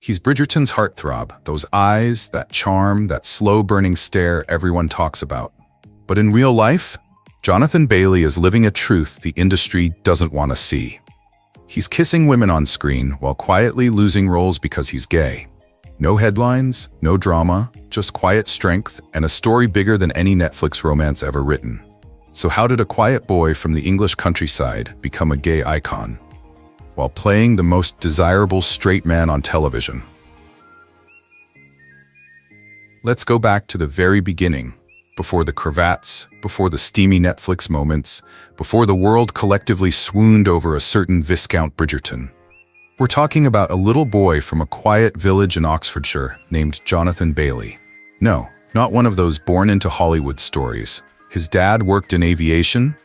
He's Bridgerton's heartthrob, those eyes, that charm, that slow-burning stare everyone talks about. But in real life, Jonathan Bailey is living a truth the industry doesn't want to see. He's kissing women on screen while quietly losing roles because he's gay. No headlines, no drama, just quiet strength and a story bigger than any Netflix romance ever written. So how did a quiet boy from the English countryside become a gay icon while playing the most desirable straight man on television? Let's go back to the very beginning, before the cravats, before the steamy Netflix moments, before the world collectively swooned over a certain Viscount Bridgerton. We're talking about a little boy from a quiet village in Oxfordshire named Jonathan Bailey. No, not one of those born into Hollywood stories. His dad worked in aviation.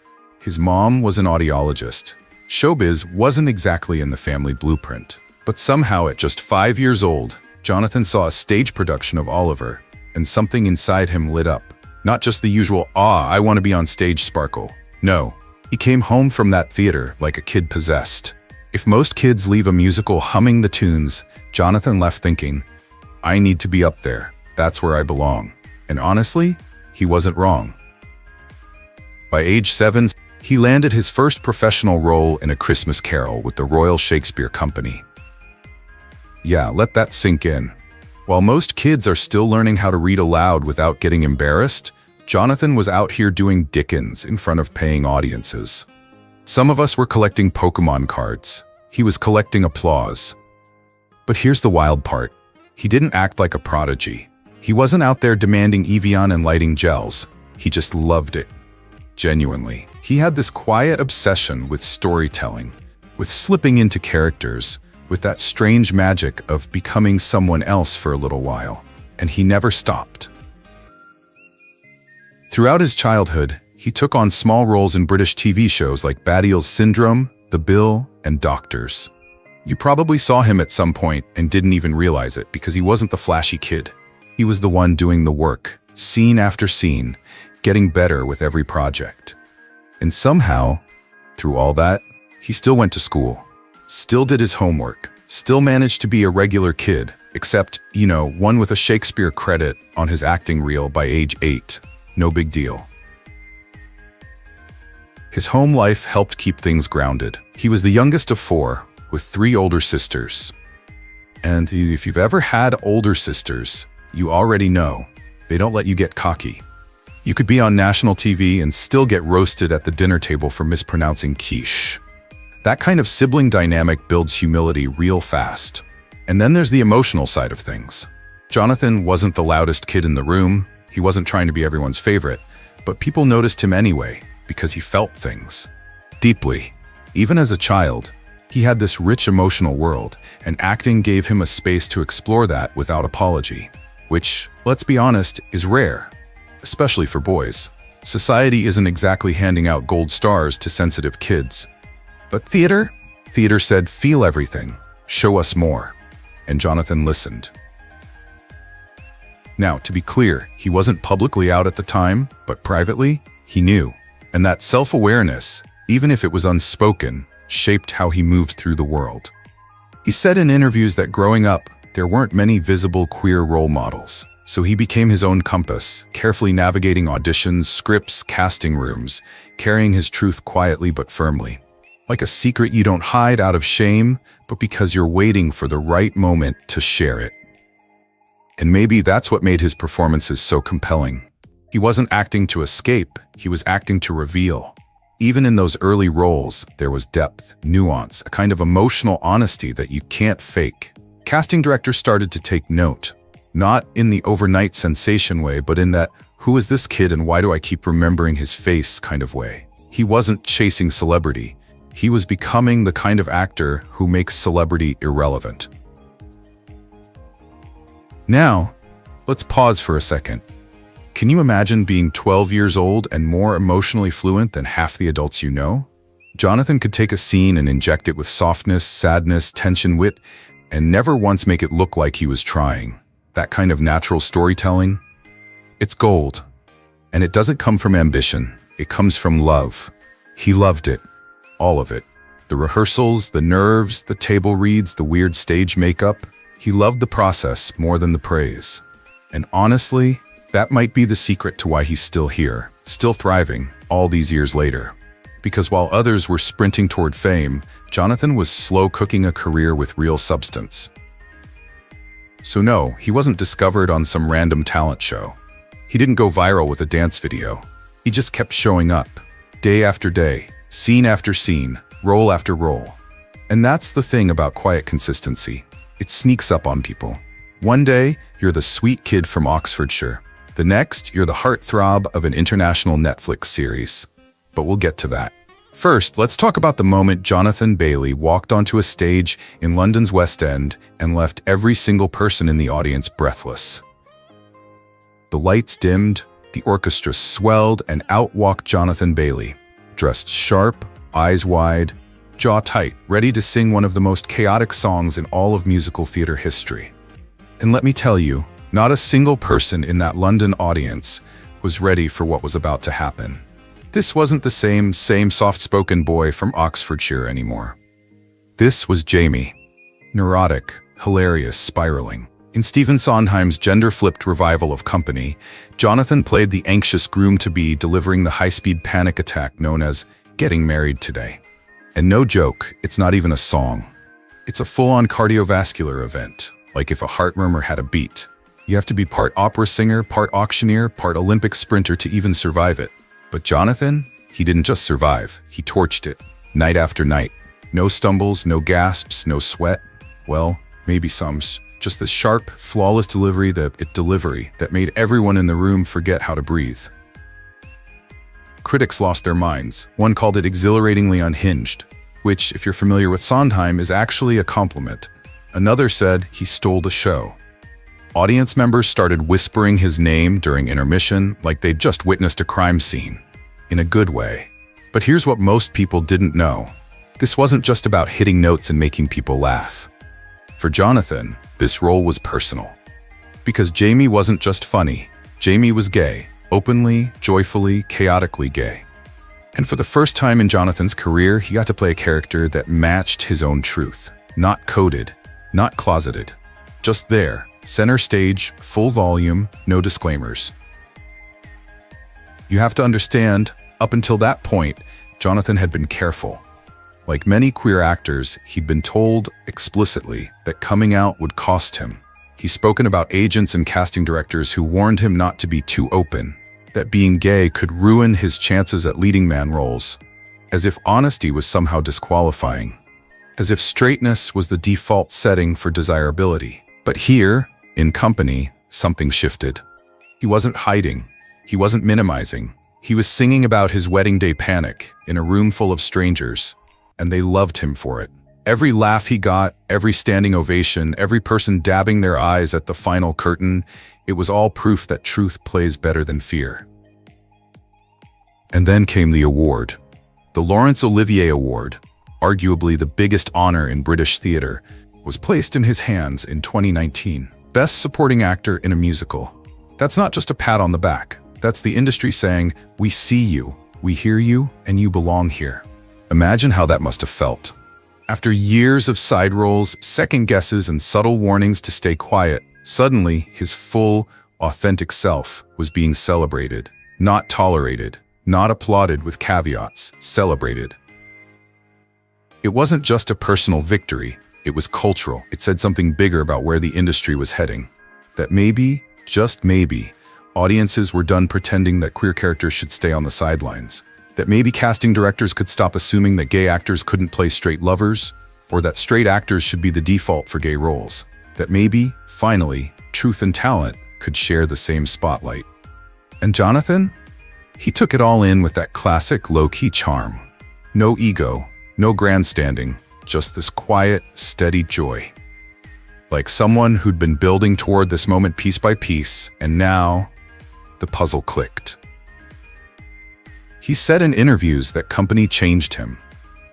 His mom was an audiologist. Showbiz wasn't exactly in the family blueprint. But somehow at just 5 years old, Jonathan saw a stage production of Oliver, and something inside him lit up. Not just the usual, I want to be on stage sparkle. No, he came home from that theater like a kid possessed. If most kids leave a musical humming the tunes, Jonathan left thinking, I need to be up there. That's where I belong. And honestly, he wasn't wrong. By age 7, he landed his first professional role in A Christmas Carol with the Royal Shakespeare Company. Yeah, let that sink in. While most kids are still learning how to read aloud without getting embarrassed, Jonathan was out here doing Dickens in front of paying audiences. Some of us were collecting Pokemon cards. He was collecting applause. But here's the wild part. He didn't act like a prodigy. He wasn't out there demanding Evian and lighting gels. He just loved it. Genuinely. He had this quiet obsession with storytelling, with slipping into characters, with that strange magic of becoming someone else for a little while, and he never stopped. Throughout his childhood, he took on small roles in British TV shows like Badial's Syndrome, The Bill, and Doctors. You probably saw him at some point and didn't even realize it because he wasn't the flashy kid. He was the one doing the work, scene after scene, getting better with every project. And somehow, through all that, he still went to school. Still did his homework, still managed to be a regular kid, except, one with a Shakespeare credit on his acting reel by age 8. No big deal. His home life helped keep things grounded. He was the youngest of 4, with 3 older sisters. And if you've ever had older sisters, you already know they don't let you get cocky. You could be on national TV and still get roasted at the dinner table for mispronouncing quiche. That kind of sibling dynamic builds humility real fast. And then there's the emotional side of things. Jonathan wasn't the loudest kid in the room. He wasn't trying to be everyone's favorite, but people noticed him anyway because he felt things deeply. Even as a child, he had this rich emotional world, and acting gave him a space to explore that without apology, which, let's be honest, is rare, especially for boys. Society isn't exactly handing out gold stars to sensitive kids. But theater said, feel everything, show us more. And Jonathan listened. Now, to be clear, he wasn't publicly out at the time, but privately, he knew. And that self-awareness, even if it was unspoken, shaped how he moved through the world. He said in interviews that growing up, there weren't many visible queer role models. So he became his own compass, carefully navigating auditions, scripts, casting rooms, carrying his truth quietly but firmly. Like a secret you don't hide out of shame, but because you're waiting for the right moment to share it. And maybe that's what made his performances so compelling. He wasn't acting to escape, he was acting to reveal. Even in those early roles, there was depth, nuance, a kind of emotional honesty that you can't fake. Casting directors started to take note, not in the overnight sensation way, but in that, who is this kid and why do I keep remembering his face kind of way. He wasn't chasing celebrity. He was becoming the kind of actor who makes celebrity irrelevant. Now, let's pause for a second. Can you imagine being 12 years old and more emotionally fluent than half the adults you know? Jonathan could take a scene and inject it with softness, sadness, tension, wit, and never once make it look like he was trying. That kind of natural storytelling, it's gold. And it doesn't come from ambition, it comes from love. He loved it. All of it. The rehearsals, the nerves, the table reads, the weird stage makeup. He loved the process more than the praise. And honestly, that might be the secret to why he's still here, still thriving, all these years later. Because while others were sprinting toward fame, Jonathan was slow cooking a career with real substance. So no, he wasn't discovered on some random talent show. He didn't go viral with a dance video. He just kept showing up, day after day, scene after scene, role after role. And that's the thing about quiet consistency. It sneaks up on people. One day, you're the sweet kid from Oxfordshire. The next, you're the heartthrob of an international Netflix series. But we'll get to that. First, let's talk about the moment Jonathan Bailey walked onto a stage in London's West End and left every single person in the audience breathless. The lights dimmed, the orchestra swelled, and out walked Jonathan Bailey, dressed sharp, eyes wide, jaw tight, ready to sing one of the most chaotic songs in all of musical theater history. And let me tell you, not a single person in that London audience was ready for what was about to happen. This wasn't the same soft-spoken boy from Oxfordshire anymore. This was Jamie. Neurotic, hilarious, spiraling. In Stephen Sondheim's gender-flipped revival of Company, Jonathan played the anxious groom-to-be delivering the high-speed panic attack known as Getting Married Today. And no joke, it's not even a song. It's a full-on cardiovascular event, like if a heart murmur had a beat. You have to be part opera singer, part auctioneer, part Olympic sprinter to even survive it. But Jonathan, he didn't just survive, he torched it, night after night. No stumbles, no gasps, no sweat. Well, maybe some. Just this sharp, flawless delivery that made everyone in the room forget how to breathe. Critics lost their minds. One called it exhilaratingly unhinged, which, if you're familiar with Sondheim, is actually a compliment. Another said he stole the show. Audience members started whispering his name during intermission like they'd just witnessed a crime scene. In a good way. But here's what most people didn't know. This wasn't just about hitting notes and making people laugh. For Jonathan, this role was personal. Because Jamie wasn't just funny. Jamie was gay. Openly, joyfully, chaotically gay. And for the first time in Jonathan's career, he got to play a character that matched his own truth. Not coded, not closeted. Just there. Center stage, full volume, no disclaimers. You have to understand, up until that point, Jonathan had been careful. Like many queer actors, he'd been told explicitly that coming out would cost him. He's spoken about agents and casting directors who warned him not to be too open, that being gay could ruin his chances at leading man roles, as if honesty was somehow disqualifying, as if straightness was the default setting for desirability. But here, in Company, something shifted. He wasn't hiding. He wasn't minimizing. He was singing about his wedding day panic in a room full of strangers, and they loved him for it. Every laugh he got, every standing ovation, every person dabbing their eyes at the final curtain, it was all proof that truth plays better than fear. And then came the award. The Laurence Olivier Award, arguably the biggest honor in British theater, was placed in his hands in 2019. Best Supporting Actor in a Musical. That's not just a pat on the back. That's the industry saying, we see you, we hear you, and you belong here. Imagine how that must have felt. After years of side roles, second guesses, and subtle warnings to stay quiet, suddenly his full, authentic self was being celebrated. Not tolerated, not applauded with caveats, celebrated. It wasn't just a personal victory. It was cultural. It said something bigger about where the industry was heading. That maybe, just maybe, audiences were done pretending that queer characters should stay on the sidelines. That maybe casting directors could stop assuming that gay actors couldn't play straight lovers, or that straight actors should be the default for gay roles. That maybe, finally, truth and talent could share the same spotlight. And Jonathan? He took it all in with that classic low-key charm. No ego, no grandstanding. Just this quiet, steady joy. Like someone who'd been building toward this moment piece by piece, and now, the puzzle clicked. He said in interviews that Company changed him,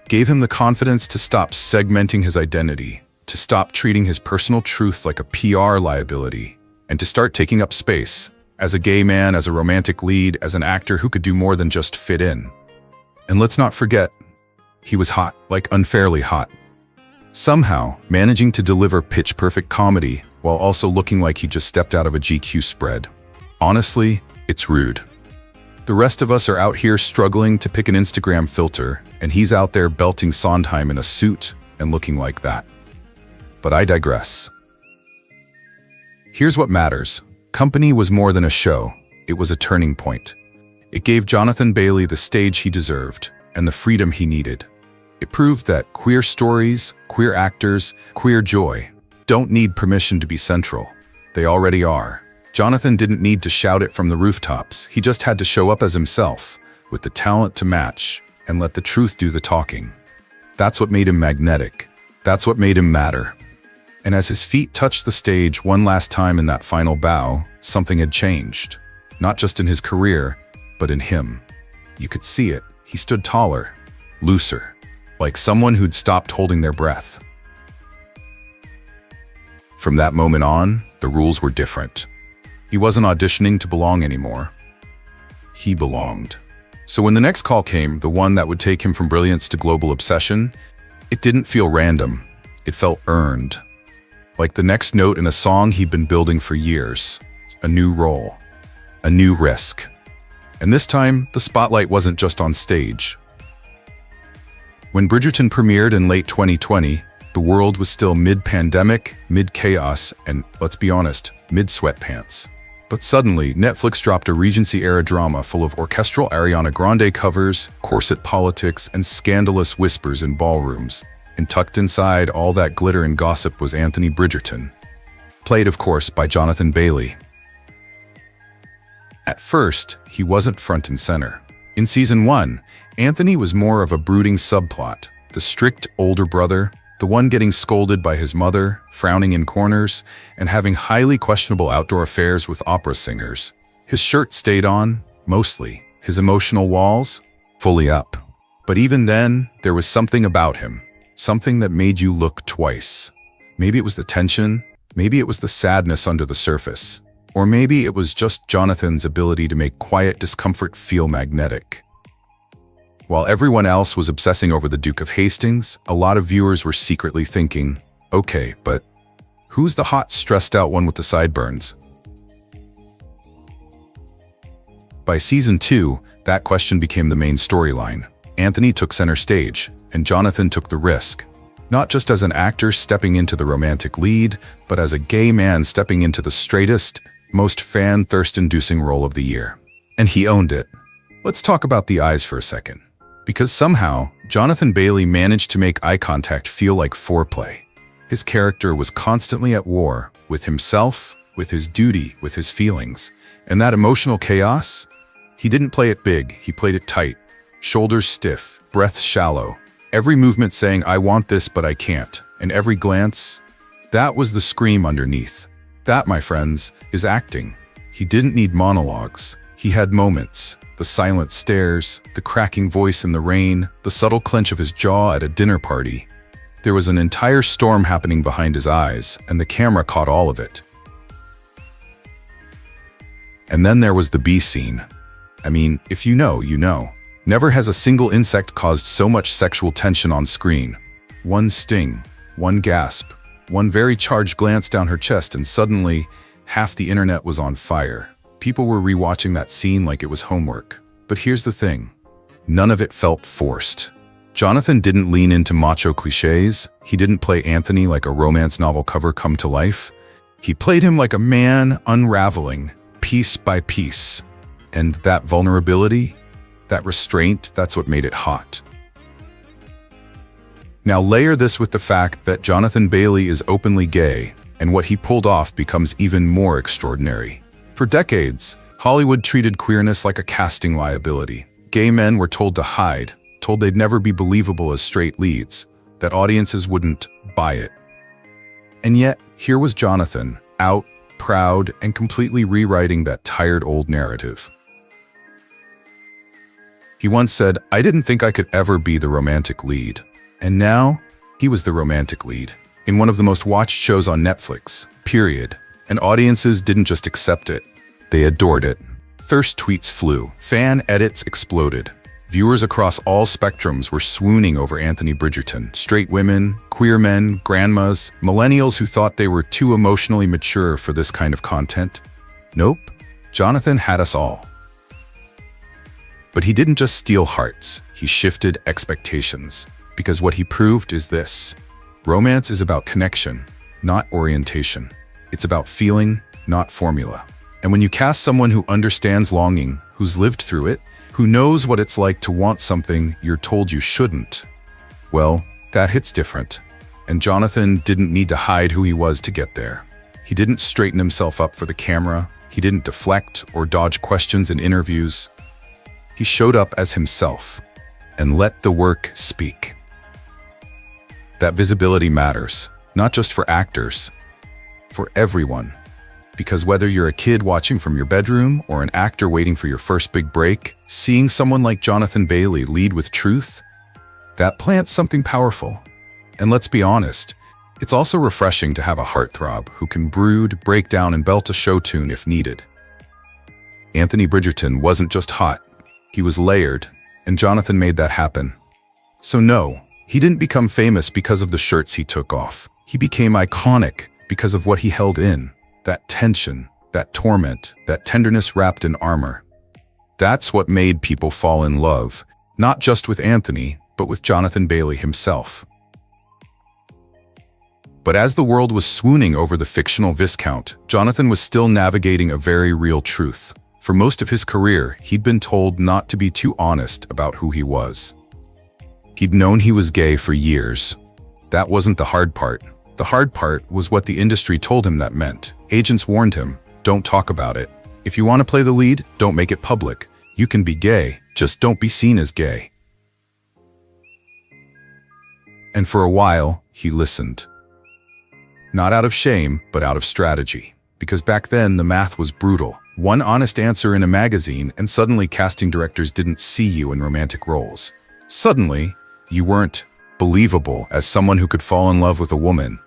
gave him the confidence to stop segmenting his identity, to stop treating his personal truth like a PR liability, and to start taking up space, as a gay man, as a romantic lead, as an actor who could do more than just fit in. And let's not forget, he was hot, like unfairly hot. somehow managing to deliver pitch-perfect comedy while also looking like he just stepped out of a GQ spread. Honestly, it's rude. The rest of us are out here struggling to pick an Instagram filter, and he's out there belting Sondheim in a suit and looking like that. But I digress. Here's what matters. Company was more than a show. It was a turning point. It gave Jonathan Bailey the stage he deserved and the freedom he needed. It proved that queer stories, queer actors, queer joy don't need permission to be central. They already are. Jonathan didn't need to shout it from the rooftops. He just had to show up as himself, with the talent to match, and let the truth do the talking. That's what made him magnetic. That's what made him matter. And as his feet touched the stage one last time in that final bow, something had changed. Not just in his career, but in him. You could see it. He stood taller, looser, like someone who'd stopped holding their breath. From that moment on, the rules were different. He wasn't auditioning to belong anymore. He belonged. So when the next call came, the one that would take him from brilliance to global obsession, it didn't feel random. It felt earned. Like the next note in a song he'd been building for years. A new role. A new risk. And this time, the spotlight wasn't just on stage. When Bridgerton premiered in late 2020, the world was still mid-pandemic, mid-chaos, and, let's be honest, mid-sweatpants. But suddenly, Netflix dropped a Regency-era drama full of orchestral Ariana Grande covers, corset politics, and scandalous whispers in ballrooms. And tucked inside all that glitter and gossip was Anthony Bridgerton. Played, of course, by Jonathan Bailey. At first, he wasn't front and center. In season 1, Anthony was more of a brooding subplot, the strict older brother, the one getting scolded by his mother, frowning in corners, and having highly questionable outdoor affairs with opera singers. His shirt stayed on, mostly. His emotional walls, fully up. But even then, there was something about him. Something that made you look twice. Maybe it was the tension, maybe it was the sadness under the surface. Or maybe it was just Jonathan's ability to make quiet discomfort feel magnetic. While everyone else was obsessing over the Duke of Hastings, a lot of viewers were secretly thinking, okay, but who's the hot, stressed-out one with the sideburns? By season 2, that question became the main storyline. Anthony took center stage, and Jonathan took the risk. Not just as an actor stepping into the romantic lead, but as a gay man stepping into the straightest, most fan-thirst-inducing role of the year. And he owned it. Let's talk about the eyes for a second. Because somehow, Jonathan Bailey managed to make eye contact feel like foreplay. His character was constantly at war with himself, with his duty, with his feelings. And that emotional chaos? He didn't play it big, he played it tight. Shoulders stiff, breath shallow. Every movement saying, I want this, but I can't. And every glance, that was the scream underneath. That, my friends, is acting. He didn't need monologues. He had moments. The silent stares, the cracking voice in the rain, the subtle clench of his jaw at a dinner party. There was an entire storm happening behind his eyes, and the camera caught all of it. And then there was the bee scene. I mean, if you know, you know. Never has a single insect caused so much sexual tension on screen. One sting, one gasp, one very charged glance down her chest, and suddenly, half the internet was on fire. People were rewatching that scene like it was homework. But here's the thing. None of it felt forced. Jonathan didn't lean into macho cliches. He didn't play Anthony like a romance novel cover come to life. He played him like a man unraveling, piece by piece. And that vulnerability, that restraint, that's what made it hot. Now layer this with the fact that Jonathan Bailey is openly gay, and what he pulled off becomes even more extraordinary. For decades, Hollywood treated queerness like a casting liability. Gay men were told to hide, told they'd never be believable as straight leads, that audiences wouldn't buy it. And yet, here was Jonathan, out, proud, and completely rewriting that tired old narrative. He once said, I didn't think I could ever be the romantic lead. And now, he was the romantic lead, in one of the most watched shows on Netflix, period. And audiences didn't just accept it, they adored it. Thirst tweets flew, fan edits exploded. Viewers across all spectrums were swooning over Anthony Bridgerton. Straight women, queer men, grandmas, millennials who thought they were too emotionally mature for this kind of content. Nope, Jonathan had us all. But he didn't just steal hearts, he shifted expectations. Because what he proved is this: romance is about connection, not orientation. It's about feeling, not formula. And when you cast someone who understands longing, who's lived through it, who knows what it's like to want something you're told you shouldn't, well, that hits different. And Jonathan didn't need to hide who he was to get there. He didn't straighten himself up for the camera. He didn't deflect or dodge questions in interviews. He showed up as himself and let the work speak. That visibility matters, not just for actors, for everyone. Because whether you're a kid watching from your bedroom or an actor waiting for your first big break, seeing someone like Jonathan Bailey lead with truth, that plants something powerful. And let's be honest, it's also refreshing to have a heartthrob who can brood, break down, and belt a show tune if needed. Anthony Bridgerton wasn't just hot, he was layered, and Jonathan made that happen. So no, he didn't become famous because of the shirts he took off. He became iconic because of what he held in. That tension, that torment, that tenderness wrapped in armor. That's what made people fall in love, not just with Anthony, but with Jonathan Bailey himself. But as the world was swooning over the fictional Viscount, Jonathan was still navigating a very real truth. For most of his career, he'd been told not to be too honest about who he was. He'd known he was gay for years. That wasn't the hard part. The hard part was what the industry told him that meant. Agents warned him, don't talk about it. If you want to play the lead, don't make it public. You can be gay, just don't be seen as gay. And for a while, he listened. Not out of shame, but out of strategy. Because back then, the math was brutal. One honest answer in a magazine, and suddenly casting directors didn't see you in romantic roles. Suddenly, you weren't believable as someone who could fall in love with a woman,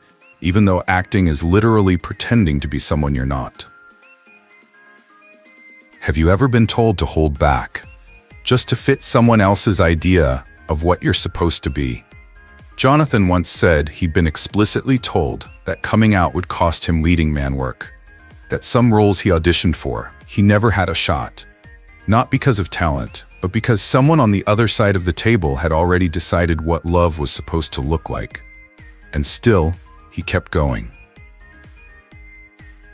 even though acting is literally pretending to be someone you're not. Have you ever been told to hold back, just to fit someone else's idea of what you're supposed to be? Jonathan once said he'd been explicitly told that coming out would cost him leading man work, that some roles he auditioned for, he never had a shot. Not because of talent, but because someone on the other side of the table had already decided what love was supposed to look like. And still, he kept going.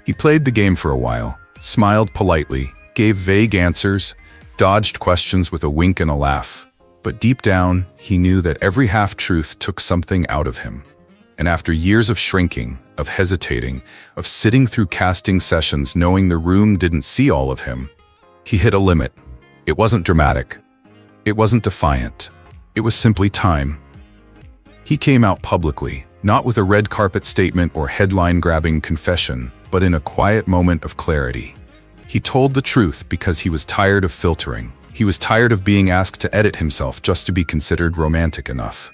He played the game for a while, smiled politely, gave vague answers, dodged questions with a wink and a laugh. But deep down, he knew that every half-truth took something out of him. And after years of shrinking, of hesitating, of sitting through casting sessions knowing the room didn't see all of him, he hit a limit. It wasn't dramatic. It wasn't defiant. It was simply time. He came out publicly, not with a red carpet statement or headline-grabbing confession, but in a quiet moment of clarity. He told the truth because he was tired of filtering. He was tired of being asked to edit himself just to be considered romantic enough.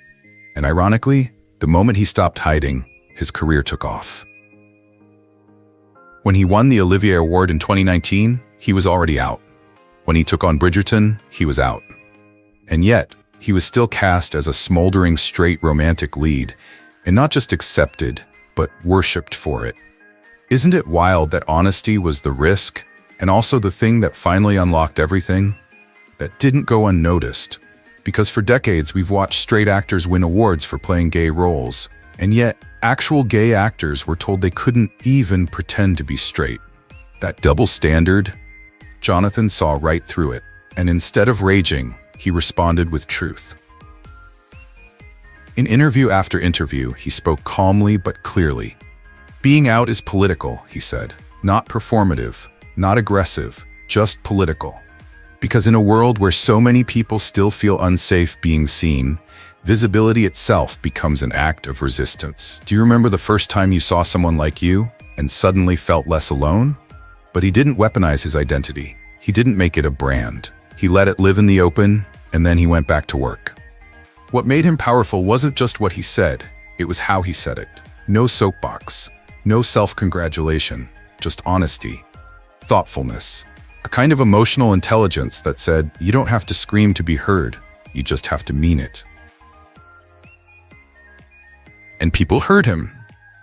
And ironically, the moment he stopped hiding, his career took off. When he won the Olivier Award in 2019, he was already out. When he took on Bridgerton, he was out. And yet, he was still cast as a smoldering straight romantic lead, and not just accepted, but worshipped for it. Isn't it wild that honesty was the risk, and also the thing that finally unlocked everything? That didn't go unnoticed. Because for decades we've watched straight actors win awards for playing gay roles, and yet actual gay actors were told they couldn't even pretend to be straight. That double standard? Jonathan saw right through it, and instead of raging, he responded with truth. In interview after interview, he spoke calmly but clearly. Being out is political, he said. Not performative, not aggressive, just political. Because in a world where so many people still feel unsafe being seen, visibility itself becomes an act of resistance. Do you remember the first time you saw someone like you and suddenly felt less alone? But he didn't weaponize his identity. He didn't make it a brand. He let it live in the open, and then he went back to work. What made him powerful wasn't just what he said, it was how he said it. No soapbox, no self-congratulation, just honesty, thoughtfulness. A kind of emotional intelligence that said, you don't have to scream to be heard, you just have to mean it. And people heard him.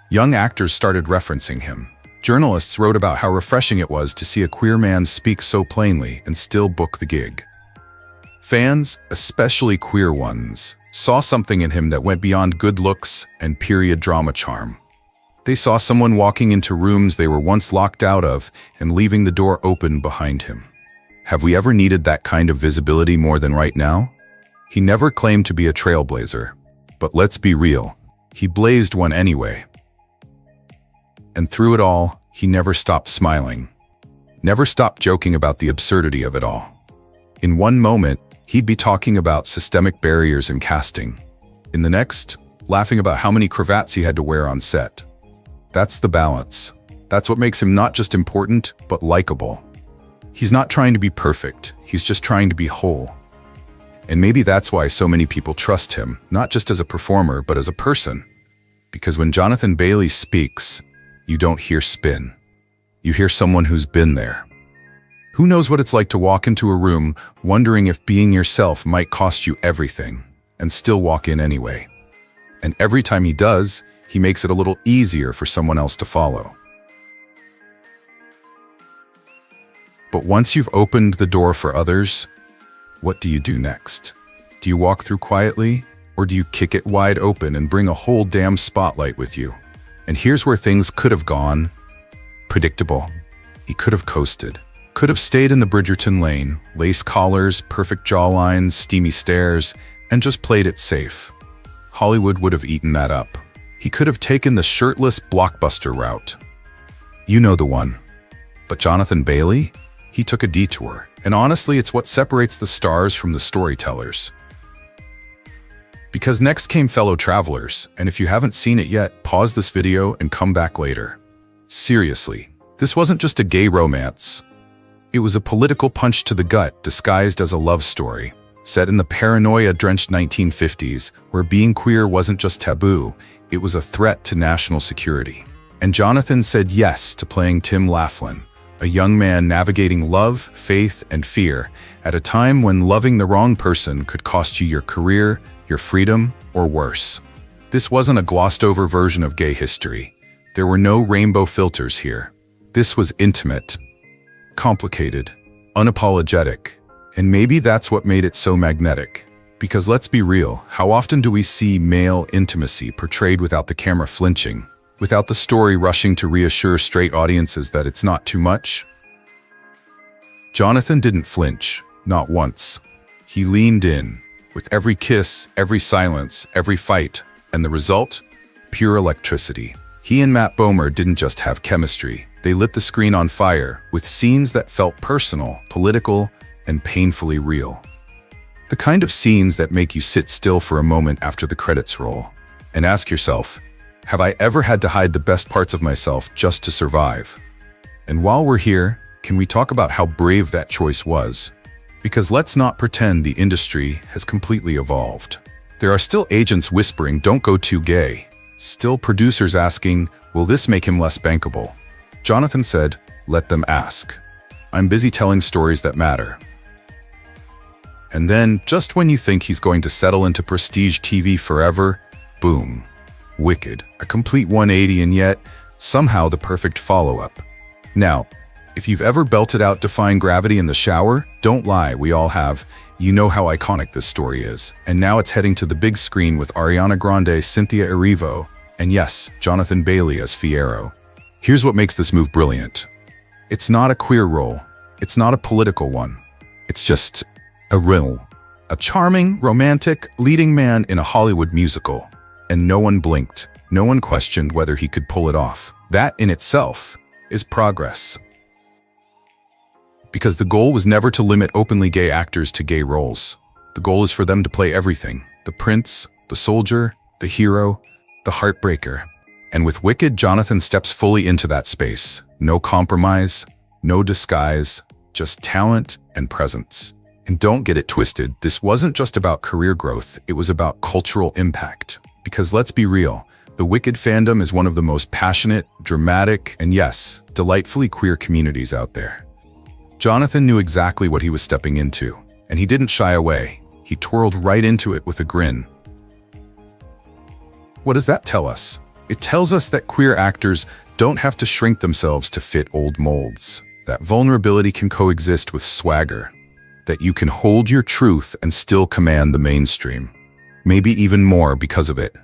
Young actors started referencing him. Journalists wrote about how refreshing it was to see a queer man speak so plainly and still book the gig. Fans, especially queer ones, saw something in him that went beyond good looks and period drama charm. They saw someone walking into rooms they were once locked out of and leaving the door open behind him. Have we ever needed that kind of visibility more than right now? He never claimed to be a trailblazer, but let's be real, he blazed one anyway. And through it all, he never stopped smiling. Never stopped joking about the absurdity of it all. In one moment, he'd be talking about systemic barriers in casting. In the next, laughing about how many cravats he had to wear on set. That's the balance. That's what makes him not just important, but likable. He's not trying to be perfect, he's just trying to be whole. And maybe that's why so many people trust him, not just as a performer, but as a person. Because when Jonathan Bailey speaks, you don't hear spin. You hear someone who's been there. Who knows what it's like to walk into a room wondering if being yourself might cost you everything, and still walk in anyway. And every time he does, he makes it a little easier for someone else to follow. But once you've opened the door for others, what do you do next? Do you walk through quietly, or do you kick it wide open and bring a whole damn spotlight with you? And here's where things could have gone. Predictable. He could have coasted. Could have stayed in the Bridgerton lane, lace collars, perfect jawlines, steamy stares, and just played it safe. Hollywood would have eaten that up. He could have taken the shirtless blockbuster route. You know the one. But Jonathan Bailey? He took a detour. And honestly, it's what separates the stars from the storytellers. Because next came Fellow Travelers, and if you haven't seen it yet, pause this video and come back later. Seriously, this wasn't just a gay romance. It was a political punch to the gut disguised as a love story, set in the paranoia-drenched 1950s, where being queer wasn't just taboo, it was a threat to national security. And Jonathan said yes to playing Tim Laughlin, a young man navigating love, faith, and fear at a time when loving the wrong person could cost you your career, your freedom, or worse. This wasn't a glossed-over version of gay history. There were no rainbow filters here. This was intimate, complicated, unapologetic, and maybe that's what made it so magnetic. Because let's be real, how often do we see male intimacy portrayed without the camera flinching, without the story rushing to reassure straight audiences that it's not too much? Jonathan didn't flinch, not once. He leaned in, with every kiss, every silence, every fight, and the result? Pure electricity. He and Matt Bomer didn't just have chemistry, they lit the screen on fire with scenes that felt personal, political, and painfully real. The kind of scenes that make you sit still for a moment after the credits roll and ask yourself, have I ever had to hide the best parts of myself just to survive? And while we're here, can we talk about how brave that choice was? Because let's not pretend the industry has completely evolved. There are still agents whispering, don't go too gay. Still producers asking, will this make him less bankable? Jonathan said, let them ask. I'm busy telling stories that matter. And then, just when you think he's going to settle into prestige TV forever, boom. Wicked, a complete 180, and yet, somehow the perfect follow-up. Now, if you've ever belted out Defying Gravity in the shower, don't lie, we all have. You know how iconic this story is. And now it's heading to the big screen with Ariana Grande, Cynthia Erivo, and yes, Jonathan Bailey as Fiyero. Here's what makes this move brilliant. It's not a queer role. It's not a political one. It's just a role. A charming, romantic, leading man in a Hollywood musical. And no one blinked. No one questioned whether he could pull it off. That in itself is progress. Because the goal was never to limit openly gay actors to gay roles. The goal is for them to play everything. The prince, the soldier, the hero, the heartbreaker. And with Wicked, Jonathan steps fully into that space. No compromise, no disguise, just talent and presence. And don't get it twisted, this wasn't just about career growth, it was about cultural impact. Because let's be real, the Wicked fandom is one of the most passionate, dramatic, and yes, delightfully queer communities out there. Jonathan knew exactly what he was stepping into, and he didn't shy away. He twirled right into it with a grin. What does that tell us? It tells us that queer actors don't have to shrink themselves to fit old molds, that vulnerability can coexist with swagger, that you can hold your truth and still command the mainstream, maybe even more because of it.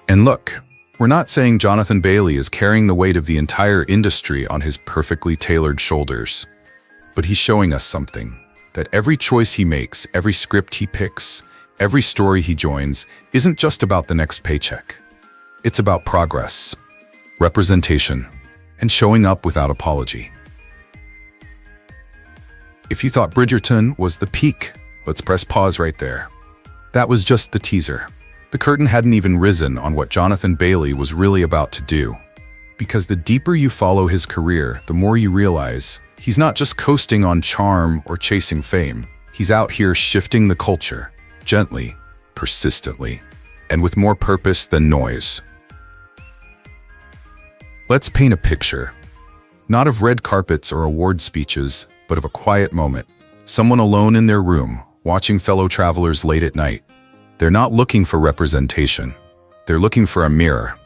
And look, we're not saying Jonathan Bailey is carrying the weight of the entire industry on his perfectly tailored shoulders, but he's showing us something, that every choice he makes, every script he picks, every story he joins isn't just about the next paycheck. It's about progress, representation, and showing up without apology. If you thought Bridgerton was the peak, let's press pause right there. That was just the teaser. The curtain hadn't even risen on what Jonathan Bailey was really about to do. Because the deeper you follow his career, the more you realize he's not just coasting on charm or chasing fame. He's out here shifting the culture, gently, persistently, and with more purpose than noise. Let's paint a picture, not of red carpets or award speeches, but of a quiet moment, someone alone in their room, watching fellow travelers late at night. They're not looking for representation, they're looking for a mirror.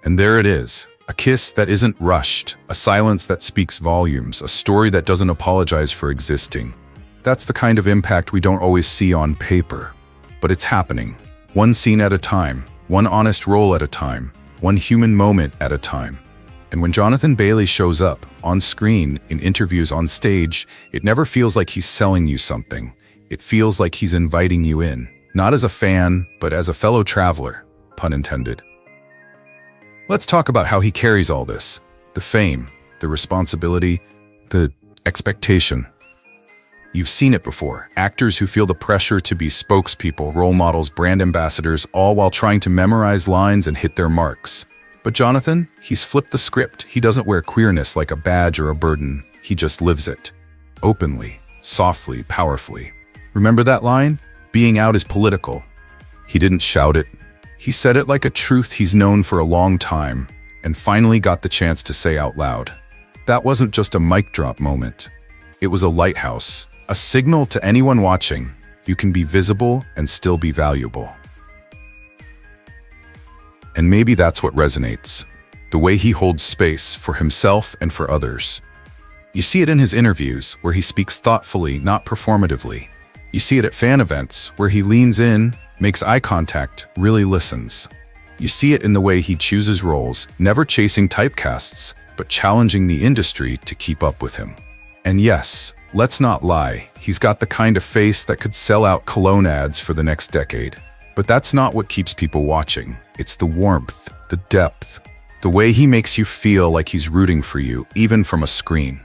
And there it is, a kiss that isn't rushed, a silence that speaks volumes, a story that doesn't apologize for existing. That's the kind of impact we don't always see on paper, but it's happening, one scene at a time, one honest role at a time, one human moment at a time. And when Jonathan Bailey shows up, on screen, in interviews, on stage, it never feels like he's selling you something. It feels like he's inviting you in, not as a fan, but as a fellow traveler, pun intended. Let's talk about how he carries all this, the fame, the responsibility, the expectation. You've seen it before, actors who feel the pressure to be spokespeople, role models, brand ambassadors, all while trying to memorize lines and hit their marks. But Jonathan, he's flipped the script. He doesn't wear queerness like a badge or a burden. He just lives it. Openly, softly, powerfully. Remember that line? Being out is political. He didn't shout it. He said it like a truth he's known for a long time, and finally got the chance to say out loud. That wasn't just a mic drop moment. It was a lighthouse, a signal to anyone watching. You can be visible and still be valuable. And maybe that's what resonates, the way he holds space for himself and for others. You see it in his interviews, where he speaks thoughtfully, not performatively. You see it at fan events, where he leans in, makes eye contact, really listens. You see it in the way he chooses roles, never chasing typecasts, but challenging the industry to keep up with him. And yes, let's not lie, he's got the kind of face that could sell out cologne ads for the next decade. But that's not what keeps people watching. It's the warmth, the depth, the way he makes you feel like he's rooting for you, even from a screen.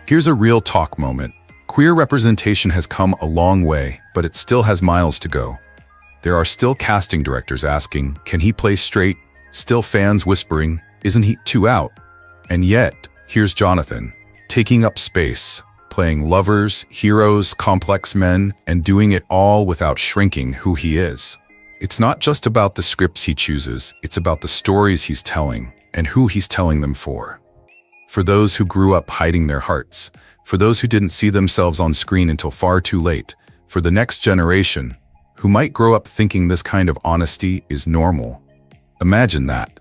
Here's a real talk moment. Queer representation has come a long way, but it still has miles to go. There are still casting directors asking, can he play straight? Still fans whispering, isn't he too out? And yet, here's Jonathan, taking up space, playing lovers, heroes, complex men, and doing it all without shrinking who he is. It's not just about the scripts he chooses, it's about the stories he's telling, and who he's telling them for. For those who grew up hiding their hearts, for those who didn't see themselves on screen until far too late, for the next generation, who might grow up thinking this kind of honesty is normal. Imagine that.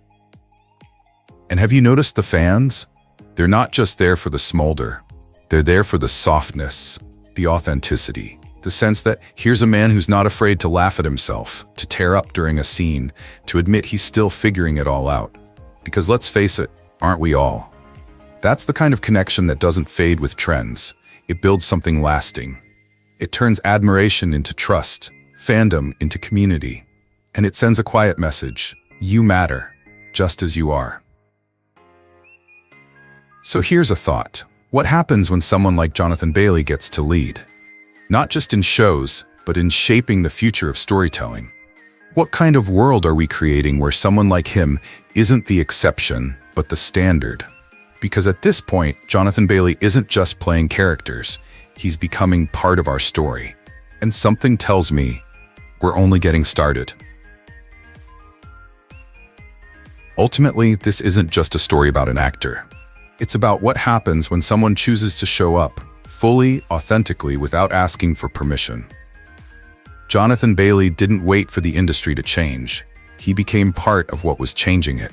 And have you noticed the fans? They're not just there for the smolder. They're there for the softness, the authenticity, the sense that here's a man who's not afraid to laugh at himself, to tear up during a scene, to admit he's still figuring it all out. Because let's face it, aren't we all? That's the kind of connection that doesn't fade with trends. It builds something lasting. It turns admiration into trust, fandom into community, and it sends a quiet message. You matter, just as you are. So here's a thought. What happens when someone like Jonathan Bailey gets to lead? Not just in shows, but in shaping the future of storytelling. What kind of world are we creating where someone like him isn't the exception, but the standard? Because at this point, Jonathan Bailey isn't just playing characters, he's becoming part of our story. And something tells me we're only getting started. Ultimately, this isn't just a story about an actor. It's about what happens when someone chooses to show up, fully, authentically, without asking for permission. Jonathan Bailey didn't wait for the industry to change. He became part of what was changing it.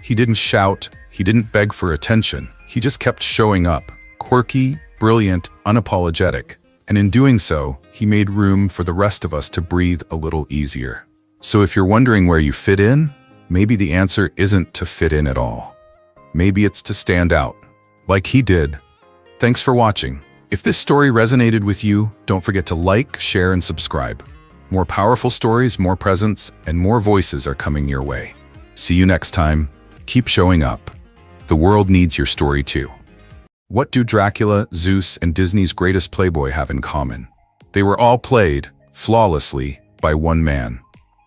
He didn't shout, he didn't beg for attention, he just kept showing up, quirky, brilliant, unapologetic. And in doing so, he made room for the rest of us to breathe a little easier. So if you're wondering where you fit in, maybe the answer isn't to fit in at all. Maybe it's to stand out, like he did. Thanks for watching. If this story resonated with you, don't forget to like, share, and subscribe. More powerful stories, more presence, and more voices are coming your way. See you next time. Keep showing up. The world needs your story too. What do Dracula, Zeus, and Disney's greatest playboy have in common? They were all played, flawlessly, by one man.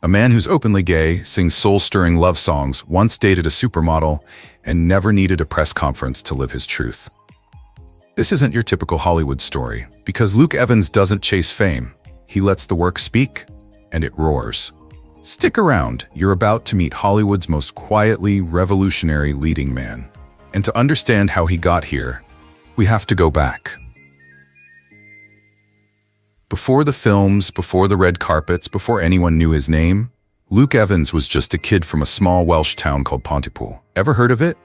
A man who's openly gay, sings soul-stirring love songs, once dated a supermodel, and never needed a press conference to live his truth. This isn't your typical Hollywood story, because Luke Evans doesn't chase fame. He lets the work speak, and it roars. Stick around, you're about to meet Hollywood's most quietly revolutionary leading man. And to understand how he got here, we have to go back. Before the films, before the red carpets, before anyone knew his name, Luke Evans was just a kid from a small Welsh town called Pontypool. Ever heard of it?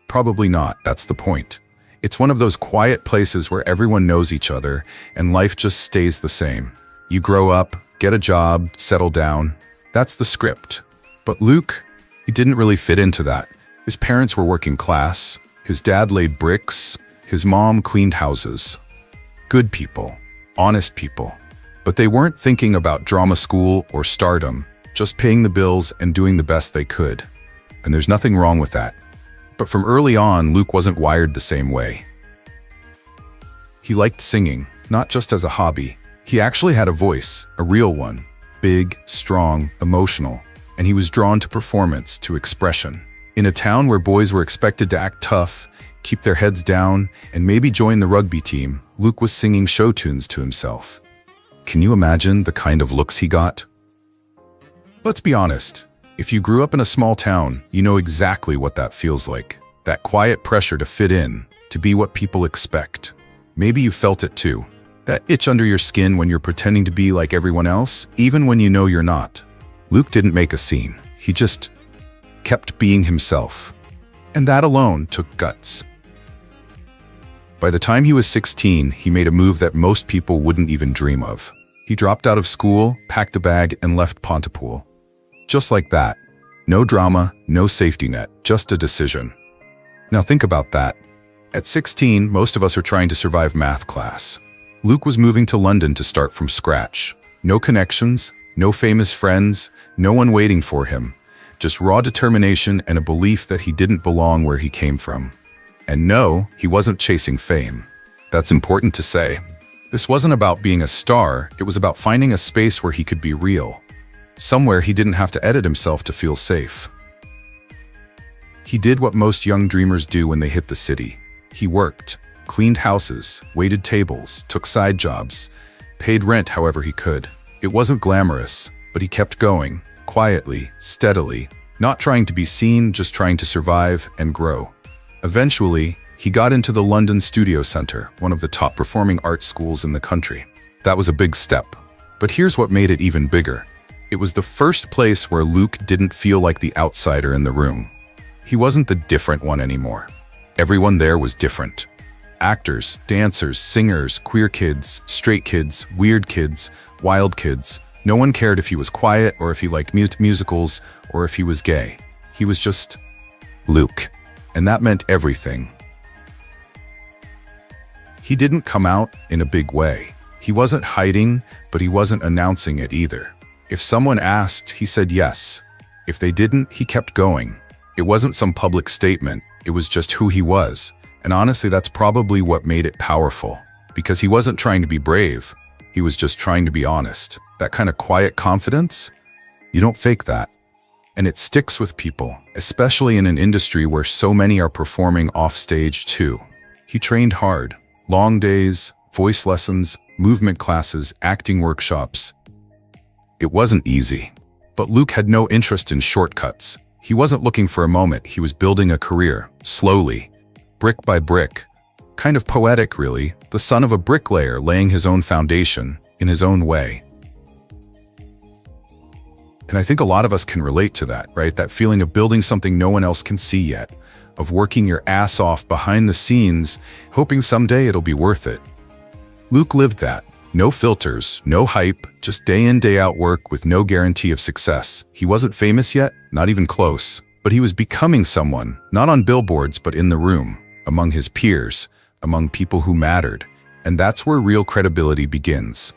Probably not, that's the point. It's one of those quiet places where everyone knows each other and life just stays the same. You grow up, get a job, settle down. That's the script. But Luke, he didn't really fit into that. His parents were working class, his dad laid bricks, his mom cleaned houses. Good people, honest people. But they weren't thinking about drama school or stardom, just paying the bills and doing the best they could. And there's nothing wrong with that. But from early on, Luke wasn't wired the same way. He liked singing, not just as a hobby. He actually had a voice, a real one, big, strong, emotional, and he was drawn to performance, to expression. In a town where boys were expected to act tough, keep their heads down, and maybe join the rugby team, Luke was singing show tunes to himself. Can you imagine the kind of looks he got? Let's be honest. If you grew up in a small town, you know exactly what that feels like. That quiet pressure to fit in, to be what people expect. Maybe you felt it too. That itch under your skin when you're pretending to be like everyone else, even when you know you're not. Luke didn't make a scene. He just kept being himself. And that alone took guts. By the time he was 16, he made a move that most people wouldn't even dream of. He dropped out of school, packed a bag, and left Pontypool. Just like that. No drama, no safety net, just a decision. Now think about that. At 16, most of us are trying to survive math class. Luke was moving to London to start from scratch. No connections, no famous friends, no one waiting for him. Just raw determination and a belief that he didn't belong where he came from. And no, he wasn't chasing fame. That's important to say. This wasn't about being a star, it was about finding a space where he could be real. Somewhere he didn't have to edit himself to feel safe. He did what most young dreamers do when they hit the city. He worked, cleaned houses, waited tables, took side jobs, paid rent however he could. It wasn't glamorous, but he kept going, quietly, steadily, not trying to be seen, just trying to survive and grow. Eventually, he got into the London Studio Centre, one of the top-performing art schools in the country. That was a big step. But here's what made it even bigger. It was the first place where Luke didn't feel like the outsider in the room. He wasn't the different one anymore. Everyone there was different. Actors, dancers, singers, queer kids, straight kids, weird kids, wild kids. No one cared if he was quiet or if he liked musicals or if he was gay. He was just Luke. And that meant everything. He didn't come out in a big way. He wasn't hiding, but he wasn't announcing it either. If someone asked, he said yes. If they didn't, he kept going. It wasn't some public statement, it was just who he was. And honestly, that's probably what made it powerful. Because he wasn't trying to be brave, he was just trying to be honest. That kind of quiet confidence, you don't fake that. And it sticks with people, especially in an industry where so many are performing off stage too. He trained hard. Long days, voice lessons, movement classes, acting workshops. It wasn't easy. But Luke had no interest in shortcuts. He wasn't looking for a moment, he was building a career, slowly. brick by brick. Kind of poetic, really, the son of a bricklayer laying his own foundation in his own way. And I think a lot of us can relate to that, right? That feeling of building something no one else can see yet, of working your ass off behind the scenes, hoping someday it'll be worth it. Luke lived that. No filters, no hype, just day in, day out work with no guarantee of success. He wasn't famous yet, not even close, but he was becoming someone, not on billboards, but in the room, among his peers, among people who mattered. And that's where real credibility begins.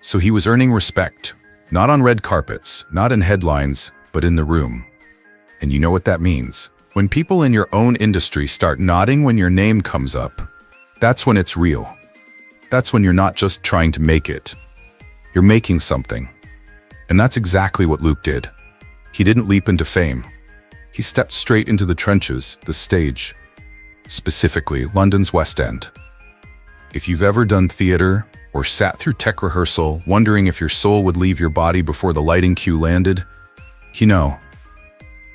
So he was earning respect, not on red carpets, not in headlines, but in the room. And you know what that means? When people in your own industry start nodding when your name comes up, that's when it's real. That's when you're not just trying to make it. You're making something. And that's exactly what Luke did. He didn't leap into fame. He stepped straight into the trenches, the stage. Specifically, London's West End. If you've ever done theater or sat through tech rehearsal wondering if your soul would leave your body before the lighting cue landed, you know,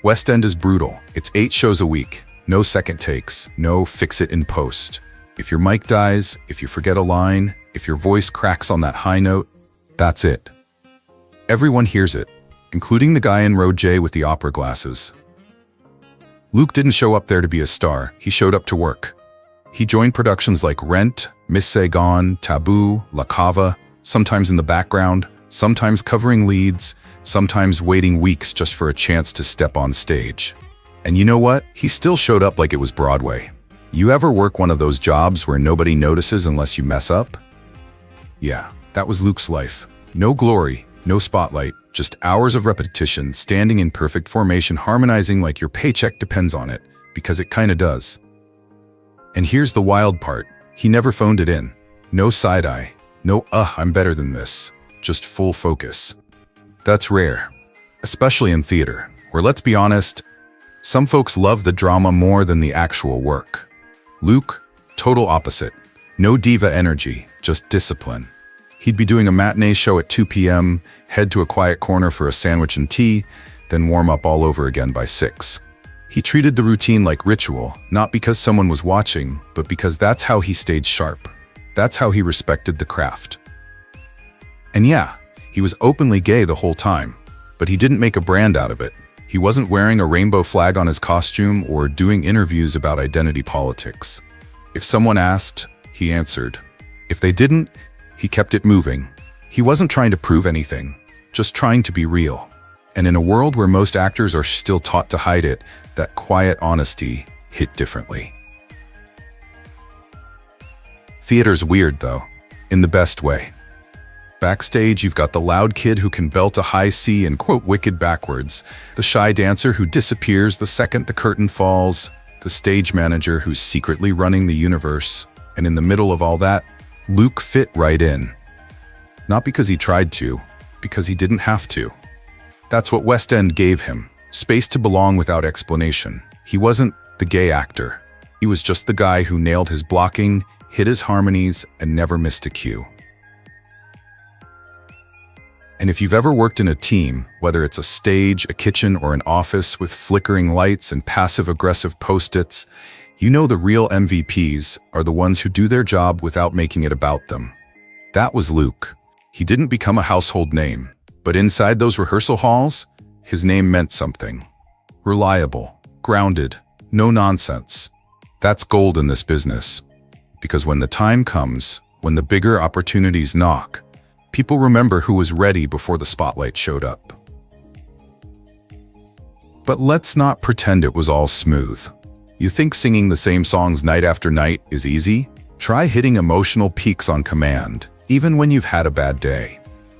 West End is brutal. It's 8 shows a week, no second takes, no fix it in post. If your mic dies, if you forget a line, if your voice cracks on that high note, that's it. Everyone hears it, including the guy in row J with the opera glasses. Luke didn't show up there to be a star, he showed up to work. He joined productions like Rent, Miss Saigon, Taboo, La Cava, sometimes in the background, sometimes covering leads, sometimes waiting weeks just for a chance to step on stage. And you know what? He still showed up like it was Broadway. You ever work one of those jobs where nobody notices unless you mess up? Yeah, that was Luke's life. No glory, no spotlight, just hours of repetition, standing in perfect formation, harmonizing like your paycheck depends on it, because it kinda does. And here's the wild part. He never phoned it in. No side-eye. No, I'm better than this. Just full focus. That's rare, especially in theater, where, let's be honest, some folks love the drama more than the actual work. Luke, total opposite. No diva energy, just discipline. He'd be doing a matinee show at 2 p.m., head to a quiet corner for a sandwich and tea, then warm up all over again by 6. He treated the routine like ritual, not because someone was watching, but because that's how he stayed sharp. That's how he respected the craft. And yeah, he was openly gay the whole time, but he didn't make a brand out of it. He wasn't wearing a rainbow flag on his costume or doing interviews about identity politics. If someone asked, he answered. If they didn't, he kept it moving. He wasn't trying to prove anything, just trying to be real. And in a world where most actors are still taught to hide it, that quiet honesty hit differently. Theater's weird, though, in the best way. Backstage, you've got the loud kid who can belt a high C and quote wicked backwards, the shy dancer who disappears the second the curtain falls, the stage manager who's secretly running the universe, and in the middle of all that, Luke fit right in. Not because he tried to, because he didn't have to. That's what West End gave him, space to belong without explanation. He wasn't the gay actor. He was just the guy who nailed his blocking, hit his harmonies, and never missed a cue. And if you've ever worked in a team, whether it's a stage, a kitchen, or an office with flickering lights and passive-aggressive post-its, you know the real MVPs are the ones who do their job without making it about them. That was Luke. He didn't become a household name, but inside those rehearsal halls, his name meant something. Reliable, grounded, no nonsense. That's gold in this business. Because when the time comes, when the bigger opportunities knock, people remember who was ready before the spotlight showed up. But let's not pretend it was all smooth. You think singing the same songs night after night is easy? Try hitting emotional peaks on command, even when you've had a bad day.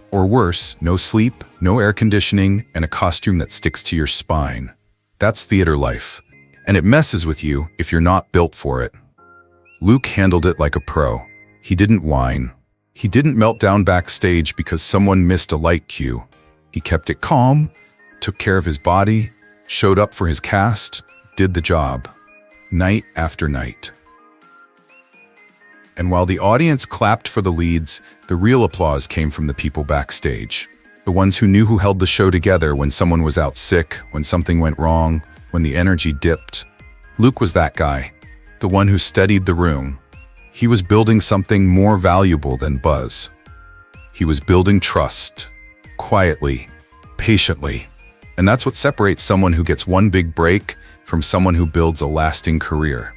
Or worse, no sleep, no air conditioning, and a costume that sticks to your spine. That's theater life, and it messes with you if you're not built for it. Luke handled it like a pro. He didn't whine. He didn't melt down backstage because someone missed a light cue. He kept it calm, took care of his body, showed up for his cast, did the job, night after night. And while the audience clapped for the leads, the real applause came from the people backstage. The ones who knew who held the show together when someone was out sick, when something went wrong, when the energy dipped. Luke was that guy, the one who steadied the room. He was building something more valuable than buzz. He was building trust, quietly, patiently. And that's what separates someone who gets one big break from someone who builds a lasting career.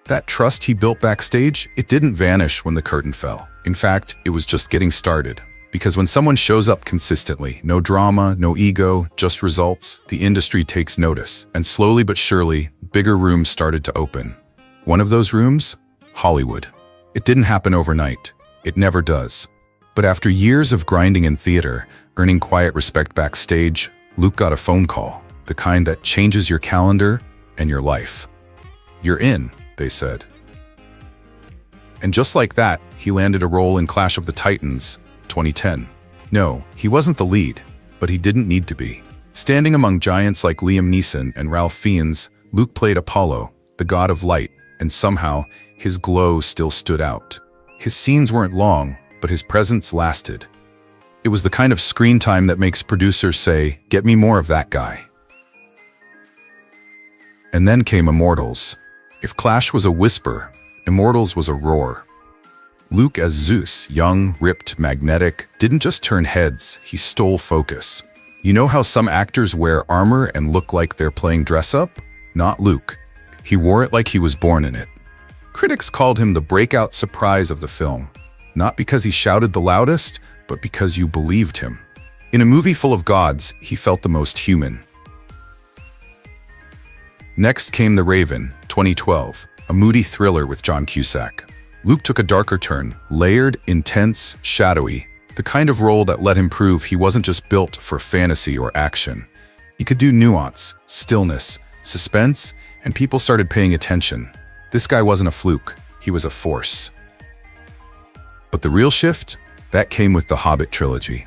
That trust he built backstage, it didn't vanish when the curtain fell. In fact, it was just getting started. Because when someone shows up consistently, no drama, no ego, just results, the industry takes notice. And slowly but surely, bigger rooms started to open. One of those rooms? Hollywood. It didn't happen overnight. It never does. But after years of grinding in theater, earning quiet respect backstage, Luke got a phone call, the kind that changes your calendar and your life. "You're in," they said. And just like that, he landed a role in Clash of the Titans, 2010. No, he wasn't the lead, but he didn't need to be. Standing among giants like Liam Neeson and Ralph Fiennes, Luke played Apollo, the god of light, and somehow, his glow still stood out. His scenes weren't long, but his presence lasted. It was the kind of screen time that makes producers say, "Get me more of that guy." And then came Immortals. If Clash was a whisper, Immortals was a roar. Luke as Zeus, young, ripped, magnetic, didn't just turn heads, he stole focus. You know how some actors wear armor and look like they're playing dress-up? Not Luke. He wore it like he was born in it. Critics called him the breakout surprise of the film. Not because he shouted the loudest, but because you believed him. In a movie full of gods, he felt the most human. Next came The Raven, 2012, a moody thriller with John Cusack. Luke took a darker turn, layered, intense, shadowy, the kind of role that let him prove he wasn't just built for fantasy or action. He could do nuance, stillness, suspense, and people started paying attention. This guy wasn't a fluke, he was a force. But the real shift? That came with the Hobbit trilogy.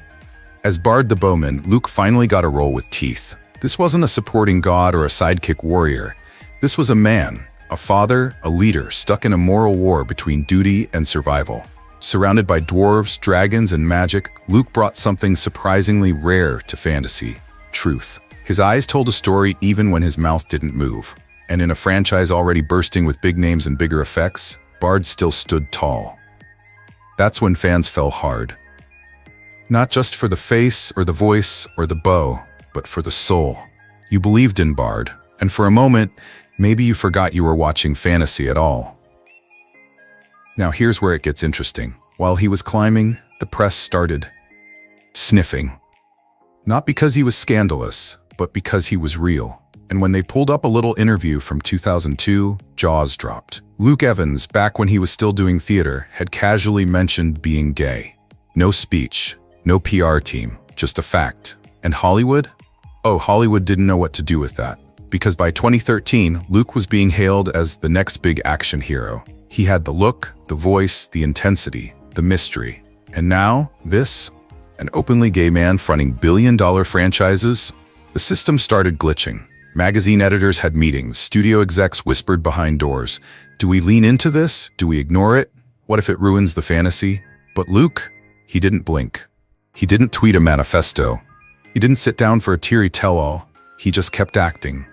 As Bard the Bowman, Luke finally got a role with teeth. This wasn't a supporting god or a sidekick warrior. This was a man, a father, a leader, stuck in a moral war between duty and survival. Surrounded by dwarves, dragons, and magic, Luke brought something surprisingly rare to fantasy: truth. His eyes told a story even when his mouth didn't move. And in a franchise already bursting with big names and bigger effects, Bard still stood tall. That's when fans fell hard. Not just for the face or the voice or the bow, but for the soul. You believed in Bard, and for a moment, maybe you forgot you were watching fantasy at all. Now here's where it gets interesting. While he was climbing, the press started sniffing. Not because he was scandalous, but because he was real. And when they pulled up a little interview from 2002, jaws dropped. Luke Evans, back when he was still doing theater, had casually mentioned being gay. No speech, no PR team, just a fact. And Hollywood? Oh, Hollywood didn't know what to do with that. Because by 2013, Luke was being hailed as the next big action hero. He had the look, the voice, the intensity, the mystery. And now, this? An openly gay man fronting billion-dollar franchises? The system started glitching. Magazine editors had meetings, studio execs whispered behind doors. Do we lean into this? Do we ignore it? What if it ruins the fantasy? But Luke, he didn't blink. He didn't tweet a manifesto. He didn't sit down for a teary tell-all. He just kept acting.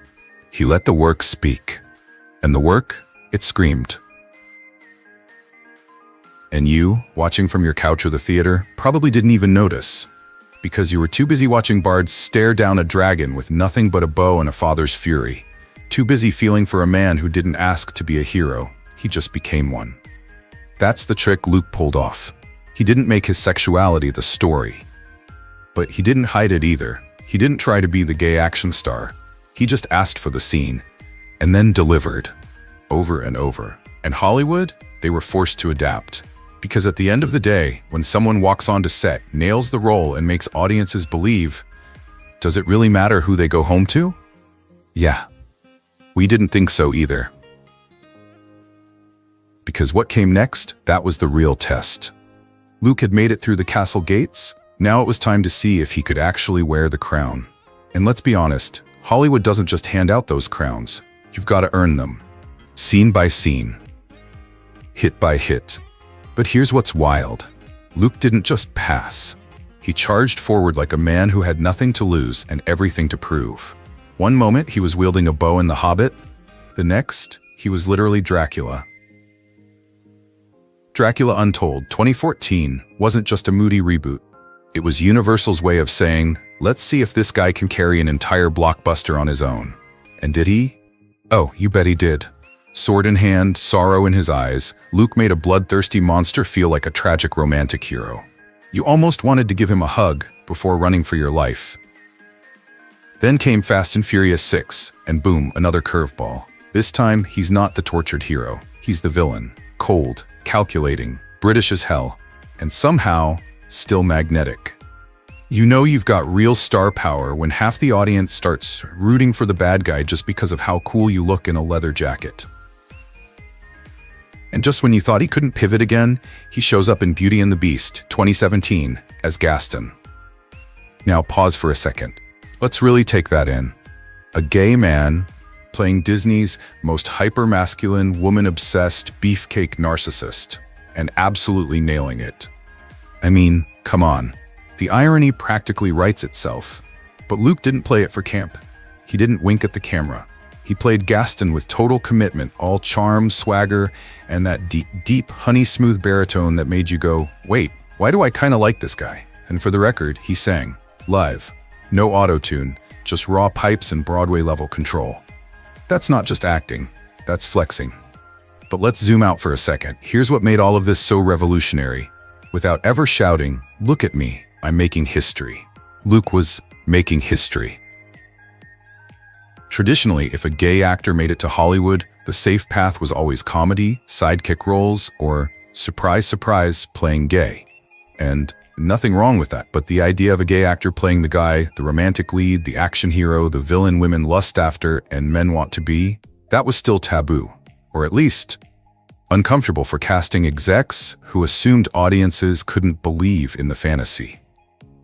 He let the work speak. And the work, it screamed. And you, watching from your couch or the theater, probably didn't even notice. Because you were too busy watching Bard stare down a dragon with nothing but a bow and a father's fury. Too busy feeling for a man who didn't ask to be a hero. He just became one. That's the trick Luke pulled off. He didn't make his sexuality the story. But he didn't hide it either. He didn't try to be the gay action star. He just asked for the scene. And then delivered. Over and over. And Hollywood? They were forced to adapt. Because at the end of the day, when someone walks onto set, nails the role, and makes audiences believe, does it really matter who they go home to? Yeah. We didn't think so either. Because what came next, that was the real test. Luke had made it through the castle gates. Now it was time to see if he could actually wear the crown. And let's be honest, Hollywood doesn't just hand out those crowns. You've got to earn them. Scene by scene. Hit by hit. But here's what's wild. Luke didn't just pass. He charged forward like a man who had nothing to lose and everything to prove. One moment he was wielding a bow in The Hobbit, the next he was literally Dracula. Dracula Untold 2014 wasn't just a moody reboot. It was Universal's way of saying, let's see if this guy can carry an entire blockbuster on his own. And did he? Oh, you bet he did. Sword in hand, sorrow in his eyes, Luke made a bloodthirsty monster feel like a tragic romantic hero. You almost wanted to give him a hug before running for your life. Then came Fast and Furious 6, and boom, another curveball. This time, he's not the tortured hero. He's the villain. Cold, calculating, British as hell, and somehow, still magnetic. You know you've got real star power when half the audience starts rooting for the bad guy just because of how cool you look in a leather jacket. And just when you thought he couldn't pivot again, he shows up in Beauty and the Beast 2017 as Gaston. Now pause for a second. Let's really take that in. A gay man playing Disney's most hyper-masculine, woman-obsessed, beefcake narcissist, and absolutely nailing it. I mean, come on. The irony practically writes itself. But Luke didn't play it for camp. He didn't wink at the camera. He played Gaston with total commitment, all charm, swagger, and that deep, honey-smooth baritone that made you go, wait, why do I kinda like this guy? And for the record, he sang, live. No auto-tune, just raw pipes and Broadway-level control. That's not just acting, that's flexing. But let's zoom out for a second. Here's what made all of this so revolutionary. Without ever shouting, look at me, I'm making history. Luke was making history. Traditionally, if a gay actor made it to Hollywood, the safe path was always comedy, sidekick roles, or, surprise, surprise, playing gay. And nothing wrong with that, but the idea of a gay actor playing the guy, the romantic lead, the action hero, the villain women lust after and men want to be, that was still taboo, or at least uncomfortable for casting execs who assumed audiences couldn't believe in the fantasy.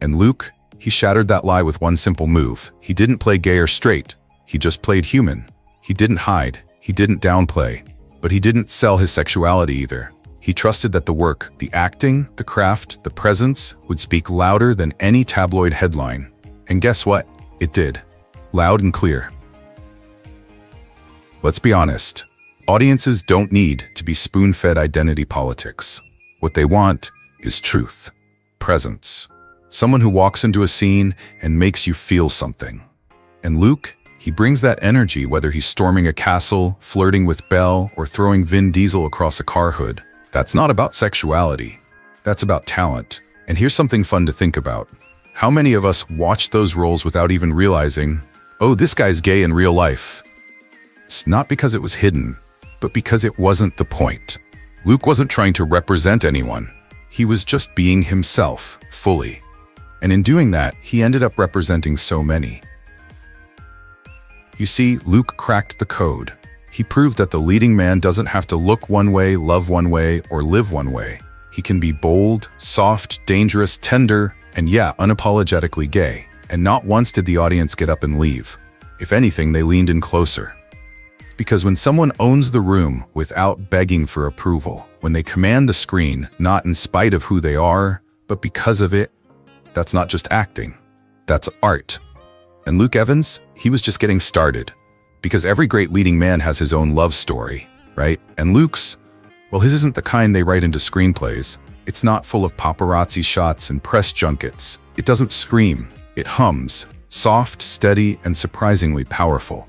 And Luke, he shattered that lie with one simple move. He didn't play gay or straight, he just played human. He didn't hide, he didn't downplay, but he didn't sell his sexuality either. He trusted that the work, the acting, the craft, the presence would speak louder than any tabloid headline. And guess what? It did. Loud and clear. Let's be honest. Audiences don't need to be spoon-fed identity politics. What they want is truth, presence. Someone who walks into a scene and makes you feel something. And Luke, he brings that energy whether he's storming a castle, flirting with Belle, or throwing Vin Diesel across a car hood. That's not about sexuality. That's about talent. And here's something fun to think about. How many of us watch those roles without even realizing, oh, this guy's gay in real life? It's not because it was hidden, but because it wasn't the point. Luke wasn't trying to represent anyone. He was just being himself, fully. And in doing that, he ended up representing so many. You see, Luke cracked the code. He proved that the leading man doesn't have to look one way, love one way, or live one way. He can be bold, soft, dangerous, tender, and yeah, unapologetically gay. And not once did the audience get up and leave. If anything, they leaned in closer. Because when someone owns the room without begging for approval, when they command the screen, not in spite of who they are, but because of it, that's not just acting, that's art. And Luke Evans, he was just getting started. Because every great leading man has his own love story, right? And Luke's, well, his isn't the kind they write into screenplays. It's not full of paparazzi shots and press junkets. It doesn't scream, it hums, soft, steady, and surprisingly powerful.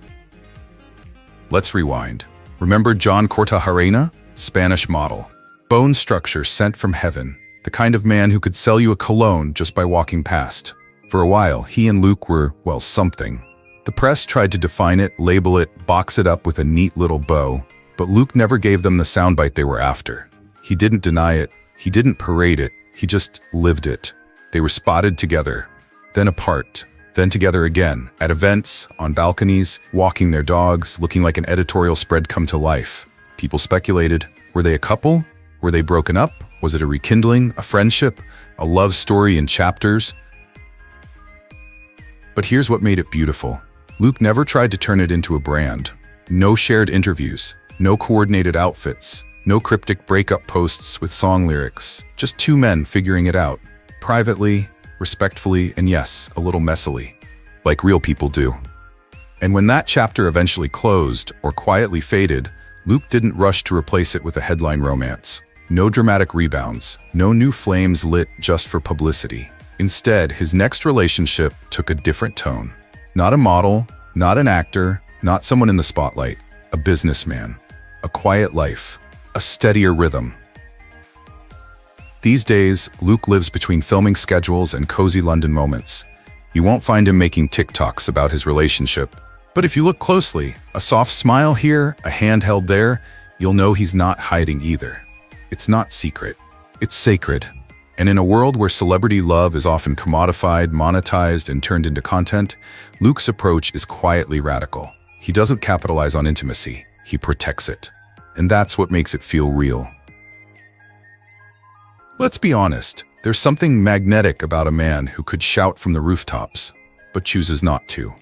Let's rewind. Remember John Cortajarena? Spanish model. Bone structure sent from heaven. The kind of man who could sell you a cologne just by walking past. For a while, he and Luke were, well, something. The press tried to define it, label it, box it up with a neat little bow, but Luke never gave them the soundbite they were after. He didn't deny it, he didn't parade it, he just lived it. They were spotted together, then apart, then together again, at events, on balconies, walking their dogs, looking like an editorial spread come to life. People speculated, were they a couple? Were they broken up? Was it a rekindling, a friendship, a love story in chapters? But here's what made it beautiful. Luke never tried to turn it into a brand. No shared interviews, no coordinated outfits, no cryptic breakup posts with song lyrics. Just two men figuring it out. Privately, respectfully, and yes, a little messily. Like real people do. And when that chapter eventually closed or quietly faded, Luke didn't rush to replace it with a headline romance. No dramatic rebounds, no new flames lit just for publicity. Instead, his next relationship took a different tone. Not a model, not an actor, not someone in the spotlight. A businessman. A quiet life. A steadier rhythm. These days, Luke lives between filming schedules and cozy London moments. You won't find him making TikToks about his relationship. But if you look closely, a soft smile here, a hand held there, you'll know he's not hiding either. It's not secret. It's sacred. And in a world where celebrity love is often commodified, monetized, and turned into content, Luke's approach is quietly radical. He doesn't capitalize on intimacy. He protects it. And that's what makes it feel real. Let's be honest. There's something magnetic about a man who could shout from the rooftops, but chooses not to.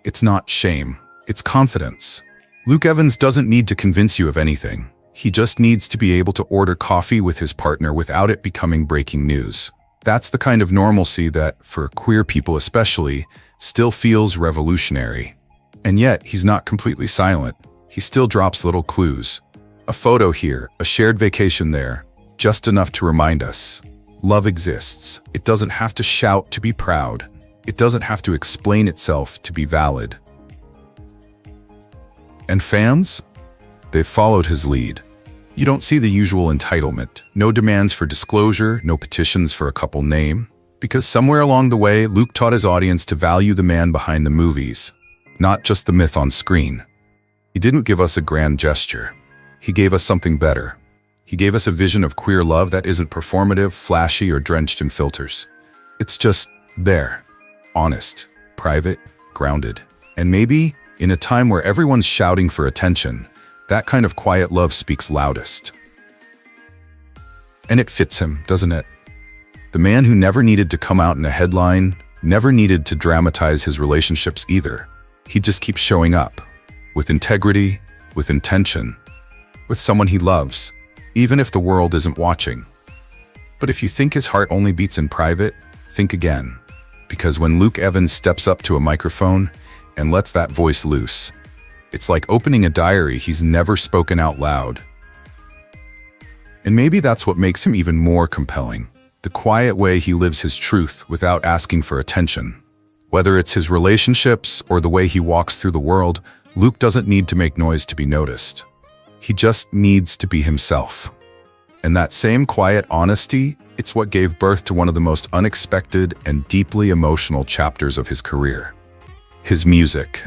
It's not shame. It's confidence. Luke Evans doesn't need to convince you of anything. He just needs to be able to order coffee with his partner without it becoming breaking news. That's the kind of normalcy that, for queer people especially, still feels revolutionary. And yet, he's not completely silent. He still drops little clues. A photo here, a shared vacation there, just enough to remind us. Love exists. It doesn't have to shout to be proud. It doesn't have to explain itself to be valid. And fans? They've followed his lead. You don't see the usual entitlement. No demands for disclosure, no petitions for a couple name. Because somewhere along the way, Luke taught his audience to value the man behind the movies, not just the myth on screen. He didn't give us a grand gesture. He gave us something better. He gave us a vision of queer love that isn't performative, flashy, or drenched in filters. It's just there. Honest, private, grounded. And maybe, in a time where everyone's shouting for attention, that kind of quiet love speaks loudest. And it fits him, doesn't it? The man who never needed to come out in a headline, never needed to dramatize his relationships either. He just keeps showing up, with integrity, with intention, with someone he loves, even if the world isn't watching. But if you think his heart only beats in private, think again. Because when Luke Evans steps up to a microphone and lets that voice loose, it's like opening a diary he's never spoken out loud. And maybe that's what makes him even more compelling. The quiet way he lives his truth without asking for attention. Whether it's his relationships or the way he walks through the world, Luke doesn't need to make noise to be noticed. He just needs to be himself. And that same quiet honesty, it's what gave birth to one of the most unexpected and deeply emotional chapters of his career. His music.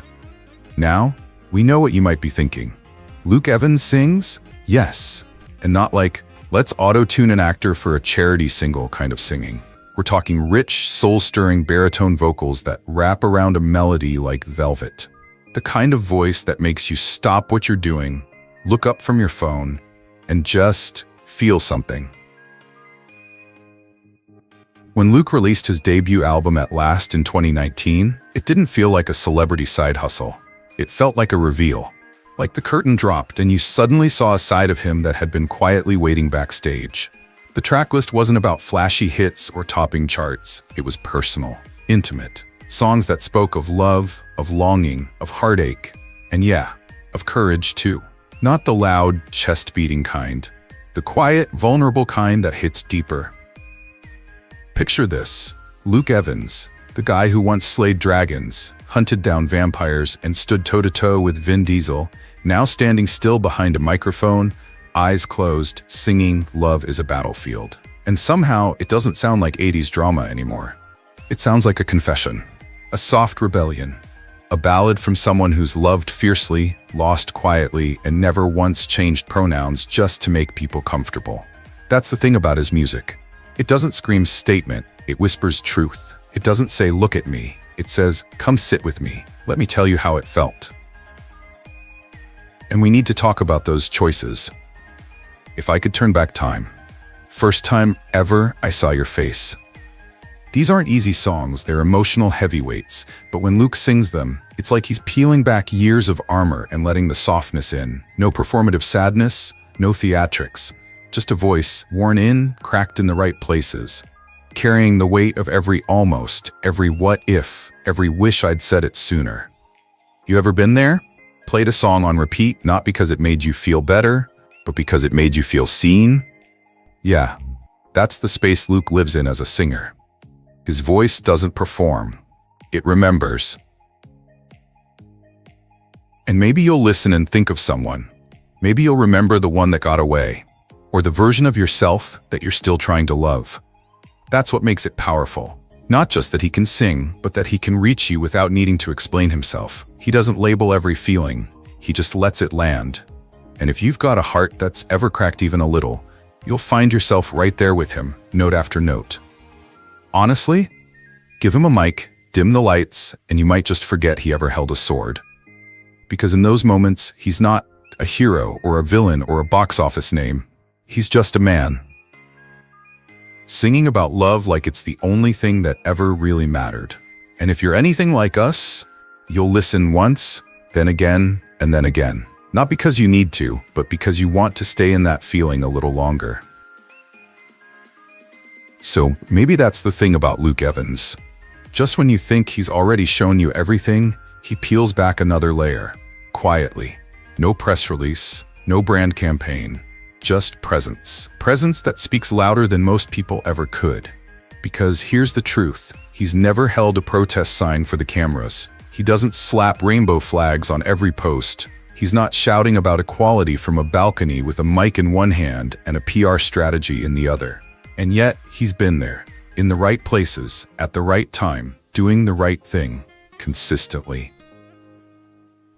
Now, we know what you might be thinking. Luke Evans sings? Yes. And not like, let's auto-tune an actor for a charity single kind of singing. We're talking rich, soul-stirring baritone vocals that wrap around a melody like velvet. The kind of voice that makes you stop what you're doing, look up from your phone, and just feel something. When Luke released his debut album At Last in 2019, it didn't feel like a celebrity side hustle. It felt like a reveal. Like the curtain dropped and you suddenly saw a side of him that had been quietly waiting backstage. The tracklist wasn't about flashy hits or topping charts. It was personal, intimate. Songs that spoke of love, of longing, of heartache, and yeah, of courage too. Not the loud, chest-beating kind. The quiet, vulnerable kind that hits deeper. Picture this. Luke Evans, the guy who once slayed dragons, hunted down vampires, and stood toe-to-toe with Vin Diesel, now standing still behind a microphone, eyes closed, singing "Love is a Battlefield." And somehow, it doesn't sound like 80s drama anymore. It sounds like a confession, a soft rebellion, a ballad from someone who's loved fiercely, lost quietly, and never once changed pronouns just to make people comfortable. That's the thing about his music. It doesn't scream statement, it whispers truth. It doesn't say, "Look at me." It says, "Come sit with me. Let me tell you how it felt." And we need to talk about those choices. If I could turn back time. First time ever I saw your face. These aren't easy songs, they're emotional heavyweights, but when Luke sings them, it's like he's peeling back years of armor and letting the softness in. No performative sadness, no theatrics, just a voice worn in, cracked in the right places, carrying the weight of every almost, every what if, every wish I'd said it sooner. You ever been there? Played a song on repeat, not because it made you feel better, but because it made you feel seen? Yeah, that's the space Luke lives in as a singer. His voice doesn't perform. It remembers. And maybe you'll listen and think of someone. Maybe you'll remember the one that got away, or the version of yourself that you're still trying to love. That's what makes it powerful. Not just that he can sing, but that he can reach you without needing to explain himself. He doesn't label every feeling, he just lets it land. And if you've got a heart that's ever cracked even a little, you'll find yourself right there with him, note after note. Honestly, give him a mic, dim the lights, and you might just forget he ever held a sword. Because in those moments, he's not a hero or a villain or a box office name. He's just a man. Singing about love like it's the only thing that ever really mattered. And if you're anything like us, you'll listen once, then again, and then again. Not because you need to, but because you want to stay in that feeling a little longer. So maybe that's the thing about Luke Evans. Just when you think he's already shown you everything, he peels back another layer, quietly. No press release, no brand campaign, just presence. Presence that speaks louder than most people ever could. Because here's the truth, he's never held a protest sign for the cameras. He doesn't slap rainbow flags on every post. He's not shouting about equality from a balcony with a mic in one hand and a PR strategy in the other. And yet, he's been there, in the right places, at the right time, doing the right thing, consistently.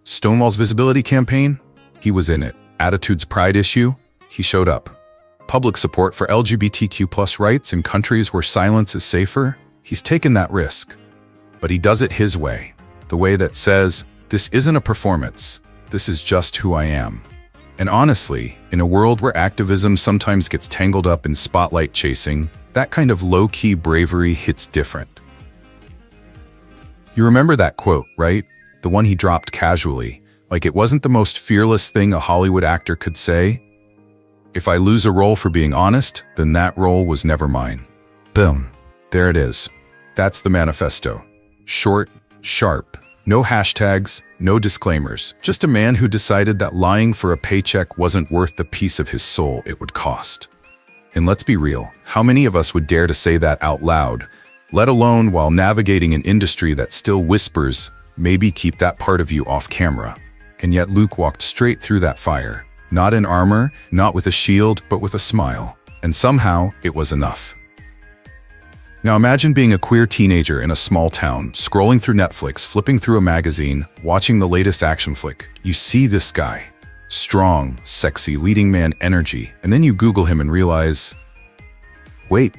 Stonewall's visibility campaign? He was in it. Attitude's pride issue? He showed up. Public support for LGBTQ+ rights in countries where silence is safer? He's taken that risk. But he does it his way. The way that says, this isn't a performance. This is just who I am. And honestly, in a world where activism sometimes gets tangled up in spotlight chasing, that kind of low-key bravery hits different. You remember that quote, right? The one he dropped casually, like it wasn't the most fearless thing a Hollywood actor could say. If I lose a role for being honest, then that role was never mine. Boom. There it is. That's the manifesto. Short, sharp, no hashtags, no disclaimers. Just a man who decided that lying for a paycheck wasn't worth the piece of his soul it would cost. And let's be real, how many of us would dare to say that out loud, let alone while navigating an industry that still whispers, maybe keep that part of you off camera? And yet Luke walked straight through that fire. Not in armor, not with a shield, but with a smile. And somehow, it was enough. Now imagine being a queer teenager in a small town, scrolling through Netflix, flipping through a magazine, watching the latest action flick. You see this guy. Strong, sexy, leading man energy. And then you Google him and realize, wait,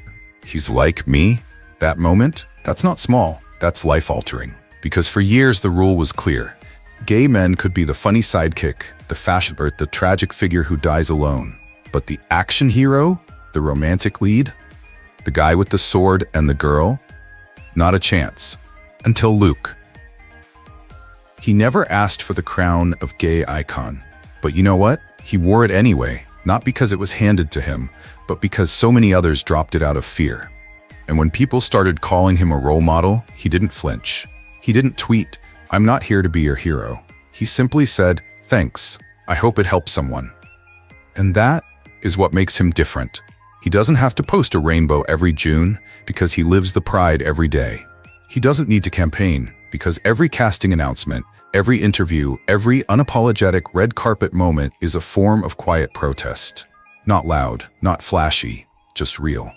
he's like me? That moment? That's not small. That's life-altering. Because for years the rule was clear. Gay men could be the funny sidekick, the fashion bird, the tragic figure who dies alone. But the action hero, the romantic lead, the guy with the sword and the girl? Not a chance. Until Luke. He never asked for the crown of gay icon. But you know what? He wore it anyway, not because it was handed to him, but because so many others dropped it out of fear. And when people started calling him a role model, he didn't flinch. He didn't tweet, "I'm not here to be your hero." He simply said, "Thanks. I hope it helps someone." And that is what makes him different. He doesn't have to post a rainbow every June because he lives the pride every day. He doesn't need to campaign because every casting announcement, every interview, every unapologetic red carpet moment is a form of quiet protest. Not loud, not flashy, just real.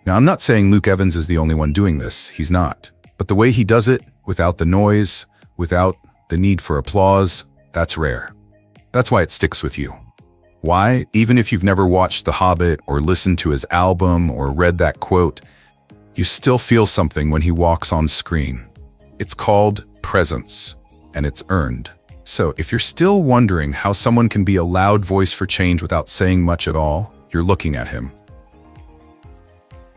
Now, I'm not saying Luke Evans is the only one doing this. He's not. But the way he does it, without the noise, without the need for applause, that's rare. That's why it sticks with you. Why? Even if you've never watched The Hobbit or listened to his album or read that quote, you still feel something when he walks on screen. It's called presence, and it's earned. So if you're still wondering how someone can be a loud voice for change without saying much at all, you're looking at him.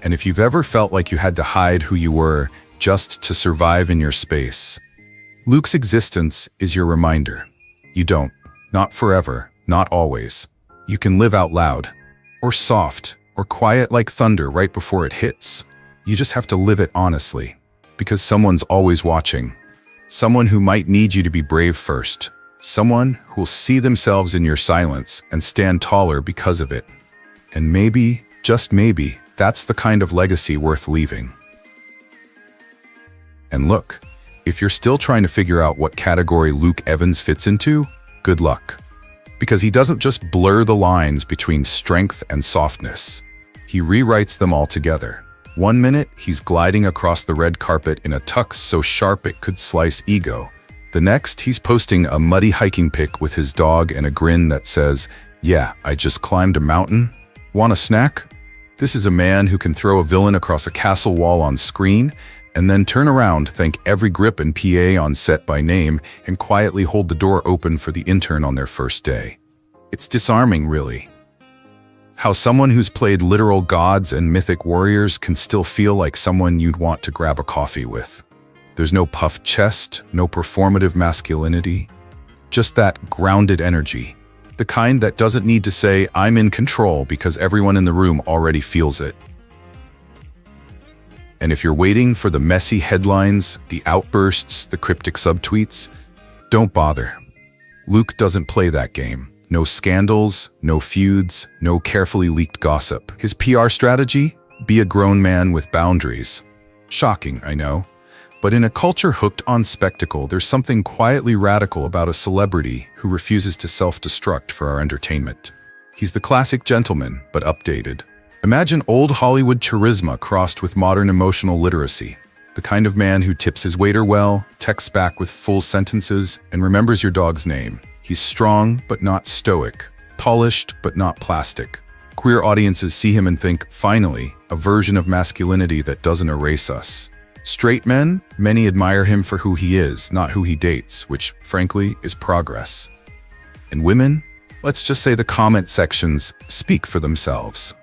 And if you've ever felt like you had to hide who you were just to survive in your space, Luke's existence is your reminder. You don't. Not forever. Not always. You can live out loud, or soft, or quiet like thunder right before it hits. You just have to live it honestly, because someone's always watching. Someone who might need you to be brave first. Someone who will see themselves in your silence and stand taller because of it. And maybe, just maybe, that's the kind of legacy worth leaving. And look, if you're still trying to figure out what category Luke Evans fits into, good luck. Because he doesn't just blur the lines between strength and softness. He rewrites them all together. One minute, he's gliding across the red carpet in a tux so sharp it could slice ego. The next, he's posting a muddy hiking pic with his dog and a grin that says, "Yeah, I just climbed a mountain. Want a snack?" This is a man who can throw a villain across a castle wall on screen and then turn around, thank every grip and PA on set by name, and quietly hold the door open for the intern on their first day. It's disarming, really. How someone who's played literal gods and mythic warriors can still feel like someone you'd want to grab a coffee with. There's no puffed chest, no performative masculinity, just that grounded energy. The kind that doesn't need to say, "I'm in control," because everyone in the room already feels it. And if you're waiting for the messy headlines, the outbursts, the cryptic subtweets, don't bother. Luke doesn't play that game. No scandals, no feuds, no carefully leaked gossip. His PR strategy? Be a grown man with boundaries. Shocking, I know. But in a culture hooked on spectacle, there's something quietly radical about a celebrity who refuses to self-destruct for our entertainment. He's the classic gentleman, but updated. Imagine old Hollywood charisma crossed with modern emotional literacy. The kind of man who tips his waiter well, texts back with full sentences, and remembers your dog's name. He's strong, but not stoic. Polished, but not plastic. Queer audiences see him and think, finally, a version of masculinity that doesn't erase us. Straight men, many admire him for who he is, not who he dates, which, frankly, is progress. And women? Let's just say the comment sections speak for themselves.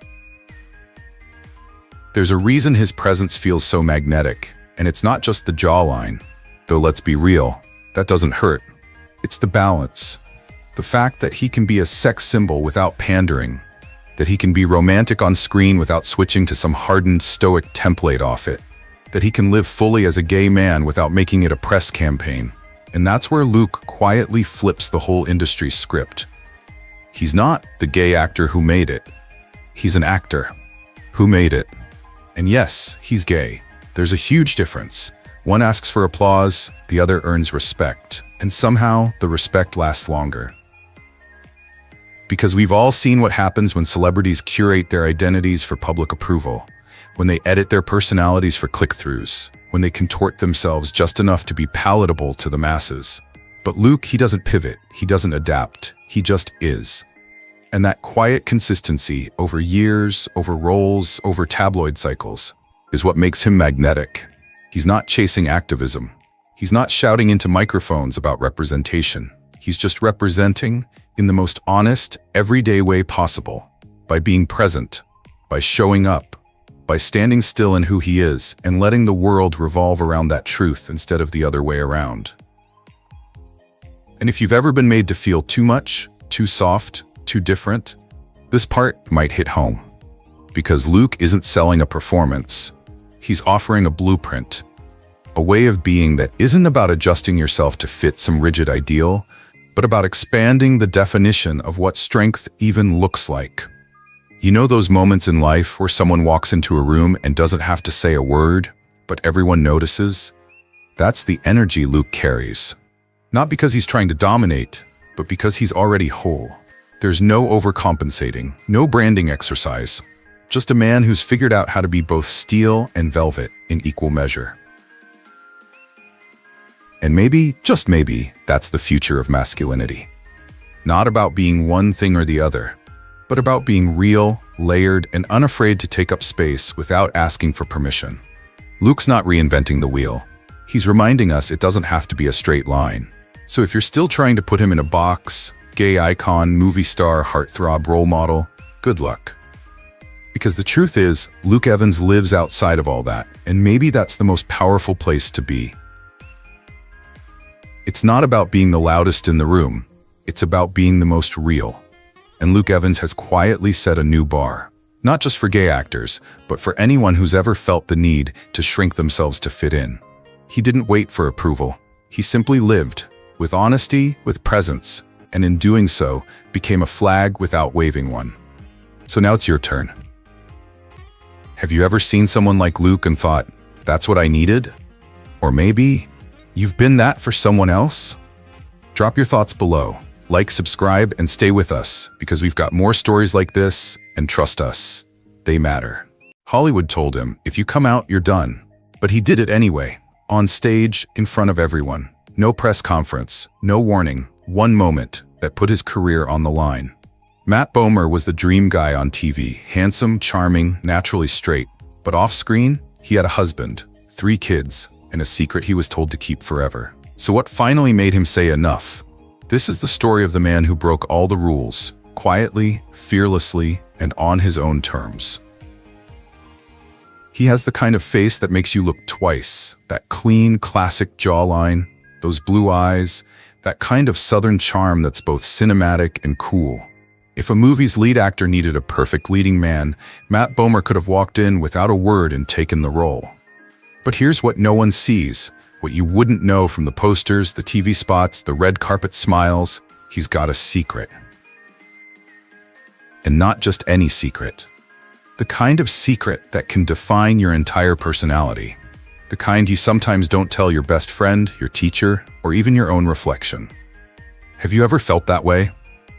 There's a reason his presence feels so magnetic, and it's not just the jawline. Though let's be real, that doesn't hurt. It's the balance. The fact that he can be a sex symbol without pandering, that he can be romantic on screen without switching to some hardened stoic template off it, that he can live fully as a gay man without making it a press campaign. And that's where Luke quietly flips the whole industry script. He's not the gay actor who made it. He's an actor who made it. And yes, he's gay. There's a huge difference. One asks for applause, the other earns respect. And somehow, the respect lasts longer. Because we've all seen what happens when celebrities curate their identities for public approval, when they edit their personalities for click-throughs, when they contort themselves just enough to be palatable to the masses. But Luke, he doesn't pivot, he doesn't adapt, he just is. And that quiet consistency over years, over roles, over tabloid cycles, is what makes him magnetic. He's not chasing activism. He's not shouting into microphones about representation. He's just representing in the most honest, everyday way possible, by being present, by showing up, by standing still in who he is and letting the world revolve around that truth instead of the other way around. And if you've ever been made to feel too much, too soft, too different, this part might hit home. Because Luke isn't selling a performance, he's offering a blueprint, a way of being that isn't about adjusting yourself to fit some rigid ideal, but about expanding the definition of what strength even looks like. You know those moments in life where someone walks into a room and doesn't have to say a word, but everyone notices? That's the energy Luke carries. Not because he's trying to dominate, but because he's already whole. There's no overcompensating, no branding exercise, just a man who's figured out how to be both steel and velvet in equal measure. And maybe, just maybe, that's the future of masculinity. Not about being one thing or the other, but about being real, layered, and unafraid to take up space without asking for permission. Luke's not reinventing the wheel. He's reminding us it doesn't have to be a straight line. So if you're still trying to put him in a box, gay icon, movie star, heartthrob role model, good luck. Because the truth is, Luke Evans lives outside of all that, and maybe that's the most powerful place to be. It's not about being the loudest in the room, it's about being the most real. And Luke Evans has quietly set a new bar, not just for gay actors, but for anyone who's ever felt the need to shrink themselves to fit in. He didn't wait for approval. He simply lived, with honesty, with presence, and in doing so, became a flag without waving one. So now it's your turn. Have you ever seen someone like Luke and thought, that's what I needed? Or maybe you've been that for someone else? Drop your thoughts below. Like, subscribe, and stay with us, because we've got more stories like this, and trust us, they matter. Hollywood told him, if you come out, you're done. But he did it anyway, on stage, in front of everyone. No press conference, no warning, one moment that put his career on the line. Matt Bomer was the dream guy on TV, handsome, charming, naturally straight. But off-screen, he had a husband, 3 kids, and a secret he was told to keep forever. So what finally made him say enough? This is the story of the man who broke all the rules, quietly, fearlessly, and on his own terms. He has the kind of face that makes you look twice, that clean, classic jawline, those blue eyes, that kind of southern charm that's both cinematic and cool. If a movie's lead actor needed a perfect leading man, Matt Bomer could have walked in without a word and taken the role. But here's what no one sees, what you wouldn't know from the posters, the TV spots, the red carpet smiles. He's got a secret. And not just any secret. The kind of secret that can define your entire personality. The kind you sometimes don't tell your best friend, your teacher, or even your own reflection. Have you ever felt that way?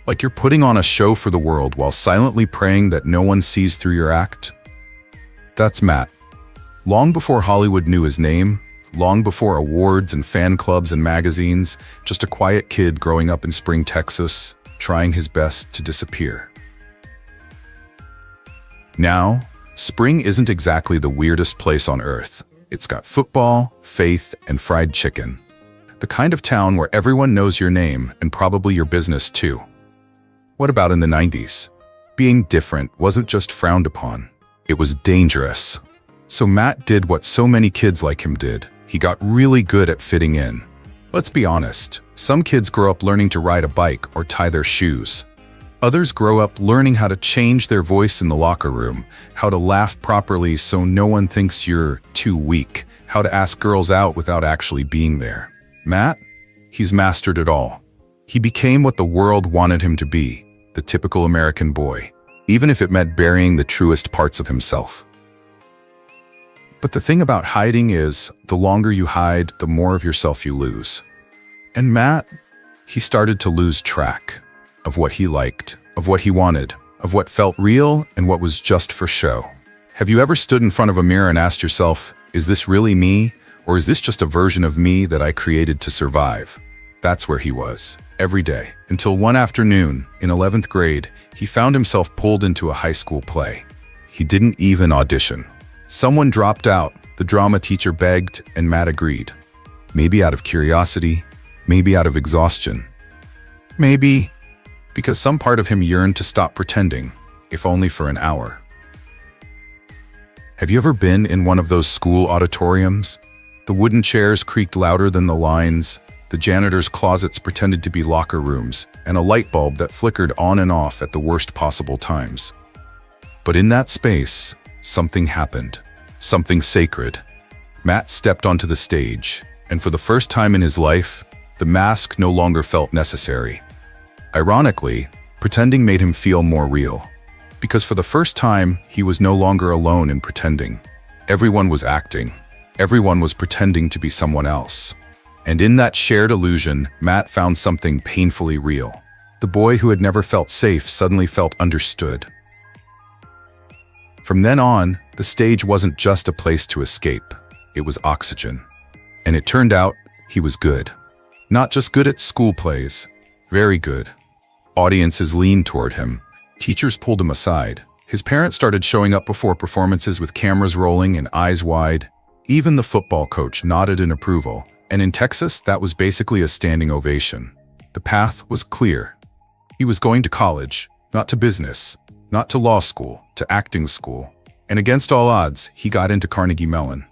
Like you're putting on a show for the world while silently praying that no one sees through your act? That's Matt. Long before Hollywood knew his name, long before awards and fan clubs and magazines, just a quiet kid growing up in Spring, Texas, trying his best to disappear. Now, Spring isn't exactly the weirdest place on earth. It's got football, faith, and fried chicken. The kind of town where everyone knows your name and probably your business too. What about in the 90s? Being different wasn't just frowned upon. It was dangerous. So Matt did what so many kids like him did. He got really good at fitting in. Let's be honest, some kids grow up learning to ride a bike or tie their shoes. Others grow up learning how to change their voice in the locker room, how to laugh properly so no one thinks you're too weak, how to ask girls out without actually being there. Matt? He's mastered it all. He became what the world wanted him to be, the typical American boy, even if it meant burying the truest parts of himself. But the thing about hiding is, the longer you hide, the more of yourself you lose. And Matt, he started to lose track of what he liked, of what he wanted, of what felt real and what was just for show. Have you ever stood in front of a mirror and asked yourself, is this really me? Or is this just a version of me that I created to survive? That's where he was, every day, until one afternoon, in 11th grade, he found himself pulled into a high school play. He didn't even audition. Someone dropped out, the drama teacher begged, and Matt agreed. Maybe out of curiosity, maybe out of exhaustion. Maybe because some part of him yearned to stop pretending, if only for an hour. Have you ever been in one of those school auditoriums? The wooden chairs creaked louder than the lines, the janitor's closets pretended to be locker rooms, and a light bulb that flickered on and off at the worst possible times. But in that space, something happened. Something sacred. Matt stepped onto the stage, and for the first time in his life, the mask no longer felt necessary. Ironically, pretending made him feel more real. Because for the first time, he was no longer alone in pretending. Everyone was acting. Everyone was pretending to be someone else. And in that shared illusion, Matt found something painfully real. The boy who had never felt safe suddenly felt understood. From then on, the stage wasn't just a place to escape. It was oxygen. And it turned out he was good. Not just good at school plays, very good. Audiences leaned toward him. Teachers pulled him aside. His parents started showing up before performances with cameras rolling and eyes wide. Even the football coach nodded in approval. And in Texas, that was basically a standing ovation. The path was clear. He was going to college, not to business, not to law school, to acting school. And against all odds, he got into Carnegie Mellon,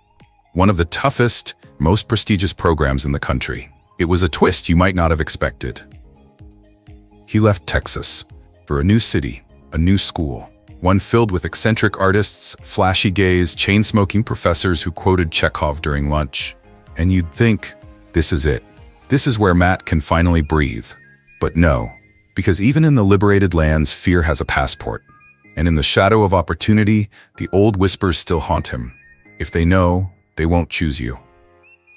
one of the toughest, most prestigious programs in the country. It was a twist you might not have expected. He left Texas for a new city, a new school, one filled with eccentric artists, flashy gays, chain-smoking professors who quoted Chekhov during lunch. And you'd think, this is it. This is where Matt can finally breathe. But no, because even in the liberated lands, fear has a passport. And in the shadow of opportunity, the old whispers still haunt him. If they know, they won't choose you.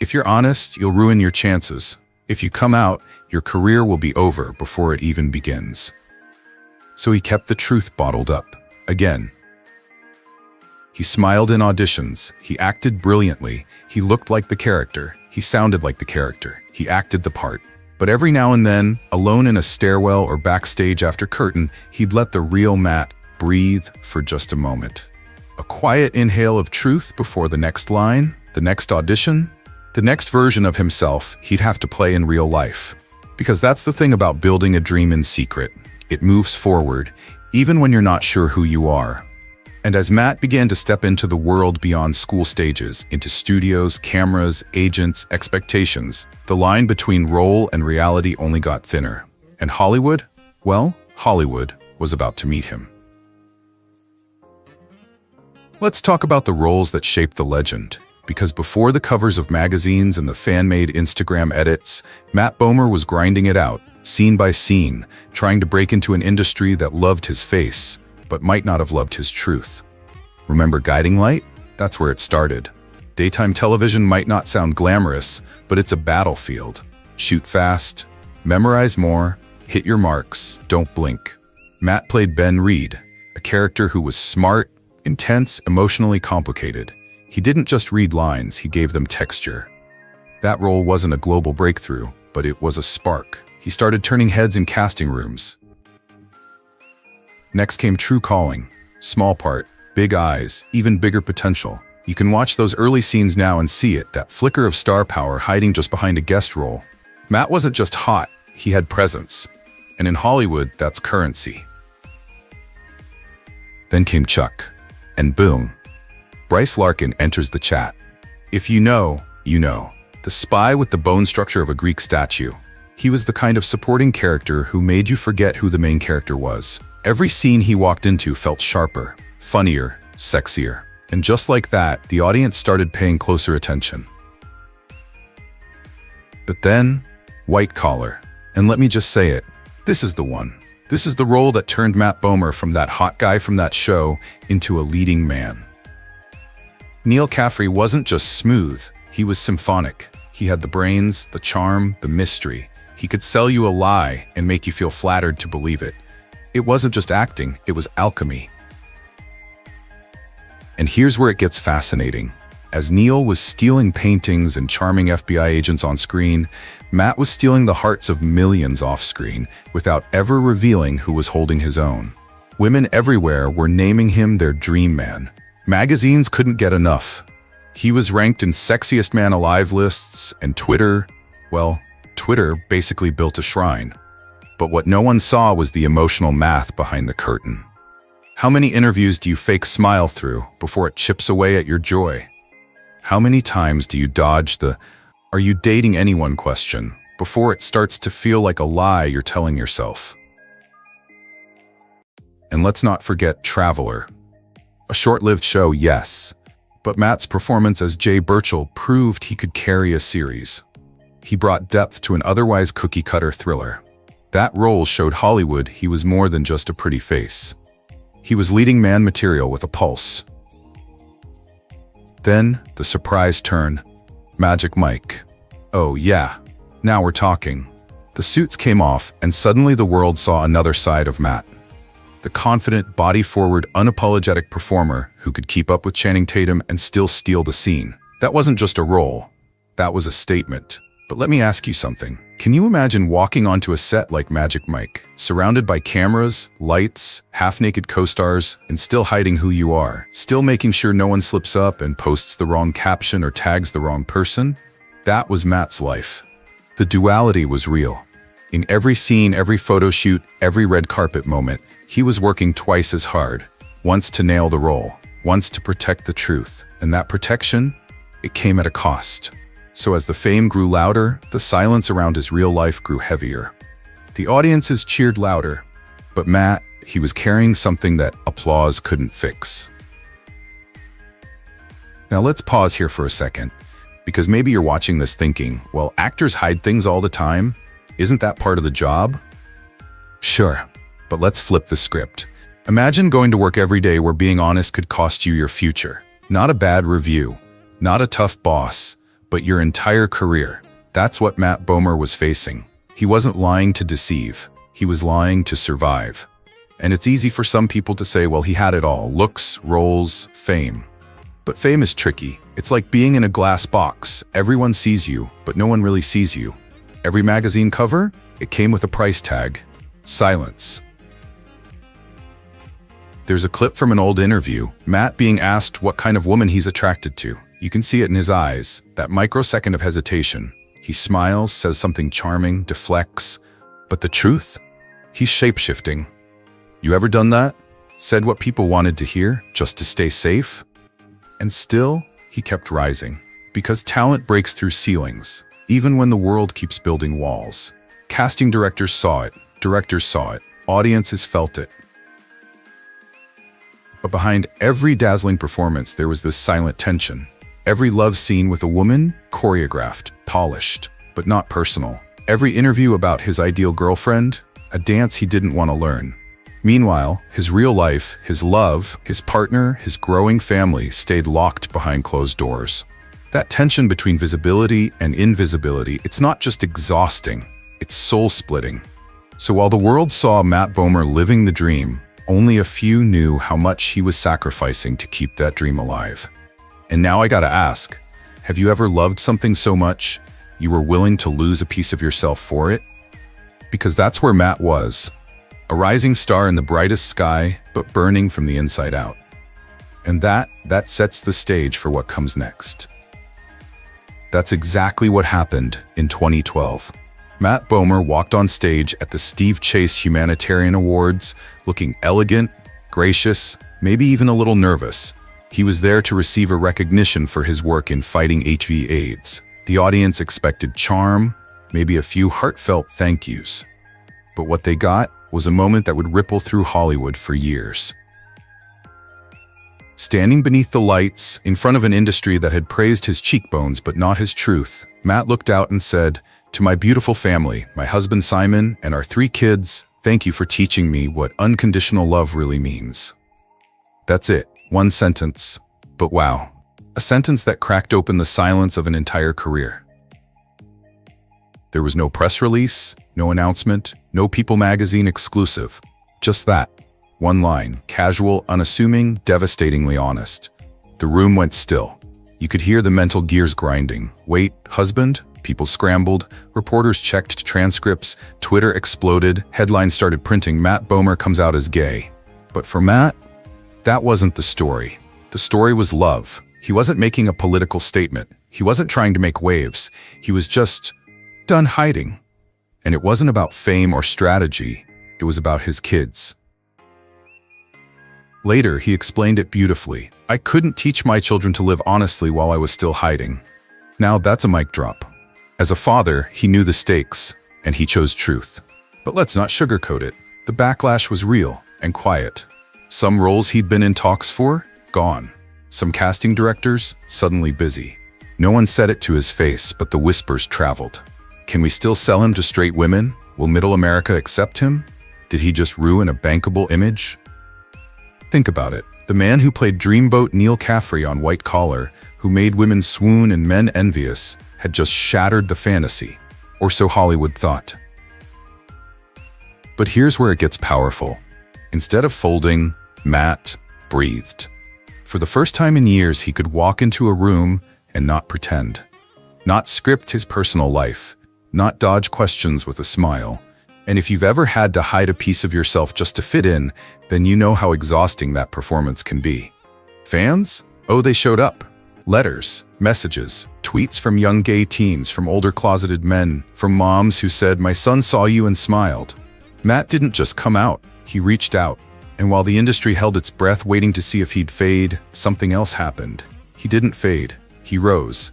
If you're honest, you'll ruin your chances. If you come out, your career will be over before it even begins. So he kept the truth bottled up, again. He smiled in auditions, he acted brilliantly, he looked like the character, he sounded like the character, he acted the part. But every now and then, alone in a stairwell or backstage after curtain, he'd let the real Matt breathe for just a moment. A quiet inhale of truth before the next line, the next audition, the next version of himself he'd have to play in real life. Because that's the thing about building a dream in secret. It moves forward, even when you're not sure who you are. And as Matt began to step into the world beyond school stages, into studios, cameras, agents, expectations, the line between role and reality only got thinner. And Hollywood? Well, Hollywood was about to meet him. Let's talk about the roles that shaped the legend. Because before the covers of magazines and the fan-made Instagram edits, Matt Bomer was grinding it out, scene by scene, trying to break into an industry that loved his face, but might not have loved his truth. Remember Guiding Light? That's where it started. Daytime television might not sound glamorous, but it's a battlefield. Shoot fast, memorize more, hit your marks, don't blink. Matt played Ben Reed, a character who was smart, intense, emotionally complicated. He didn't just read lines, he gave them texture. That role wasn't a global breakthrough, but it was a spark. He started turning heads in casting rooms. Next came True Calling. Small part, big eyes, even bigger potential. You can watch those early scenes now and see it, that flicker of star power hiding just behind a guest role. Matt wasn't just hot, he had presence. And in Hollywood, that's currency. Then came Chuck. And boom, Bryce Larkin enters the chat. If you know, you know. The spy with the bone structure of a Greek statue. He was the kind of supporting character who made you forget who the main character was. Every scene he walked into felt sharper, funnier, sexier. And just like that, the audience started paying closer attention. But then, White Collar. And let me just say it, this is the one. This is the role that turned Matt Bomer from that hot guy from that show into a leading man. Neil Caffrey wasn't just smooth, he was symphonic. He had the brains, the charm, the mystery. He could sell you a lie and make you feel flattered to believe it. It wasn't just acting, it was alchemy. And here's where it gets fascinating. As Neil was stealing paintings and charming FBI agents on screen, Matt was stealing the hearts of millions off-screen without ever revealing who was holding his own. Women everywhere were naming him their dream man. Magazines couldn't get enough. He was ranked in Sexiest Man Alive lists, and Twitter basically built a shrine. But what no one saw was the emotional math behind the curtain. How many interviews do you fake smile through before it chips away at your joy? How many times do you dodge the "are you dating anyone" question before it starts to feel like a lie you're telling yourself? And let's not forget Traveler. A short-lived show, yes, but Matt's performance as Jay Birchall proved he could carry a series. He brought depth to an otherwise cookie-cutter thriller. That role showed Hollywood he was more than just a pretty face. He was leading man material with a pulse. Then, the surprise turn. Magic Mike. Oh yeah, now we're talking. The suits came off, and suddenly the world saw another side of Matt. The confident, body-forward, unapologetic performer who could keep up with Channing Tatum and still steal the scene. That wasn't just a role. That was a statement. But let me ask you something. Can you imagine walking onto a set like Magic Mike, surrounded by cameras, lights, half-naked co-stars, and still hiding who you are, still making sure no one slips up and posts the wrong caption or tags the wrong person? That was Matt's life. The duality was real. In every scene, every photo shoot, every red carpet moment, he was working twice as hard, once to nail the role, once to protect the truth. And that protection, it came at a cost. So as the fame grew louder, the silence around his real life grew heavier. The audiences cheered louder, but Matt, he was carrying something that applause couldn't fix. Now let's pause here for a second. Because maybe you're watching this thinking, well, actors hide things all the time. Isn't that part of the job? Sure, but let's flip the script. Imagine going to work every day where being honest could cost you your future. Not a bad review, not a tough boss, but your entire career. That's what Matt Bomer was facing. He wasn't lying to deceive. He was lying to survive. And it's easy for some people to say, well, he had it all: looks, roles, fame. But fame is tricky. It's like being in a glass box. Everyone sees you, but no one really sees you. Every magazine cover, it came with a price tag: silence. There's a clip from an old interview, Matt being asked what kind of woman he's attracted to. You can see it in his eyes, that microsecond of hesitation. He smiles, says something charming, deflects. But the truth? He's shape-shifting. You ever done that? Said what people wanted to hear, just to stay safe? And still, he kept rising. Because talent breaks through ceilings, even when the world keeps building walls. Casting directors saw it, audiences felt it. But behind every dazzling performance, there was this silent tension. Every love scene with a woman, choreographed, polished, but not personal. Every interview about his ideal girlfriend, a dance he didn't want to learn. Meanwhile, his real life, his love, his partner, his growing family stayed locked behind closed doors. That tension between visibility and invisibility, it's not just exhausting, it's soul-splitting. So while the world saw Matt Bomer living the dream, only a few knew how much he was sacrificing to keep that dream alive. And now I gotta ask, have you ever loved something so much you were willing to lose a piece of yourself for it? Because that's where Matt was. A rising star in the brightest sky, but burning from the inside out. And that sets the stage for what comes next. That's exactly what happened in 2012. Matt Bomer walked on stage at the Steve Chase Humanitarian Awards, looking elegant, gracious, maybe even a little nervous. He was there to receive a recognition for his work in fighting HIV/AIDS. The audience expected charm, maybe a few heartfelt thank yous. But what they got was a moment that would ripple through Hollywood for years. Standing beneath the lights, in front of an industry that had praised his cheekbones but not his truth, Matt looked out and said, "To my beautiful family, my husband Simon, and our 3 kids, thank you for teaching me what unconditional love really means." That's it, one sentence, but wow, a sentence that cracked open the silence of an entire career. There was no press release, no announcement, no People magazine exclusive. Just that. One line, casual, unassuming, devastatingly honest. The room went still. You could hear the mental gears grinding. Wait, husband? People scrambled, reporters checked transcripts, Twitter exploded, headlines started printing, Matt Bomer comes out as gay. But for Matt, that wasn't the story. The story was love. He wasn't making a political statement. He wasn't trying to make waves. He was just done hiding. And it wasn't about fame or strategy. It was about his kids. Later, he explained it beautifully. I couldn't teach my children to live honestly while I was still hiding. Now that's a mic drop. As a father, he knew the stakes, and he chose truth. But let's not sugarcoat it. The backlash was real and quiet. Some roles he'd been in talks for, gone. Some casting directors, suddenly busy. No one said it to his face, but the whispers traveled. Can we still sell him to straight women? Will middle America accept him? Did he just ruin a bankable image? Think about it. The man who played Dreamboat Neil Caffrey on White Collar, who made women swoon and men envious, had just shattered the fantasy, or so Hollywood thought. But here's where it gets powerful. Instead of folding, Matt breathed. For the first time in years, he could walk into a room and not pretend. Not script his personal life, not dodge questions with a smile. And if you've ever had to hide a piece of yourself just to fit in, then you know how exhausting that performance can be. Fans? Oh, they showed up. Letters, messages, tweets from young gay teens, from older closeted men, from moms who said, "My son saw you and smiled." Matt didn't just come out, he reached out. And while the industry held its breath waiting to see if he'd fade, something else happened. He didn't fade, he rose.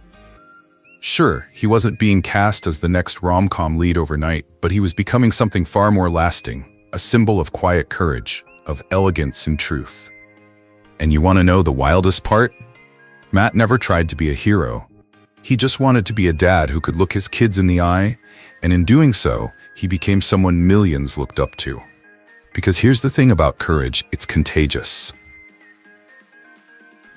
Sure, he wasn't being cast as the next rom-com lead overnight, but he was becoming something far more lasting, a symbol of quiet courage, of elegance and truth. And you want to know the wildest part? Matt never tried to be a hero. He just wanted to be a dad who could look his kids in the eye, and in doing so, he became someone millions looked up to. Because here's the thing about courage, it's contagious.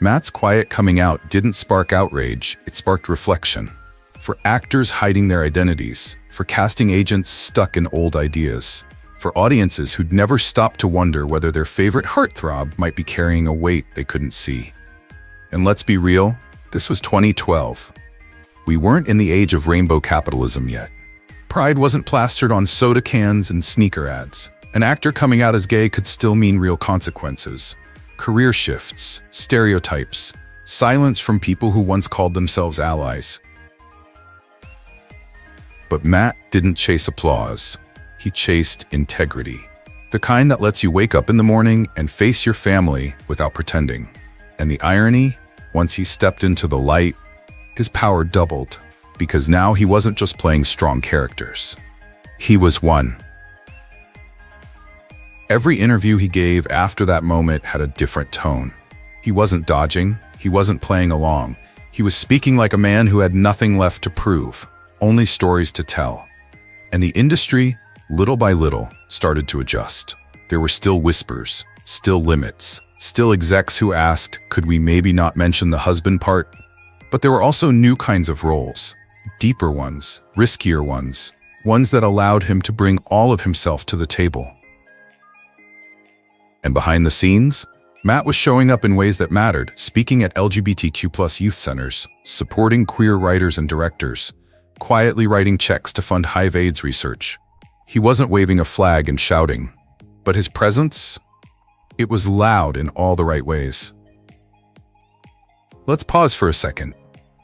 Matt's quiet coming out didn't spark outrage, it sparked reflection. For actors hiding their identities, for casting agents stuck in old ideas, for audiences who'd never stopped to wonder whether their favorite heartthrob might be carrying a weight they couldn't see. And let's be real, this was 2012. We weren't in the age of rainbow capitalism yet. Pride wasn't plastered on soda cans and sneaker ads. An actor coming out as gay could still mean real consequences. Career shifts, stereotypes, silence from people who once called themselves allies. But Matt didn't chase applause. He chased integrity. The kind that lets you wake up in the morning and face your family without pretending. And the irony, once he stepped into the light, his power doubled. Because now he wasn't just playing strong characters. He was one. Every interview he gave after that moment had a different tone. He wasn't dodging, he wasn't playing along. He was speaking like a man who had nothing left to prove, only stories to tell. And the industry, little by little, started to adjust. There were still whispers, still limits, still execs who asked, could we maybe not mention the husband part? But there were also new kinds of roles, deeper ones, riskier ones, ones that allowed him to bring all of himself to the table. And behind the scenes, Matt was showing up in ways that mattered, speaking at LGBTQ+ youth centers, supporting queer writers and directors, quietly writing checks to fund HIV AIDS research. He wasn't waving a flag and shouting, but his presence, it was loud in all the right ways. Let's pause for a second.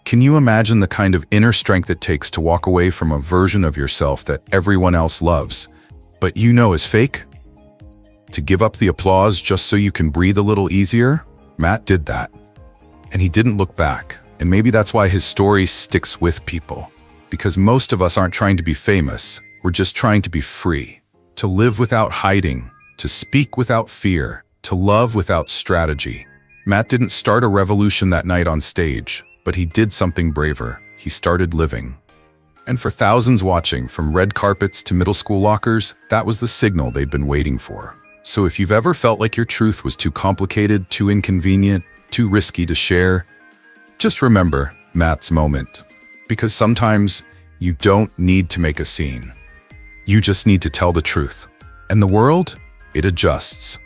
Can you imagine the kind of inner strength it takes to walk away from a version of yourself that everyone else loves, but you know is fake? To give up the applause just so you can breathe a little easier? Matt did that. And he didn't look back. And maybe that's why his story sticks with people. Because most of us aren't trying to be famous. We're just trying to be free. To live without hiding. To speak without fear. To love without strategy. Matt didn't start a revolution that night on stage, but he did something braver. He started living. And for thousands watching, from red carpets to middle school lockers, that was the signal they'd been waiting for. So if you've ever felt like your truth was too complicated, too inconvenient, too risky to share, just remember Matt's moment. Because sometimes you don't need to make a scene. You just need to tell the truth. And the world, it adjusts.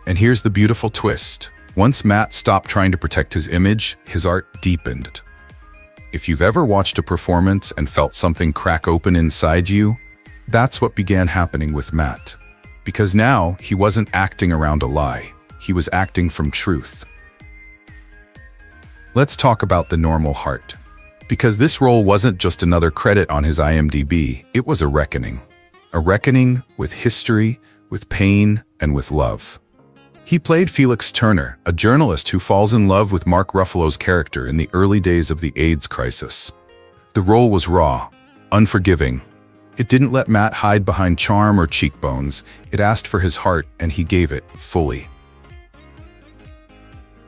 And here's the beautiful twist. Once Matt stopped trying to protect his image, his art deepened. If you've ever watched a performance and felt something crack open inside you, that's what began happening with Matt. Because now, he wasn't acting around a lie. He was acting from truth. Let's talk about the normal heart. Because this role wasn't just another credit on his IMDb, it was a reckoning. A reckoning with history, with pain, and with love. He played Felix Turner, a journalist who falls in love with Mark Ruffalo's character in the early days of the AIDS crisis. The role was raw, unforgiving. It didn't let Matt hide behind charm or cheekbones. It asked for his heart, and he gave it fully.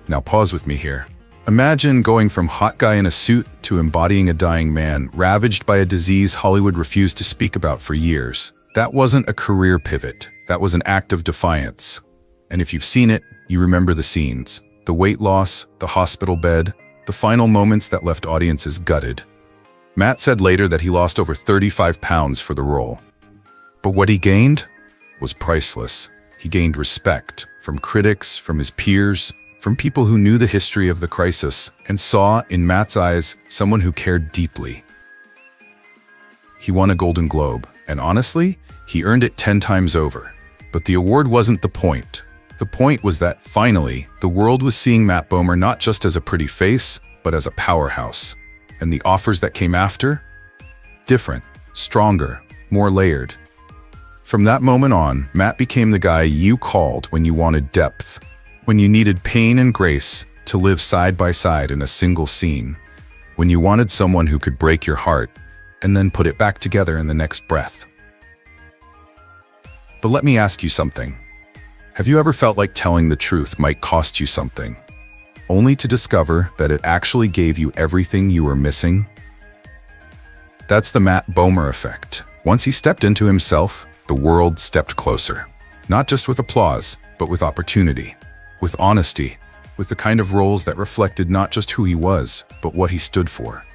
Now pause with me here. Imagine going from hot guy in a suit to embodying a dying man, ravaged by a disease Hollywood refused to speak about for years. That wasn't a career pivot. That was an act of defiance. And if you've seen it, you remember the scenes. The weight loss, the hospital bed, the final moments that left audiences gutted. Matt said later that he lost over 35 pounds for the role. But what he gained was priceless. He gained respect from critics, from his peers, from people who knew the history of the crisis and saw, in Matt's eyes, someone who cared deeply. He won a Golden Globe, and honestly, he earned it 10 times over. But the award wasn't the point. The point was that, finally, the world was seeing Matt Bomer not just as a pretty face, but as a powerhouse. And the offers that came after? Different, stronger, more layered. From that moment on, Matt became the guy you called when you wanted depth, when you needed pain and grace to live side by side in a single scene, when you wanted someone who could break your heart and then put it back together in the next breath. But let me ask you something. Have you ever felt like telling the truth might cost you something? only to discover that it actually gave you everything you were missing? That's the Matt Bomer effect. Once he stepped into himself, the world stepped closer. Not just with applause, but with opportunity, with honesty, with the kind of roles that reflected not just who he was, but what he stood for.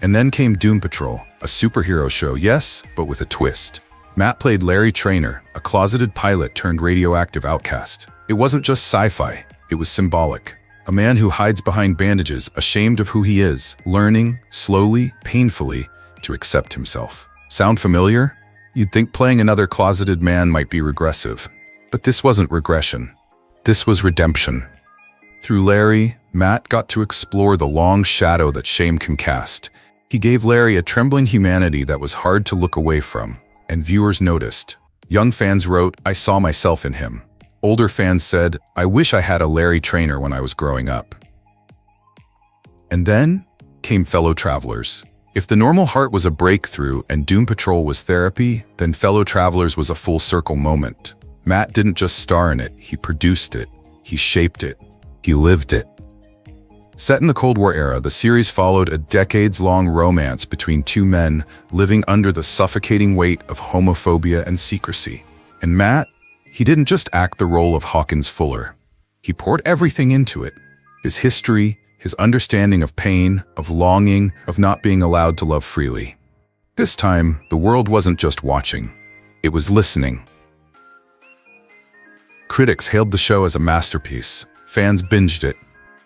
And then came Doom Patrol, a superhero show, yes, but with a twist. Matt played Larry Traynor, a closeted pilot turned radioactive outcast. It wasn't just sci-fi, it was symbolic. A man who hides behind bandages, ashamed of who he is, learning, slowly, painfully, to accept himself. Sound familiar? You'd think playing another closeted man might be regressive. But this wasn't regression. This was redemption. Through Larry, Matt got to explore the long shadow that shame can cast. He gave Larry a trembling humanity that was hard to look away from, and viewers noticed. Young fans wrote, "I saw myself in him." Older fans said, "I wish I had a Larry Traynor when I was growing up." And then came Fellow Travelers. If The Normal Heart was a breakthrough and Doom Patrol was therapy, then Fellow Travelers was a full circle moment. Matt didn't just star in it, he produced it, he shaped it, he lived it. Set in the Cold War era, the series followed a decades-long romance between two men living under the suffocating weight of homophobia and secrecy. And Matt, he didn't just act the role of Hawkins Fuller. He poured everything into it. His history, his understanding of pain, of longing, of not being allowed to love freely. This time, the world wasn't just watching. It was listening. Critics hailed the show as a masterpiece. Fans binged it.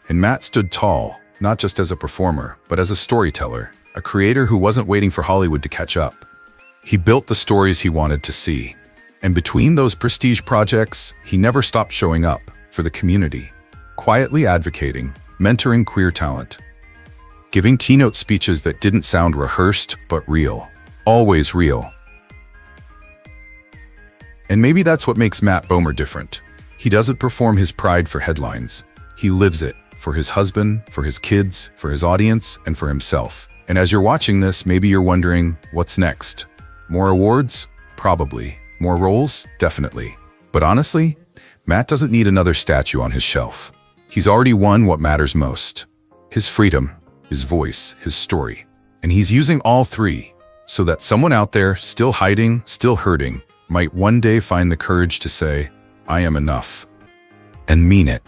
And Matt stood tall, not just as a performer, but as a storyteller, a creator who wasn't waiting for Hollywood to catch up. He built the stories he wanted to see. And between those prestige projects, he never stopped showing up for the community, quietly advocating, mentoring queer talent, giving keynote speeches that didn't sound rehearsed, but real, always real. And maybe that's what makes Matt Bomer different. He doesn't perform his pride for headlines. He lives it. For his husband, for his kids, for his audience, and for himself. And as you're watching this, maybe you're wondering, what's next? More awards? Probably. More roles? Definitely. But honestly, Matt doesn't need another statue on his shelf. He's already won what matters most. His freedom, his voice, his story. And he's using all three, so that someone out there, still hiding, still hurting, might one day find the courage to say, "I am enough." And mean it.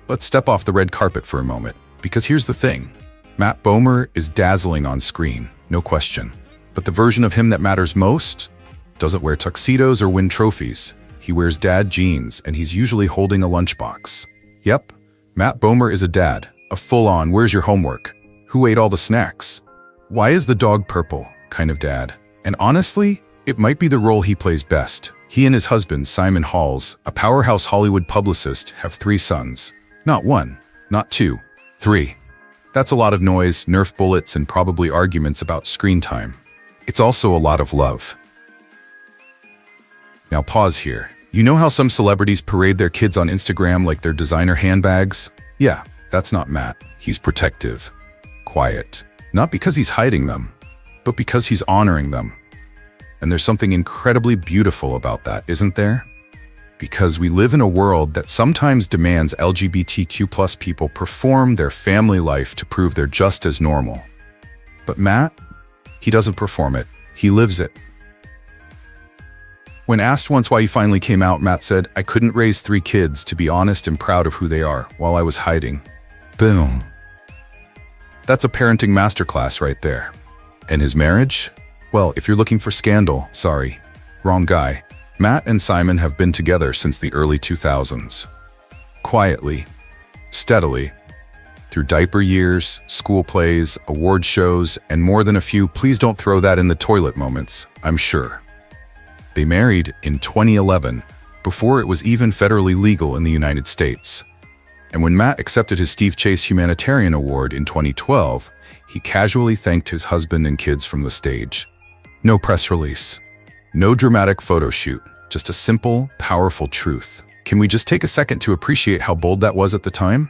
Let's step off the red carpet for a moment, because here's the thing. Matt Bomer is dazzling on screen, no question. But the version of him that matters most doesn't wear tuxedos or win trophies. He wears dad jeans, and he's usually holding a lunchbox. Yep, Matt Bomer is a dad, a full-on "where's your homework? Who ate all the snacks? Why is the dog purple?" kind of dad. And honestly, it might be the role he plays best. He and his husband, Simon Halls, a powerhouse Hollywood publicist, have 3 sons. Not 1, not 2, 3. That's a lot of noise, Nerf bullets, and probably arguments about screen time. It's also a lot of love. Now pause here. You know how some celebrities parade their kids on Instagram like they're designer handbags? Yeah, that's not Matt. He's protective, quiet. Not because he's hiding them, but because he's honoring them. And there's something incredibly beautiful about that, isn't there? Because we live in a world that sometimes demands LGBTQ+ people perform their family life to prove they're just as normal. But Matt, he doesn't perform it, he lives it. When asked once why he finally came out, Matt said, "I couldn't raise 3 kids to be honest and proud of who they are while I was hiding." Boom. That's a parenting masterclass right there. And his marriage? Well, if you're looking for scandal, sorry, wrong guy. Matt and Simon have been together since the early 2000s. Quietly, steadily, through diaper years, school plays, award shows, and more than a few "please don't throw that in the toilet" moments, I'm sure. They married in 2011, before it was even federally legal in the United States. And when Matt accepted his Steve Chase Humanitarian Award in 2012, he casually thanked his husband and kids from the stage. No press release. No dramatic photo shoot, just a simple, powerful truth. Can we just take a second to appreciate how bold that was at the time?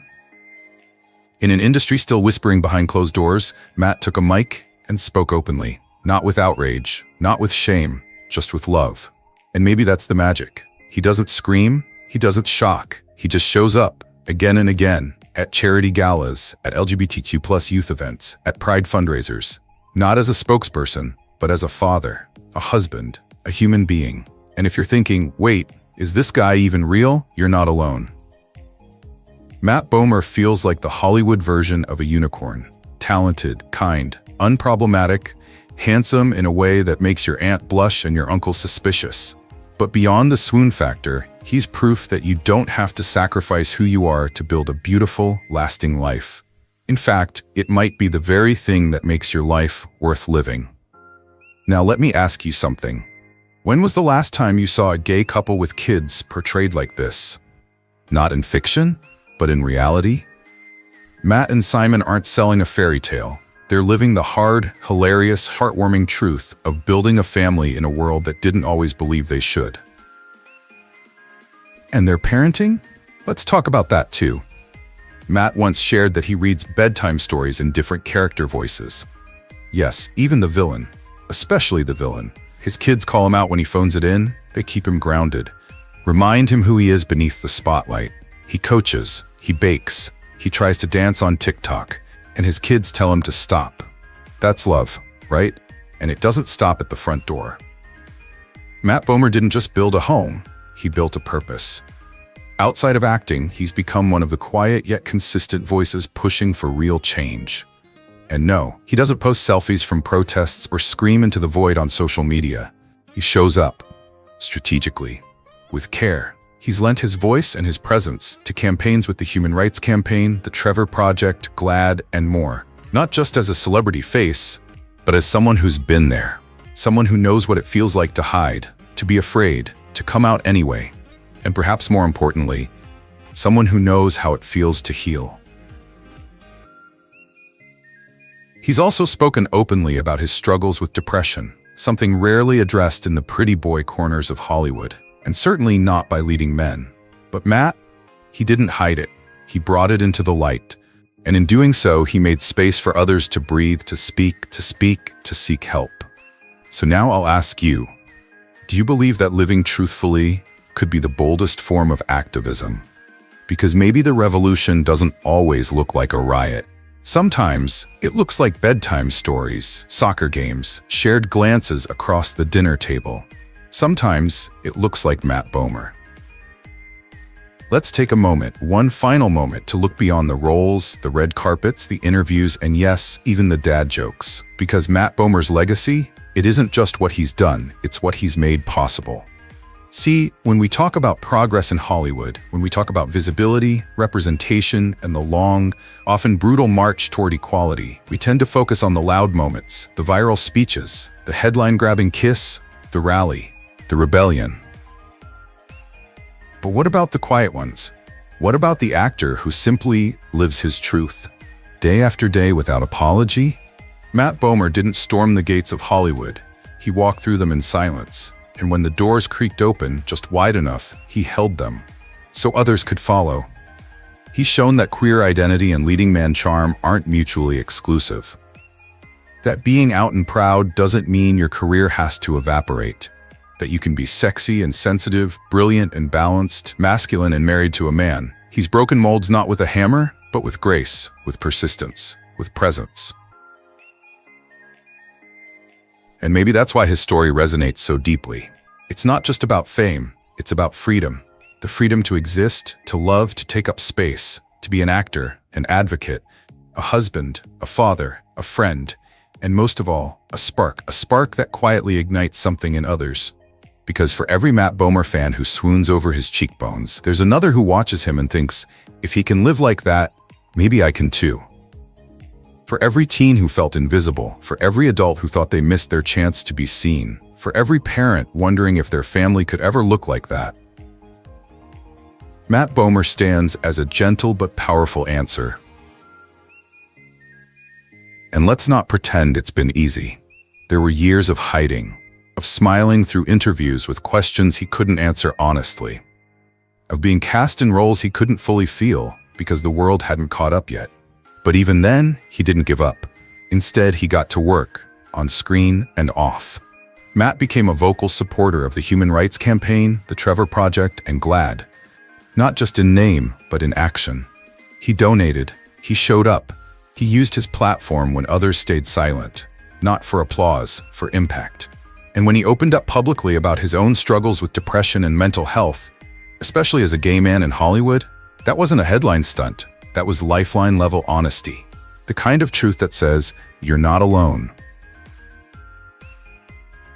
In an industry still whispering behind closed doors, Matt took a mic and spoke openly. Not with outrage, not with shame, just with love. And maybe that's the magic. He doesn't scream, He doesn't shock. He just shows up, again and again, at charity galas, at LGBTQ+ youth events, at Pride fundraisers, not as a spokesperson, but as a father, a husband, a human being. And if you're thinking, wait, is this guy even real? You're not alone. Matt Bomer feels like the Hollywood version of a unicorn. Talented, kind, unproblematic, handsome in a way that makes your aunt blush and your uncle suspicious. But beyond the swoon factor, he's proof that you don't have to sacrifice who you are to build a beautiful, lasting life. In fact, it might be the very thing that makes your life worth living. Now let me ask you something. When was the last time you saw a gay couple with kids portrayed like this? Not in fiction, but in reality? Matt and Simon aren't selling a fairy tale. They're living the hard, hilarious, heartwarming truth of building a family in a world that didn't always believe they should. And their parenting? Let's talk about that too. Matt once shared that he reads bedtime stories in different character voices. Yes, even the villain, especially the villain. His kids call him out when he phones it in. They keep him grounded, remind him who he is beneath the spotlight. He coaches, he bakes, he tries to dance on TikTok, and his kids tell him to stop. That's love, right? And it doesn't stop at the front door. Matt Bomer didn't just build a home, he built a purpose. Outside of acting, he's become one of the quiet yet consistent voices pushing for real change. And no, he doesn't post selfies from protests or scream into the void on social media. He shows up, strategically, with care. He's lent his voice and his presence to campaigns with the Human Rights Campaign, the Trevor Project, GLAAD, and more. Not just as a celebrity face, but as someone who's been there. Someone who knows what it feels like to hide, to be afraid, to come out anyway. And perhaps more importantly, someone who knows how it feels to heal. He's also spoken openly about his struggles with depression, something rarely addressed in the pretty boy corners of Hollywood, and certainly not by leading men. But Matt, he didn't hide it. He brought it into the light. And in doing so, he made space for others to breathe, to speak, to seek help. So now I'll ask you, do you believe that living truthfully could be the boldest form of activism? Because maybe the revolution doesn't always look like a riot. Sometimes it looks like bedtime stories, soccer games, shared glances across the dinner table. Sometimes it looks like Matt Bomer. Let's take a moment, one final moment, to look beyond the roles, the red carpets, the interviews, and yes, even the dad jokes. Because Matt Bomer's legacy, it isn't just what he's done, it's what he's made possible. See, when we talk about progress in Hollywood, when we talk about visibility, representation, and the long, often brutal march toward equality, we tend to focus on the loud moments, the viral speeches, the headline-grabbing kiss, the rally, the rebellion. But what about the quiet ones? What about the actor who simply lives his truth, day after day without apology? Matt Bomer didn't storm the gates of Hollywood. He walked through them in silence. And when the doors creaked open just wide enough, he held them, so others could follow. He's shown that queer identity and leading man charm aren't mutually exclusive. That being out and proud doesn't mean your career has to evaporate. That you can be sexy and sensitive, brilliant and balanced, masculine and married to a man. He's broken molds not with a hammer, but with grace, with persistence, with presence. And maybe that's why his story resonates so deeply. It's not just about fame, it's about freedom. The freedom to exist, to love, to take up space, to be an actor, an advocate, a husband, a father, a friend, and most of all, a spark that quietly ignites something in others. Because for every Matt Bomer fan who swoons over his cheekbones, there's another who watches him and thinks, if he can live like that, maybe I can too. For every teen who felt invisible, for every adult who thought they missed their chance to be seen, for every parent wondering if their family could ever look like that, Matt Bomer stands as a gentle but powerful answer. And let's not pretend it's been easy. There were years of hiding, of smiling through interviews with questions he couldn't answer honestly, of being cast in roles he couldn't fully feel because the world hadn't caught up yet. But even then, he didn't give up. Instead, he got to work, on screen and off. Matt became a vocal supporter of the Human Rights Campaign, the Trevor Project, and GLAAD. Not just in name, but in action. He donated, he showed up, he used his platform when others stayed silent, not for applause, for impact. And when he opened up publicly about his own struggles with depression and mental health, especially as a gay man in Hollywood, that wasn't a headline stunt. That was lifeline-level honesty. The kind of truth that says, you're not alone.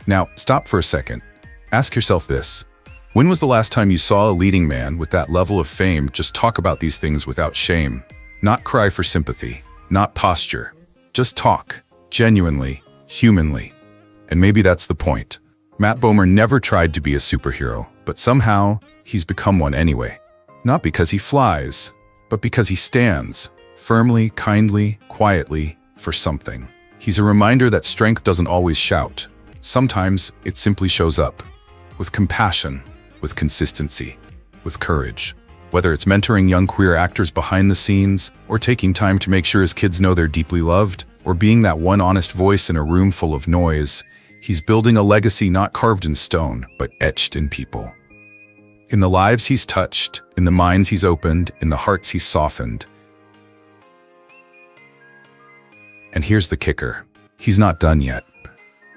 Now, stop for a second. Ask yourself this. When was the last time you saw a leading man with that level of fame just talk about these things without shame? Not cry for sympathy, not posture. Just talk, genuinely, humanly. And maybe that's the point. Matt Bomer never tried to be a superhero, but somehow, he's become one anyway. Not because he flies, but because he stands, firmly, kindly, quietly, for something. He's a reminder that strength doesn't always shout. Sometimes it simply shows up, with compassion, with consistency, with courage. Whether it's mentoring young queer actors behind the scenes, or taking time to make sure his kids know they're deeply loved, or being that one honest voice in a room full of noise, he's building a legacy not carved in stone, but etched in people. In the lives he's touched, in the minds he's opened, in the hearts he's softened. And here's the kicker. He's not done yet.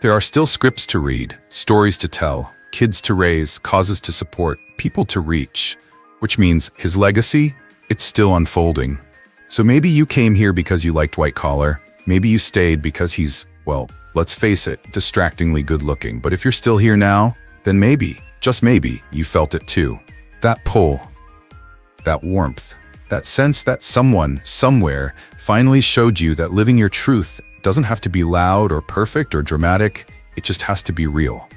There are still scripts to read, stories to tell, kids to raise, causes to support, people to reach. Which means his legacy, it's still unfolding. So maybe you came here because you liked White Collar. Maybe you stayed because he's, well, let's face it, distractingly good looking. But if you're still here now, then maybe, just maybe, you felt it too. That pull, that warmth, that sense that someone, somewhere, finally showed you that living your truth doesn't have to be loud or perfect or dramatic, it just has to be real.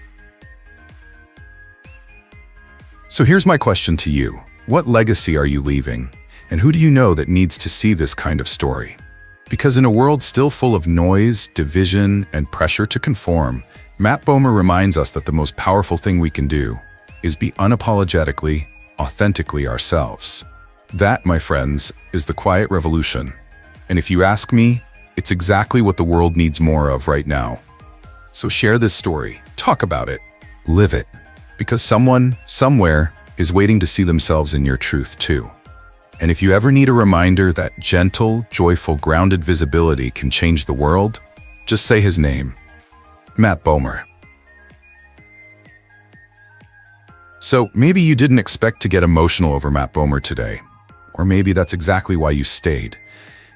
So here's my question to you. What legacy are you leaving? And who do you know that needs to see this kind of story? Because in a world still full of noise, division, and pressure to conform, Matt Bomer reminds us that the most powerful thing we can do is be unapologetically, authentically ourselves. That, my friends, is the quiet revolution. And if you ask me, it's exactly what the world needs more of right now. So share this story, talk about it, live it. Because someone, somewhere, is waiting to see themselves in your truth too. And if you ever need a reminder that gentle, joyful, grounded visibility can change the world, just say his name. Matt Bomer. So maybe you didn't expect to get emotional over Matt Bomer today. Or maybe that's exactly why you stayed.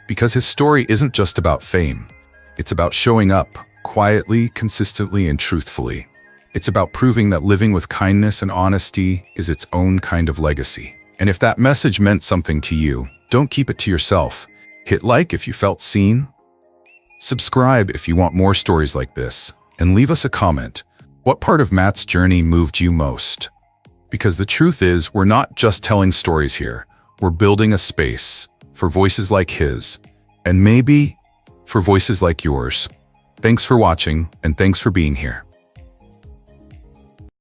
Because his story isn't just about fame. It's about showing up, quietly, consistently, and truthfully. It's about proving that living with kindness and honesty is its own kind of legacy. And if that message meant something to you, don't keep it to yourself. Hit like if you felt seen. Subscribe if you want more stories like this. And leave us a comment. What part of Matt's journey moved you most? Because the truth is, we're not just telling stories here. We're building a space for voices like his, and maybe for voices like yours. Thanks for watching, and thanks for being here.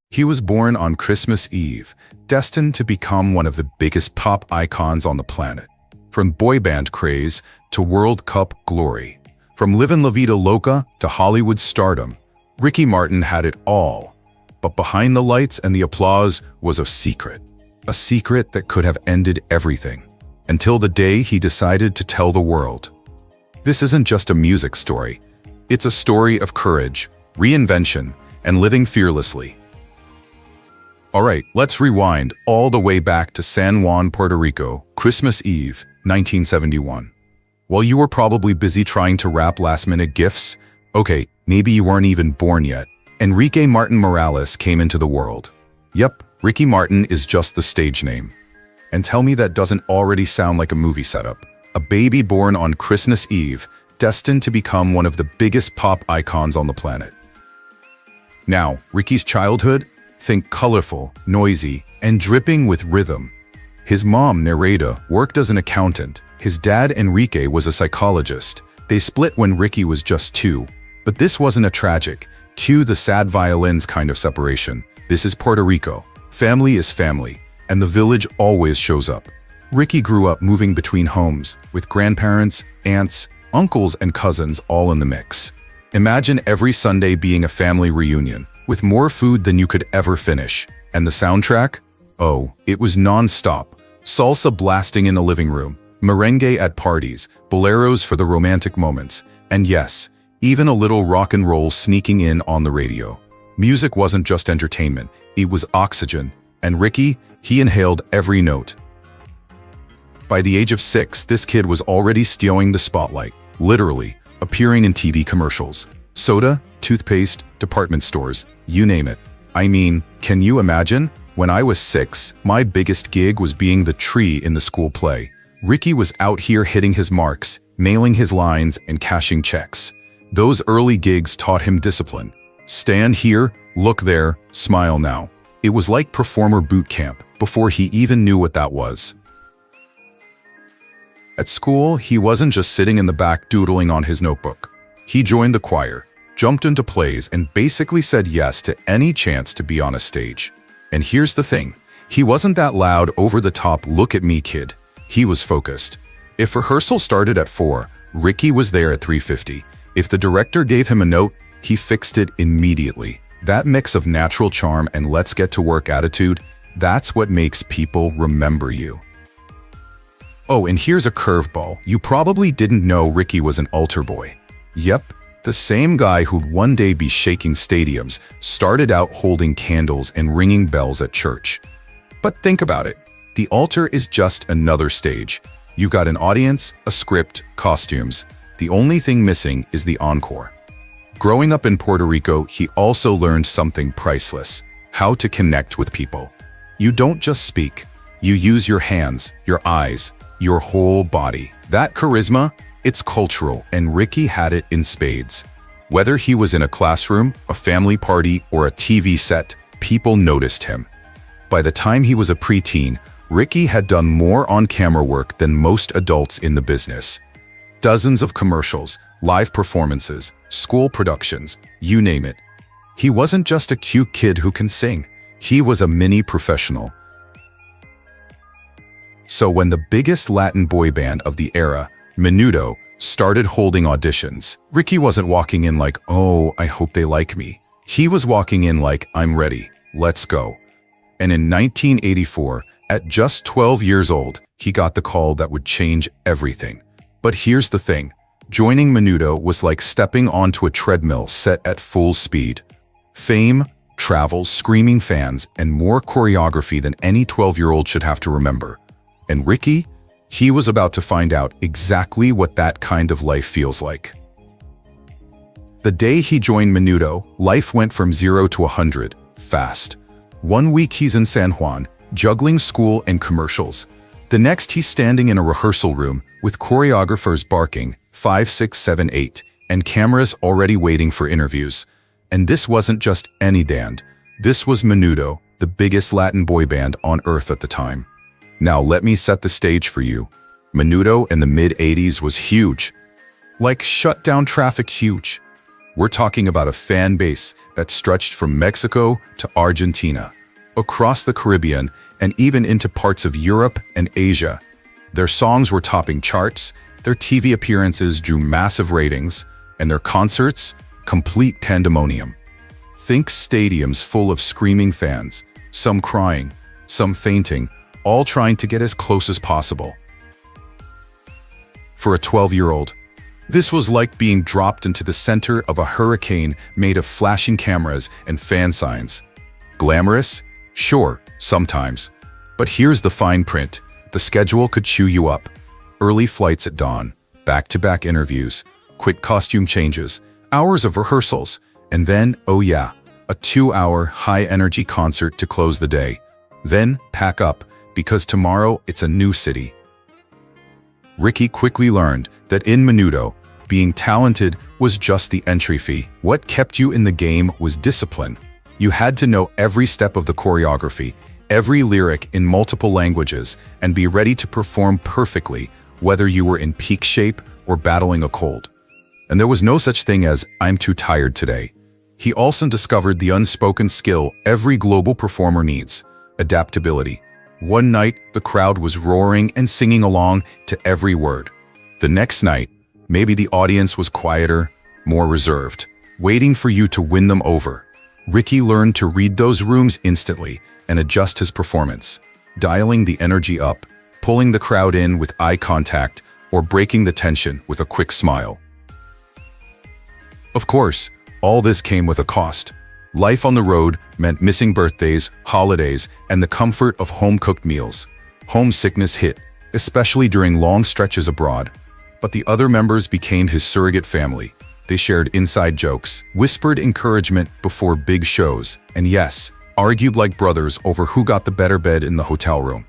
He was born on Christmas Eve, destined to become one of the biggest pop icons on the planet. From boy band craze to World Cup glory. From Livin' La Vida Loca to Hollywood stardom, Ricky Martin had it all. But behind the lights and the applause was a secret that could have ended everything. Until the day he decided to tell the world. This isn't just a music story. It's a story of courage, reinvention, and living fearlessly. Alright, let's rewind all the way back to San Juan, Puerto Rico, Christmas Eve, 1971. While you were probably busy trying to wrap last-minute gifts, okay, maybe you weren't even born yet, Enrique Martin Morales came into the world. Yep, Ricky Martin is just the stage name. And tell me that doesn't already sound like a movie setup. A baby born on Christmas Eve, destined to become one of the biggest pop icons on the planet. Now, Ricky's childhood? Think colorful, noisy, and dripping with rhythm. His mom, Nereida, worked as an accountant. His dad, Enrique, was a psychologist. They split when Ricky was just 2. But this wasn't a tragic, cue the sad violins kind of separation. This is Puerto Rico. Family is family, and the village always shows up. Ricky grew up moving between homes, with grandparents, aunts, uncles, and cousins all in the mix. Imagine every Sunday being a family reunion, with more food than you could ever finish. And the soundtrack? Oh, it was non-stop. Salsa blasting in a living room, merengue at parties, boleros for the romantic moments, and yes, even a little rock and roll sneaking in on the radio. Music wasn't just entertainment, it was oxygen, and Ricky, he inhaled every note. By the age of 6, this kid was already stealing the spotlight, literally, appearing in TV commercials. Soda, toothpaste, department stores, you name it. I mean, can you imagine? When I was 6, my biggest gig was being the tree in the school play. Ricky was out here hitting his marks, nailing his lines, and cashing checks. Those early gigs taught him discipline. Stand here, look there, smile now. It was like performer boot camp before he even knew what that was. At school, he wasn't just sitting in the back doodling on his notebook. He joined the choir, jumped into plays, and basically said yes to any chance to be on a stage. And here's the thing, he wasn't that loud, over-the-top look-at-me kid. He was focused. If rehearsal started at 4, Ricky was there at 3:50. If the director gave him a note, he fixed it immediately. That mix of natural charm and let's get to work attitude, that's what makes people remember you. Oh, and here's a curveball. You probably didn't know Ricky was an altar boy. Yep, the same guy who'd one day be shaking stadiums started out holding candles and ringing bells at church. But think about it. The altar is just another stage. You got an audience, a script, costumes. The only thing missing is the encore. Growing up in Puerto Rico, he also learned something priceless: how to connect with people. You don't just speak. You use your hands, your eyes, your whole body. That charisma, it's cultural, and Ricky had it in spades. Whether he was in a classroom, a family party, or a TV set, people noticed him. By the time he was a preteen, Ricky had done more on-camera work than most adults in the business. Dozens of commercials, live performances, school productions, you name it. He wasn't just a cute kid who can sing. He was a mini professional. So when the biggest Latin boy band of the era, Menudo, started holding auditions, Ricky wasn't walking in like, oh, I hope they like me. He was walking in like, I'm ready, let's go. And in 1984, at just 12 years old, he got the call that would change everything. But here's the thing, joining Menudo was like stepping onto a treadmill set at full speed. Fame, travel, screaming fans, and more choreography than any 12-year-old should have to remember. And Ricky, he was about to find out exactly what that kind of life feels like. The day he joined Menudo, life went from 0 to 100, fast. One week he's in San Juan, juggling school and commercials. The next he's standing in a rehearsal room with choreographers barking 5, 6, 7, 8, and cameras already waiting for interviews. And this wasn't just any band. This was Menudo, the biggest Latin boy band on earth at the time. Now let me set the stage for you. Menudo in the mid-80s was huge. Like shut down traffic huge. We're talking about a fan base that stretched from Mexico to Argentina, across the Caribbean, and even into parts of Europe and Asia. Their songs were topping charts, their TV appearances drew massive ratings, and their concerts, complete pandemonium. Think stadiums full of screaming fans, some crying, some fainting, all trying to get as close as possible. For a 12-year-old, this was like being dropped into the center of a hurricane made of flashing cameras and fan signs. Glamorous? Sure, sometimes. But here's the fine print. The schedule could chew you up. Early flights at dawn, back-to-back interviews, quick costume changes, hours of rehearsals, and then, oh yeah, a 2-hour high-energy concert to close the day. Then pack up, because tomorrow it's a new city. Ricky quickly learned that in Menudo, being talented was just the entry fee. What kept you in the game was discipline. You had to know every step of the choreography, every lyric in multiple languages, and be ready to perform perfectly, whether you were in peak shape or battling a cold. And there was no such thing as, I'm too tired today. He also discovered the unspoken skill every global performer needs: adaptability. One night, the crowd was roaring and singing along to every word. The next night, maybe the audience was quieter, more reserved, waiting for you to win them over. Ricky learned to read those rooms instantly and adjust his performance, dialing the energy up, pulling the crowd in with eye contact, or breaking the tension with a quick smile. Of course, all this came with a cost. Life on the road meant missing birthdays, holidays, and the comfort of home-cooked meals. Homesickness hit, especially during long stretches abroad. But the other members became his surrogate family. They shared inside jokes, whispered encouragement before big shows, and yes, argued like brothers over who got the better bed in the hotel room.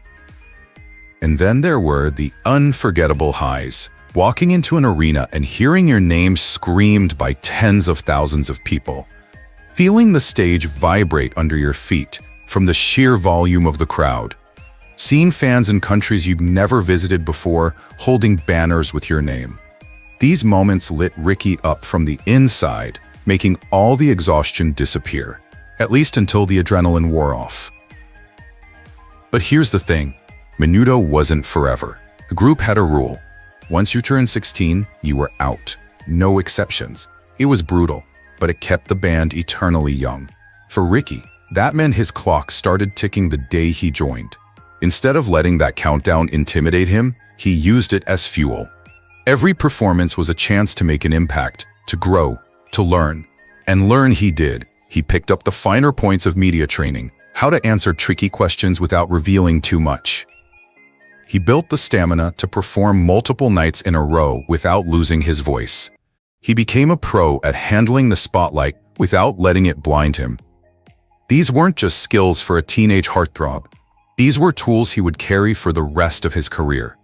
And then there were the unforgettable highs. Walking into an arena and hearing your name screamed by tens of thousands of people. Feeling the stage vibrate under your feet from the sheer volume of the crowd. Seeing fans in countries you've never visited before holding banners with your name. These moments lit Ricky up from the inside, making all the exhaustion disappear, at least until the adrenaline wore off. But here's the thing, Menudo wasn't forever. The group had a rule. Once you turned 16, you were out. No exceptions. It was brutal, but it kept the band eternally young. For Ricky, that meant his clock started ticking the day he joined. Instead of letting that countdown intimidate him, he used it as fuel. Every performance was a chance to make an impact, to grow, to learn. And learn he did. He picked up the finer points of media training, how to answer tricky questions without revealing too much. He built the stamina to perform multiple nights in a row without losing his voice. He became a pro at handling the spotlight without letting it blind him. These weren't just skills for a teenage heartthrob. These were tools he would carry for the rest of his career.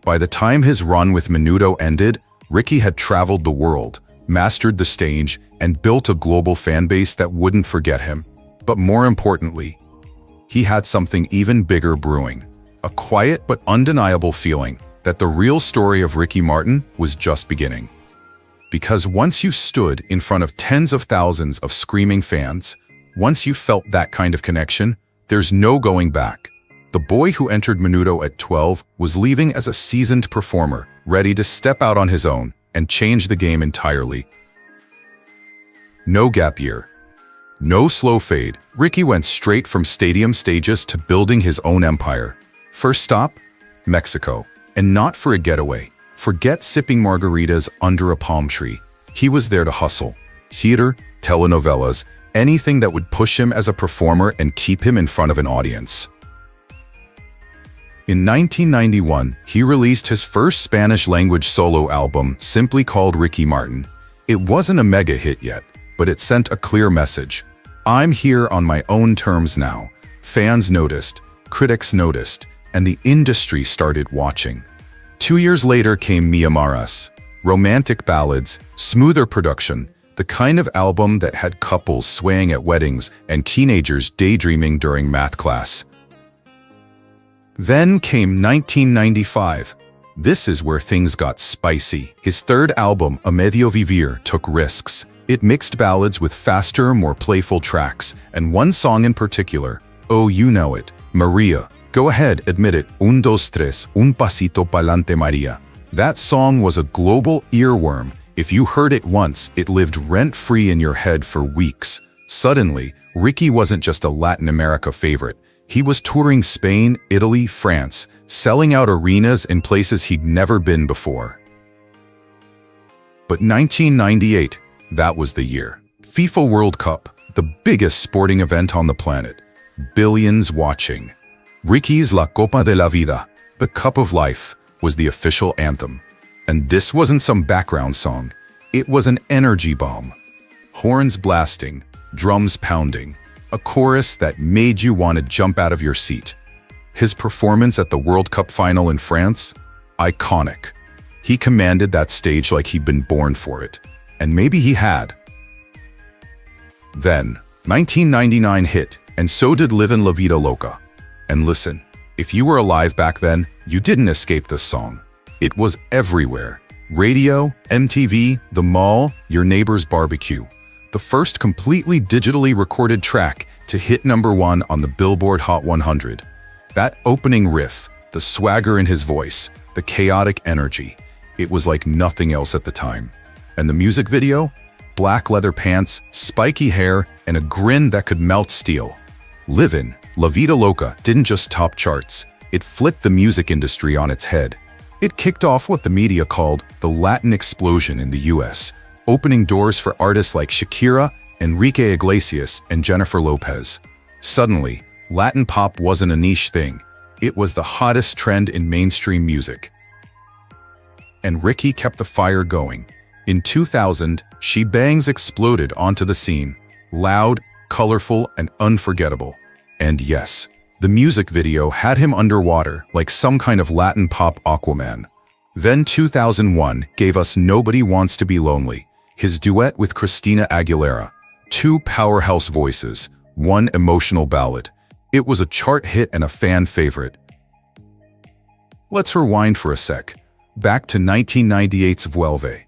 By the time his run with Menudo ended, Ricky had traveled the world, mastered the stage, and built a global fan base that wouldn't forget him. But more importantly, he had something even bigger brewing, a quiet but undeniable feeling that the real story of Ricky Martin was just beginning. Because once you stood in front of tens of thousands of screaming fans, once you felt that kind of connection, there's no going back. The boy who entered Menudo at 12 was leaving as a seasoned performer, ready to step out on his own and change the game entirely. No gap year. No slow fade, Ricky went straight from stadium stages to building his own empire. First stop, Mexico. And not for a getaway. Forget sipping margaritas under a palm tree. He was there to hustle. Theater, telenovelas, anything that would push him as a performer and keep him in front of an audience. In 1991, he released his first Spanish-language solo album, simply called Ricky Martin. It wasn't a mega hit yet, but it sent a clear message. I'm here on my own terms now. Fans noticed, critics noticed, and the industry started watching. 2 years later came Mi Amarás, romantic ballads, smoother production, the kind of album that had couples swaying at weddings and teenagers daydreaming during math class. Then came 1995. This is where things got spicy. His third album, A Medio Vivir, took risks. It mixed ballads with faster, more playful tracks, and one song in particular, Oh You Know It, Maria. Go ahead, admit it, un, dos, tres, un pasito pa'lante Maria. That song was a global earworm. If you heard it once, it lived rent-free in your head for weeks. Suddenly, Ricky wasn't just a Latin America favorite. He was touring Spain, Italy, France, selling out arenas in places he'd never been before. But 1998, that was the year. FIFA World Cup, the biggest sporting event on the planet. Billions watching. Ricky's La Copa de la Vida, the Cup of Life, was the official anthem. And this wasn't some background song. It was an energy bomb. Horns blasting, drums pounding, a chorus that made you want to jump out of your seat. His performance at the World Cup final in France? Iconic. He commanded that stage like he'd been born for it. And maybe he had. Then, 1999 hit, and so did Livin' La Vida Loca. And listen, if you were alive back then, you didn't escape this song. It was everywhere. Radio, MTV, the mall, your neighbor's barbecue. The first completely digitally recorded track to hit #1 on the Billboard Hot 100. That opening riff, the swagger in his voice, the chaotic energy, it was like nothing else at the time. And the music video? Black leather pants, spiky hair, and a grin that could melt steel. Livin' La Vida Loca didn't just top charts, It flipped the music industry on its head. It kicked off what the media called the Latin explosion in the US, opening doors for artists like Shakira, Enrique Iglesias, and Jennifer Lopez. Suddenly, Latin pop wasn't a niche thing. It was the hottest trend in mainstream music. And Ricky kept the fire going. In 2000, She Bangs exploded onto the scene. Loud, colorful, and unforgettable. And yes, the music video had him underwater like some kind of Latin pop Aquaman. Then 2001 gave us Nobody Wants to Be Lonely, his duet with Christina Aguilera. Two powerhouse voices, one emotional ballad. It was a chart hit and a fan favorite. Let's rewind for a sec. Back to 1998's Vuelve.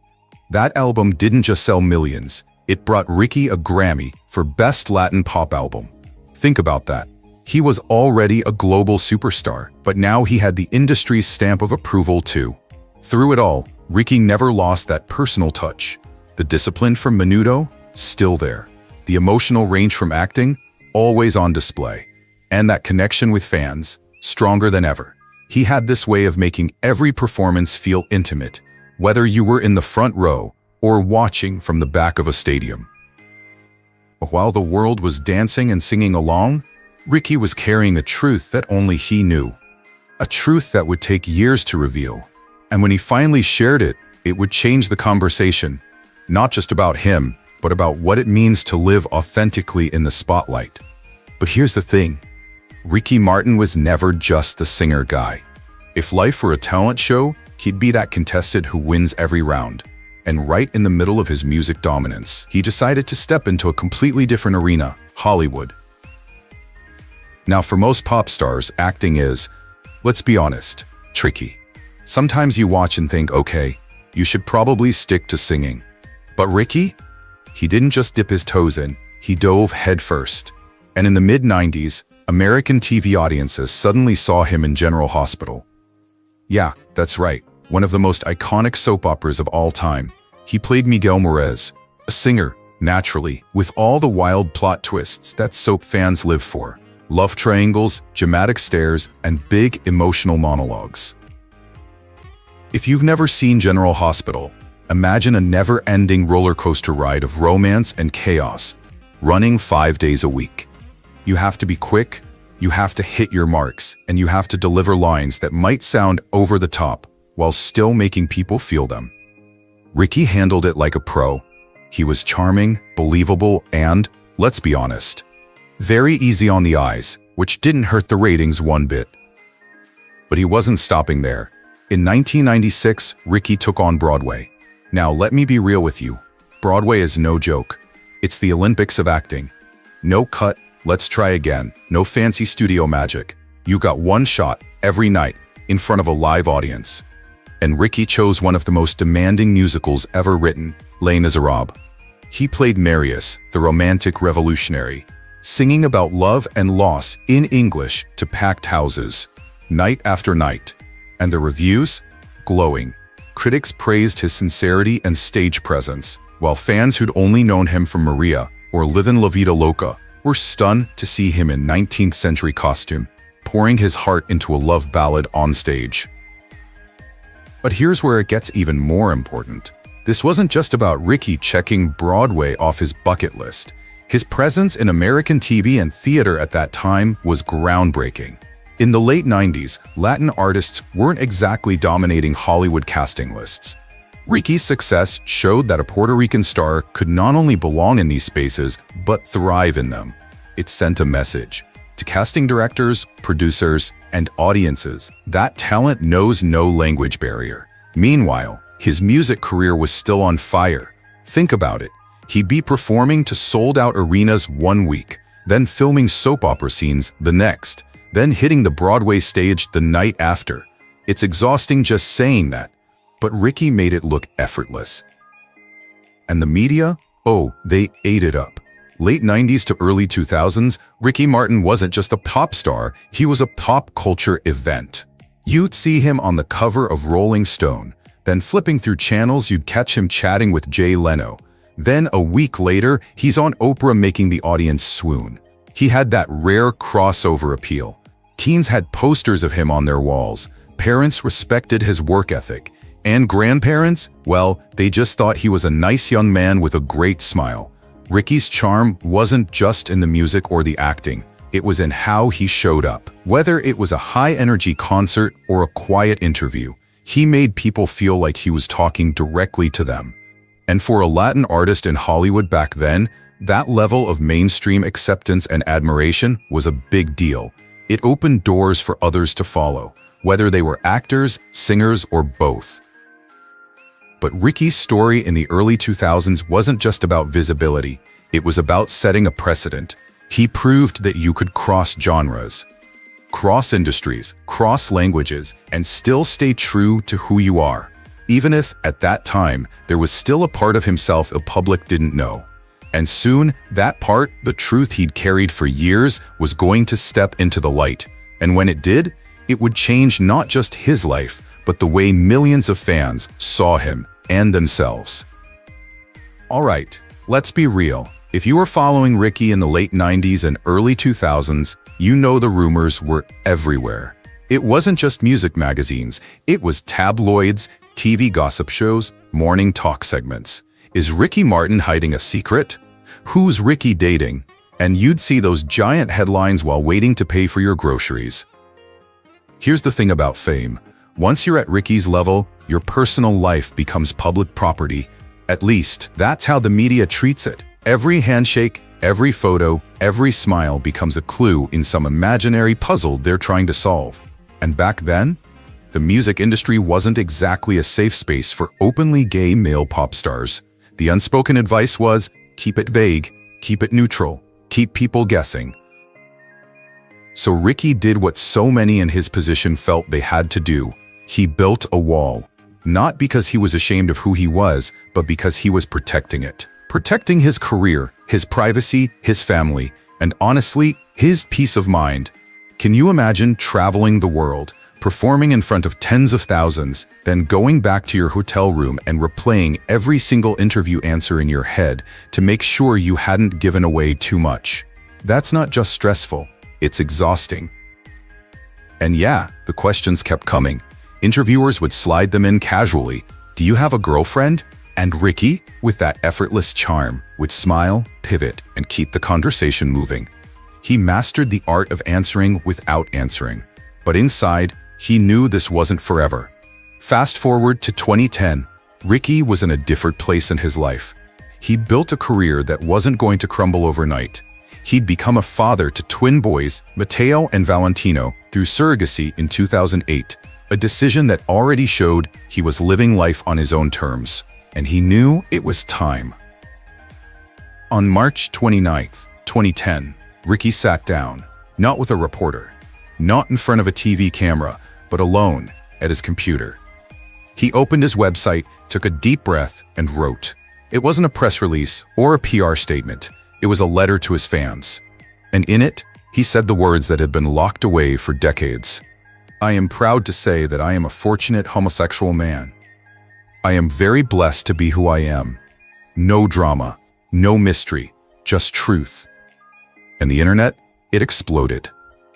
That album didn't just sell millions, it brought Ricky a Grammy for Best Latin Pop Album. Think about that. He was already a global superstar, but now he had the industry's stamp of approval too. Through it all, Ricky never lost that personal touch. The discipline from Menudo, still there. The emotional range from acting, always on display. And that connection with fans, stronger than ever. He had this way of making every performance feel intimate, whether you were in the front row or watching from the back of a stadium. While the world was dancing and singing along, Ricky was carrying a truth that only he knew. A truth that would take years to reveal. And when he finally shared it, it would change the conversation. Not just about him, but about what it means to live authentically in the spotlight. But here's the thing. Ricky Martin was never just the singer guy. If life were a talent show, he'd be that contestant who wins every round. And right in the middle of his music dominance, he decided to step into a completely different arena, Hollywood. Now, for most pop stars, acting is, let's be honest, tricky. Sometimes you watch and think, okay, you should probably stick to singing. But Ricky? He didn't just dip his toes in, he dove headfirst. And in the mid-90s, American TV audiences suddenly saw him in General Hospital. Yeah, that's right, one of the most iconic soap operas of all time. He played Miguel Morez, a singer, naturally, with all the wild plot twists that soap fans live for. Love triangles, dramatic stares, and big emotional monologues. If you've never seen General Hospital, imagine a never-ending roller coaster ride of romance and chaos, running 5 days a week. You have to be quick, you have to hit your marks, and you have to deliver lines that might sound over the top while still making people feel them. Ricky handled it like a pro. He was charming, believable, and, let's be honest, very easy on the eyes, which didn't hurt the ratings one bit. But he wasn't stopping there. In 1996, Ricky took on Broadway. Now let me be real with you. Broadway is no joke. It's the Olympics of acting. No cut, let's try again. No fancy studio magic. You got one shot, every night, in front of a live audience. And Ricky chose one of the most demanding musicals ever written, Les Miserables. He played Marius, the romantic revolutionary, singing about love and loss in English to packed houses, night after night. And the reviews? Glowing. Critics praised his sincerity and stage presence, while fans who'd only known him from Maria or Livin' La Vida Loca were stunned to see him in 19th century costume, pouring his heart into a love ballad on stage. But here's where it gets even more important. This wasn't just about Ricky checking Broadway off his bucket list. His presence in American TV and theater at that time was groundbreaking. In the late 90s, Latin artists weren't exactly dominating Hollywood casting lists. Ricky's success showed that a Puerto Rican star could not only belong in these spaces, but thrive in them. It sent a message to casting directors, producers, and audiences that talent knows no language barrier. Meanwhile, his music career was still on fire. Think about it. He'd be performing to sold-out arenas one week, then filming soap opera scenes the next, then hitting the Broadway stage the night after. It's exhausting just saying that, but Ricky made it look effortless. And the media? Oh, they ate it up. Late 90s to early 2000s, Ricky Martin wasn't just a pop star, he was a pop culture event. You'd see him on the cover of Rolling Stone, then flipping through channels you'd catch him chatting with Jay Leno. Then a week later, he's on Oprah making the audience swoon. He had that rare crossover appeal. Teens had posters of him on their walls. Parents respected his work ethic. And grandparents, well, they just thought he was a nice young man with a great smile. Ricky's charm wasn't just in the music or the acting. It was in how he showed up. Whether it was a high-energy concert or a quiet interview, he made people feel like he was talking directly to them. And for a Latin artist in Hollywood back then, that level of mainstream acceptance and admiration was a big deal. It opened doors for others to follow, whether they were actors, singers, or both. But Ricky's story in the early 2000s wasn't just about visibility. It was about setting a precedent. He proved that you could cross genres, cross industries, cross languages, and still stay true to who you are, even if, at that time, there was still a part of himself the public didn't know. And soon, that part, the truth he'd carried for years, was going to step into the light. And when it did, it would change not just his life, but the way millions of fans saw him and themselves. Alright, let's be real. If you were following Ricky in the late 90s and early 2000s, you know the rumors were everywhere. It wasn't just music magazines, it was tabloids, TV gossip shows, morning talk segments. Is Ricky Martin hiding a secret? Who's Ricky dating? And you'd see those giant headlines while waiting to pay for your groceries. Here's the thing about fame. Once you're at Ricky's level, your personal life becomes public property. At least, that's how the media treats it. Every handshake, every photo, every smile becomes a clue in some imaginary puzzle they're trying to solve. And back then, the music industry wasn't exactly a safe space for openly gay male pop stars. The unspoken advice was, keep it vague, keep it neutral, keep people guessing. So Ricky did what so many in his position felt they had to do. He built a wall, not because he was ashamed of who he was, but because he was protecting it. Protecting his career, his privacy, his family, and honestly, his peace of mind. Can you imagine traveling the world, performing in front of tens of thousands, then going back to your hotel room and replaying every single interview answer in your head to make sure you hadn't given away too much? That's not just stressful, it's exhausting. And yeah, the questions kept coming. Interviewers would slide them in casually. Do you have a girlfriend? And Ricky, with that effortless charm, would smile, pivot, and keep the conversation moving. He mastered the art of answering without answering. But inside, he knew this wasn't forever. Fast forward to 2010, Ricky was in a different place in his life. He'd built a career that wasn't going to crumble overnight. He'd become a father to twin boys, Matteo and Valentino, through surrogacy in 2008, a decision that already showed he was living life on his own terms. And he knew it was time. On March 29, 2010, Ricky sat down, not with a reporter, not in front of a TV camera, but alone at his computer. He opened his website, took a deep breath, and wrote. It wasn't a press release or a PR statement. It was a letter to his fans. And in it, he said the words that had been locked away for decades. I am proud to say that I am a fortunate homosexual man. I am very blessed to be who I am. No drama, no mystery, just truth. And the internet, it exploded.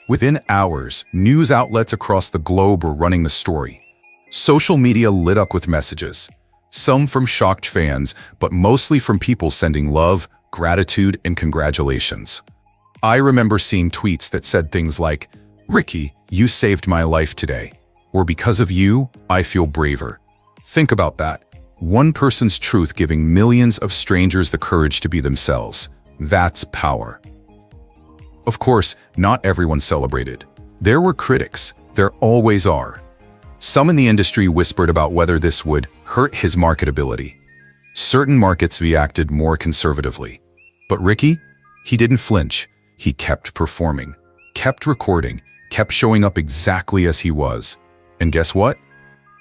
Within hours, news outlets across the globe were running the story. Social media lit up with messages, some from shocked fans, but mostly from people sending love, gratitude, and congratulations. I remember seeing tweets that said things like, Ricky, you saved my life today. Or because of you, I feel braver. Think about that. One person's truth giving millions of strangers the courage to be themselves. That's power. Of course, not everyone celebrated. There were critics. There always are. Some in the industry whispered about whether this would hurt his marketability. Certain markets reacted more conservatively. But Ricky, he didn't flinch. He kept performing, kept recording, kept showing up exactly as he was. And guess what?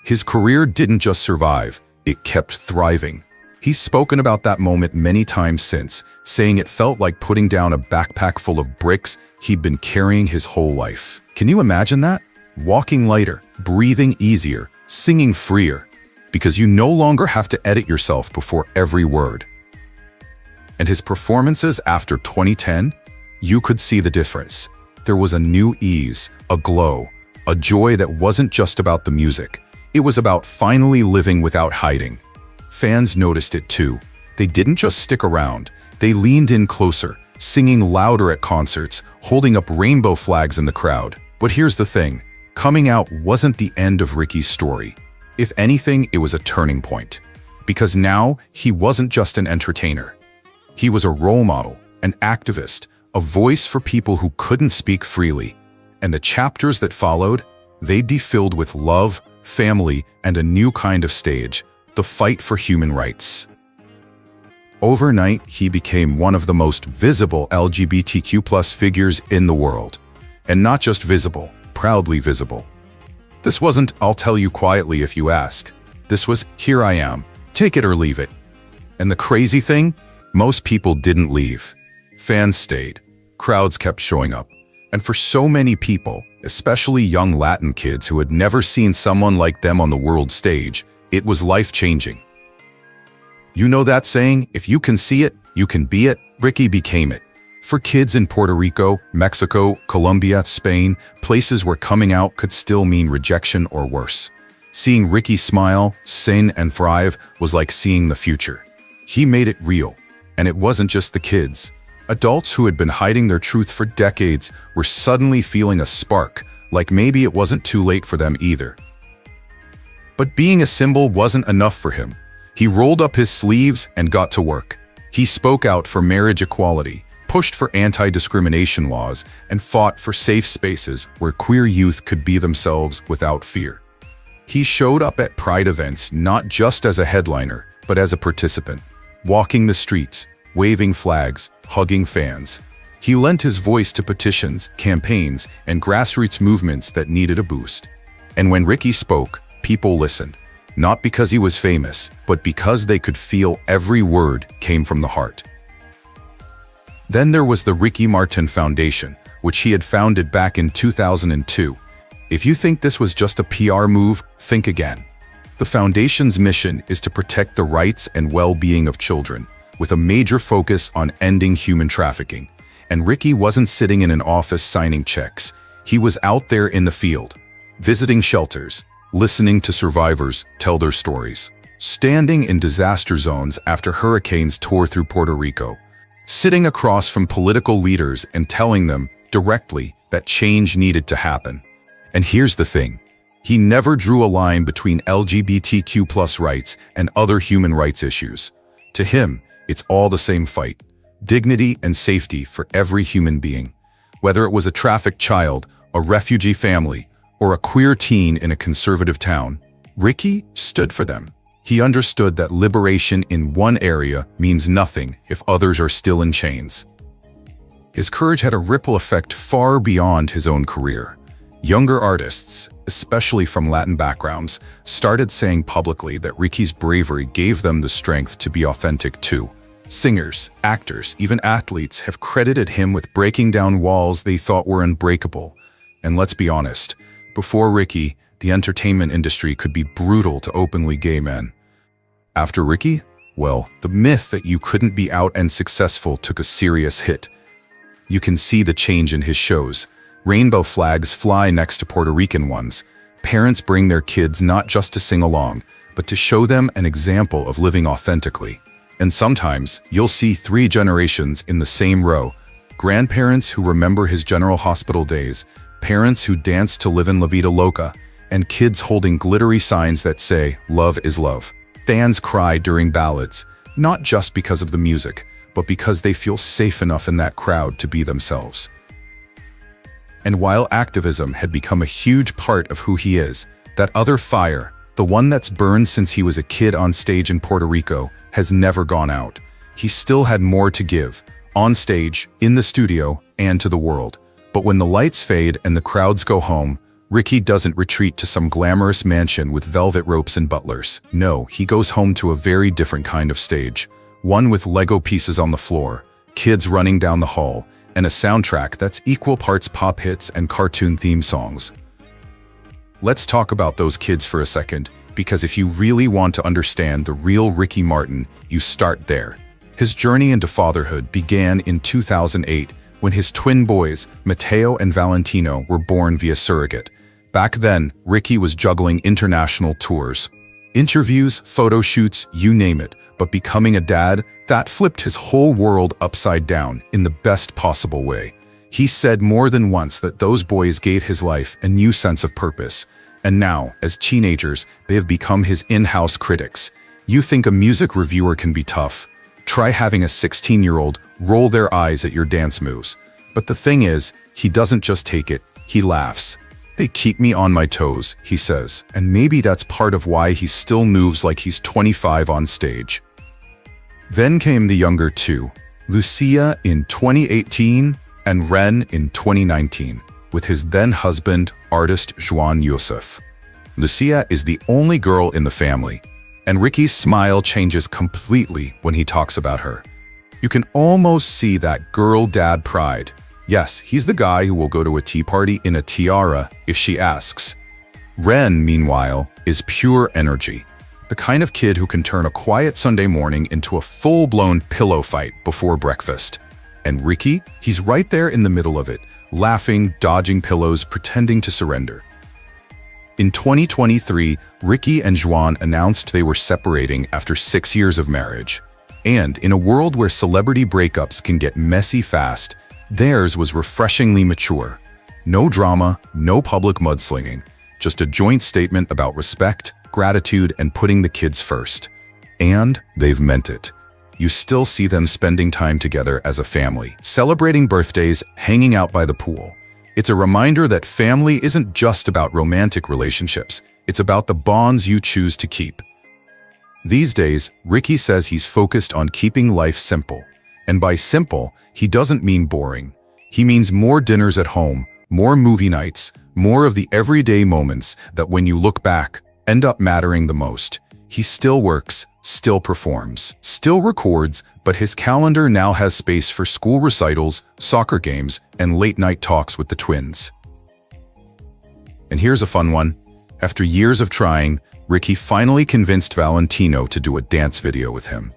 His career didn't just survive, it kept thriving. He's spoken about that moment many times since, saying it felt like putting down a backpack full of bricks he'd been carrying his whole life. Can you imagine that? Walking lighter, breathing easier, singing freer, because you no longer have to edit yourself before every word. And his performances after 2010, you could see the difference. there was a new ease, a glow, a joy that wasn't just about the music. It was about finally living without hiding. Fans noticed it too. They didn't just stick around, they leaned in closer, singing louder at concerts, holding up rainbow flags in the crowd. But here's the thing, coming out wasn't the end of Ricky's story. If anything, it was a turning point. Because now, he wasn't just an entertainer. He was a role model, an activist, a voice for people who couldn't speak freely. And the chapters that followed, they'd be filled with love, family, and a new kind of stage, the fight for human rights. Overnight, he became one of the most visible LGBTQ+ figures in the world. And not just visible, proudly visible. This wasn't, "I'll tell you quietly if you ask." This was, "Here I am, take it or leave it." And the crazy thing? Most people didn't leave. Fans stayed. Crowds kept showing up. And for so many people, especially young Latin kids who had never seen someone like them on the world stage, it was life-changing. You know that saying, if you can see it, you can be it? Ricky became it. For kids in Puerto Rico, Mexico, Colombia, Spain, places where coming out could still mean rejection or worse. Seeing Ricky smile, sing, and thrive was like seeing the future. He made it real. And it wasn't just the kids. Adults who had been hiding their truth for decades were suddenly feeling a spark, like maybe it wasn't too late for them either. But being a symbol wasn't enough for him. He rolled up his sleeves and got to work. He spoke out for marriage equality, pushed for anti-discrimination laws, and fought for safe spaces where queer youth could be themselves without fear. He showed up at Pride events not just as a headliner, but as a participant, walking the streets, waving flags, hugging fans. He lent his voice to petitions, campaigns, and grassroots movements that needed a boost. And when Ricky spoke, people listened. Not because he was famous, but because they could feel every word came from the heart. Then there was the Ricky Martin Foundation, which he had founded back in 2002. If you think this was just a PR move, think again. The foundation's mission is to protect the rights and well-being of children, with a major focus on ending human trafficking. And Ricky wasn't sitting in an office signing checks. He was out there in the field, visiting shelters, listening to survivors tell their stories, standing in disaster zones after hurricanes tore through Puerto Rico, sitting across from political leaders and telling them directly that change needed to happen. And here's the thing. He never drew a line between LGBTQ+ rights and other human rights issues. To him, it's all the same fight. Dignity and safety for every human being. Whether it was a trafficked child, a refugee family, or a queer teen in a conservative town, Ricky stood for them. He understood that liberation in one area means nothing if others are still in chains. His courage had a ripple effect far beyond his own career. Younger artists, especially from Latin backgrounds, started saying publicly that Ricky's bravery gave them the strength to be authentic too. Singers, actors, even athletes have credited him with breaking down walls they thought were unbreakable. And let's be honest, before Ricky, the entertainment industry could be brutal to openly gay men. After Ricky, well, the myth that you couldn't be out and successful took a serious hit. You can see the change in his shows. Rainbow flags fly next to Puerto Rican ones. Parents bring their kids not just to sing along, but to show them an example of living authentically. And sometimes, you'll see 3 generations in the same row. Grandparents who remember his General Hospital days, parents who danced to Live in La Vida Loca, and kids holding glittery signs that say, "Love is love." Fans cry during ballads, not just because of the music, but because they feel safe enough in that crowd to be themselves. And while activism had become a huge part of who he is, that other fire, the one that's burned since he was a kid on stage in Puerto Rico, has never gone out. He still had more to give, on stage, in the studio, and to the world. But when the lights fade and the crowds go home, Ricky doesn't retreat to some glamorous mansion with velvet ropes and butlers. No, he goes home to a very different kind of stage. One with Lego pieces on the floor, kids running down the hall, and a soundtrack that's equal parts pop hits and cartoon theme songs. Let's talk about those kids for a second, because if you really want to understand the real Ricky Martin, you start there. His journey into fatherhood began in 2008 when his twin boys, Matteo and Valentino, were born via surrogate. Back then, Ricky was juggling international tours. Interviews, photo shoots, you name it. But becoming a dad, that flipped his whole world upside down in the best possible way. He said more than once that those boys gave his life a new sense of purpose. And now, as teenagers, they have become his in-house critics. You think a music reviewer can be tough? Try having a 16-year-old roll their eyes at your dance moves. But the thing is, he doesn't just take it, he laughs. They keep me on my toes, he says, and maybe that's part of why he still moves like he's 25 on stage. Then came the younger two, Lucia in 2018 and Ren in 2019, with his then-husband, artist Juan Yusuf. Lucia is the only girl in the family, and Ricky's smile changes completely when he talks about her. You can almost see that girl-dad pride. Yes, he's the guy who will go to a tea party in a tiara if she asks. Ren, meanwhile, is pure energy. The kind of kid who can turn a quiet Sunday morning into a full-blown pillow fight before breakfast. And Ricky, he's right there in the middle of it, laughing, dodging pillows, pretending to surrender. In 2023, Ricky and Juan announced they were separating after 6 years of marriage. And in a world where celebrity breakups can get messy fast, theirs was refreshingly mature. No drama, no public mudslinging, just a joint statement about respect, gratitude, and putting the kids first. And they've meant it. You still see them spending time together as a family, celebrating birthdays, hanging out by the pool. It's a reminder that family isn't just about romantic relationships, it's about the bonds you choose to keep. These days, Ricky says he's focused on keeping life simple. And by simple, he doesn't mean boring. He means more dinners at home, more movie nights, more of the everyday moments that when you look back, end up mattering the most. He still works, still performs, still records, but his calendar now has space for school recitals, soccer games, and late-night talks with the twins. And here's a fun one. After years of trying, Ricky finally convinced Valentino to do a dance video with him.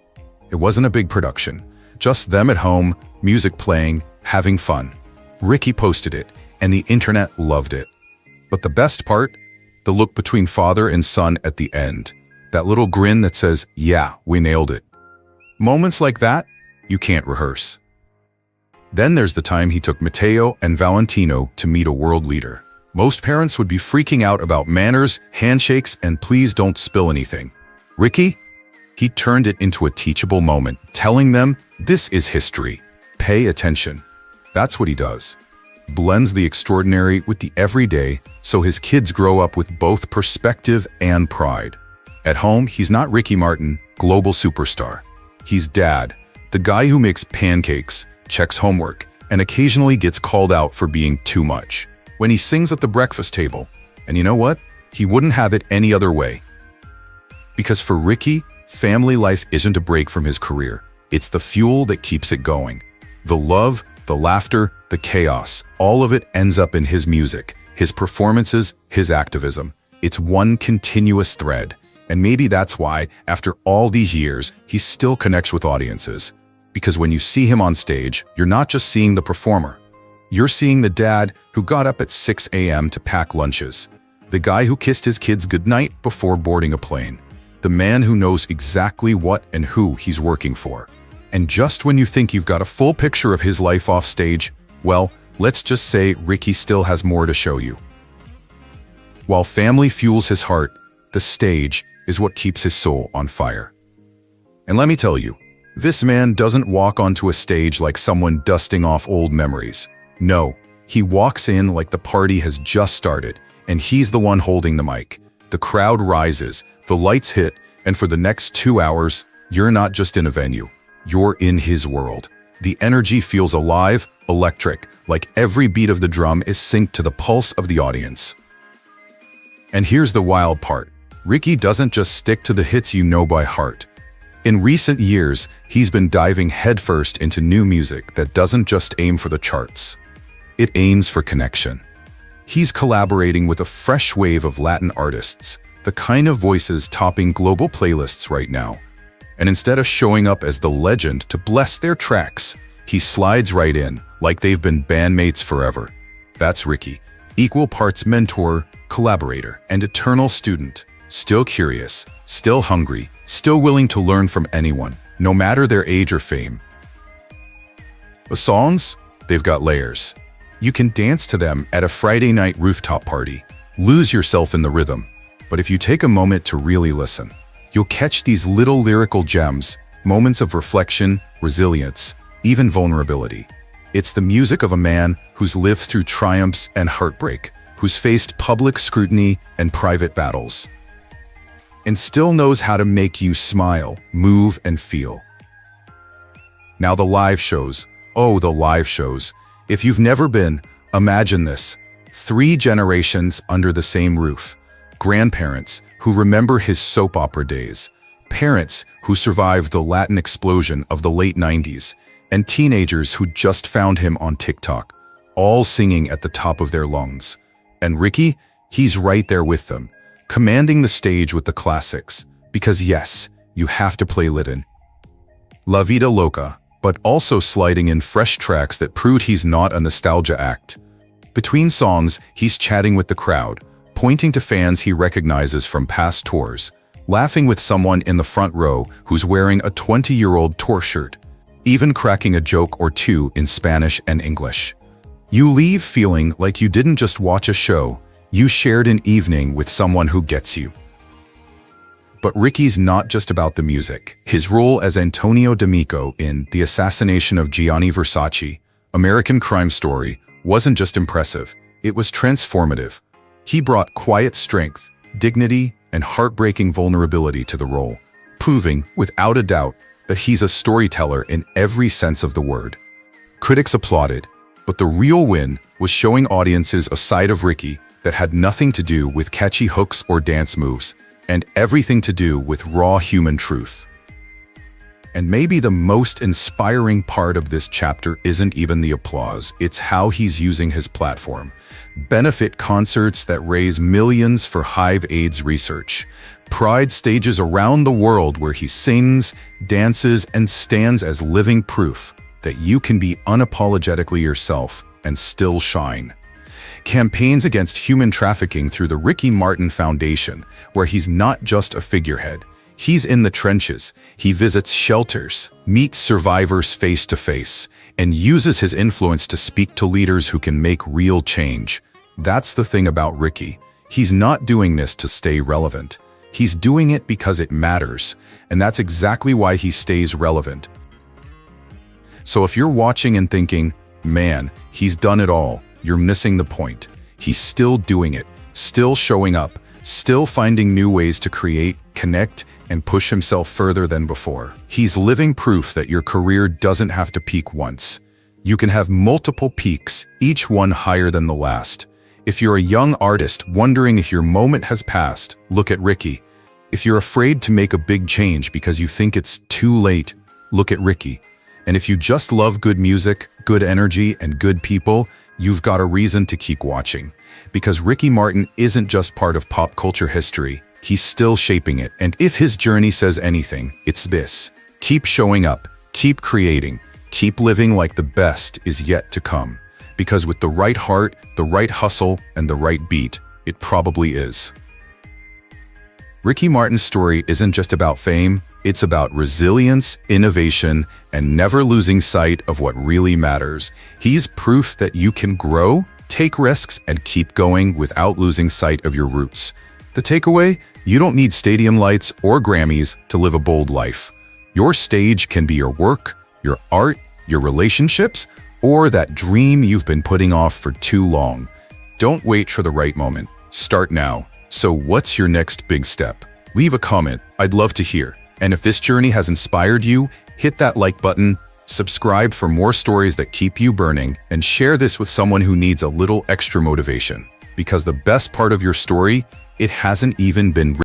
It wasn't a big production, just them at home, music playing, having fun. Ricky posted it, and the internet loved it. But the best part? The look between father and son at the end. That little grin that says, yeah, we nailed it. Moments like that, you can't rehearse. Then there's the time he took Matteo and Valentino to meet a world leader. Most parents would be freaking out about manners, handshakes, and please don't spill anything. Ricky? He turned it into a teachable moment, telling them, this is history. Pay attention. That's what he does. Blends the extraordinary with the everyday, so his kids grow up with both perspective and pride. At home, he's not Ricky Martin, global superstar. He's dad, the guy who makes pancakes, checks homework, and occasionally gets called out for being too much. When he sings at the breakfast table, and you know what? He wouldn't have it any other way. Because for Ricky, family life isn't a break from his career. It's the fuel that keeps it going. The love, the laughter, the chaos, all of it ends up in his music, his performances, his activism. It's one continuous thread. And maybe that's why, after all these years, he still connects with audiences. Because when you see him on stage, you're not just seeing the performer. You're seeing the dad who got up at 6 a.m. to pack lunches. The guy who kissed his kids goodnight before boarding a plane. The man who knows exactly what and who he's working for. And just when you think you've got a full picture of his life off stage, well, let's just say Ricky still has more to show you. While family fuels his heart, the stage is what keeps his soul on fire. And let me tell you, this man doesn't walk onto a stage like someone dusting off old memories. No, he walks in like the party has just started, and he's the one holding the mic. The crowd rises, the lights hit, and for the next 2 hours, you're not just in a venue. You're in his world. The energy feels alive, electric, like every beat of the drum is synced to the pulse of the audience. And here's the wild part. Ricky doesn't just stick to the hits you know by heart. In recent years, he's been diving headfirst into new music that doesn't just aim for the charts. It aims for connection. He's collaborating with a fresh wave of Latin artists, the kind of voices topping global playlists right now. And instead of showing up as the legend to bless their tracks, he slides right in, like they've been bandmates forever. That's Ricky. Equal parts mentor, collaborator, and eternal student. Still curious, still hungry, still willing to learn from anyone, no matter their age or fame. The songs? They've got layers. You can dance to them at a Friday night rooftop party, lose yourself in the rhythm. But if you take a moment to really listen, you'll catch these little lyrical gems, moments of reflection, resilience, even vulnerability. It's the music of a man who's lived through triumphs and heartbreak, who's faced public scrutiny and private battles, and still knows how to make you smile, move, and feel. Now the live shows. Oh, the live shows. If you've never been, imagine this. 3 generations under the same roof. Grandparents who remember his soap opera days. Parents who survived the Latin explosion of the late 90s. And teenagers who just found him on TikTok, all singing at the top of their lungs. And Ricky, he's right there with them, commanding the stage with the classics. Because yes, you have to play Lydon. La Vida Loca, but also sliding in fresh tracks that proved he's not a nostalgia act. Between songs, he's chatting with the crowd, pointing to fans he recognizes from past tours, laughing with someone in the front row who's wearing a 20-year-old tour shirt, even cracking a joke or two in Spanish and English. You leave feeling like you didn't just watch a show, you shared an evening with someone who gets you. But Ricky's not just about the music. His role as Antonio D'Amico in The Assassination of Gianni Versace, American Crime Story, wasn't just impressive, it was transformative. He brought quiet strength, dignity, and heartbreaking vulnerability to the role, proving, without a doubt, that he's a storyteller in every sense of the word. Critics applauded, but the real win was showing audiences a side of Ricky that had nothing to do with catchy hooks or dance moves, and everything to do with raw human truth. And maybe the most inspiring part of this chapter isn't even the applause, it's how he's using his platform. Benefit concerts that raise millions for HIV AIDS research. Pride stages around the world where he sings, dances, and stands as living proof that you can be unapologetically yourself and still shine. Campaigns against human trafficking through the Ricky Martin Foundation, where he's not just a figurehead. He's in the trenches. He visits shelters, meets survivors face to face, and uses his influence to speak to leaders who can make real change. That's the thing about Ricky. He's not doing this to stay relevant. He's doing it because it matters, and that's exactly why he stays relevant. So if you're watching and thinking, man, he's done it all, you're missing the point. He's still doing it, still showing up, still finding new ways to create, connect, and push himself further than before. He's living proof that your career doesn't have to peak once. You can have multiple peaks, each one higher than the last. If you're a young artist wondering if your moment has passed, look at Ricky. If you're afraid to make a big change because you think it's too late, look at Ricky. And if you just love good music, good energy, and good people, you've got a reason to keep watching. Because Ricky Martin isn't just part of pop culture history, he's still shaping it. And if his journey says anything, it's this: keep showing up, keep creating, keep living like the best is yet to come. Because with the right heart, the right hustle, and the right beat, it probably is. Ricky Martin's story isn't just about fame, it's about resilience, innovation, and never losing sight of what really matters. He's proof that you can grow, take risks, and keep going without losing sight of your roots. The takeaway? You don't need stadium lights or Grammys to live a bold life. Your stage can be your work, your art, your relationships, or that dream you've been putting off for too long. Don't wait for the right moment. Start now. So what's your next big step? Leave a comment. I'd love to hear. And if this journey has inspired you, hit that like button, subscribe for more stories that keep you burning, and share this with someone who needs a little extra motivation. Because the best part of your story, it hasn't even been written.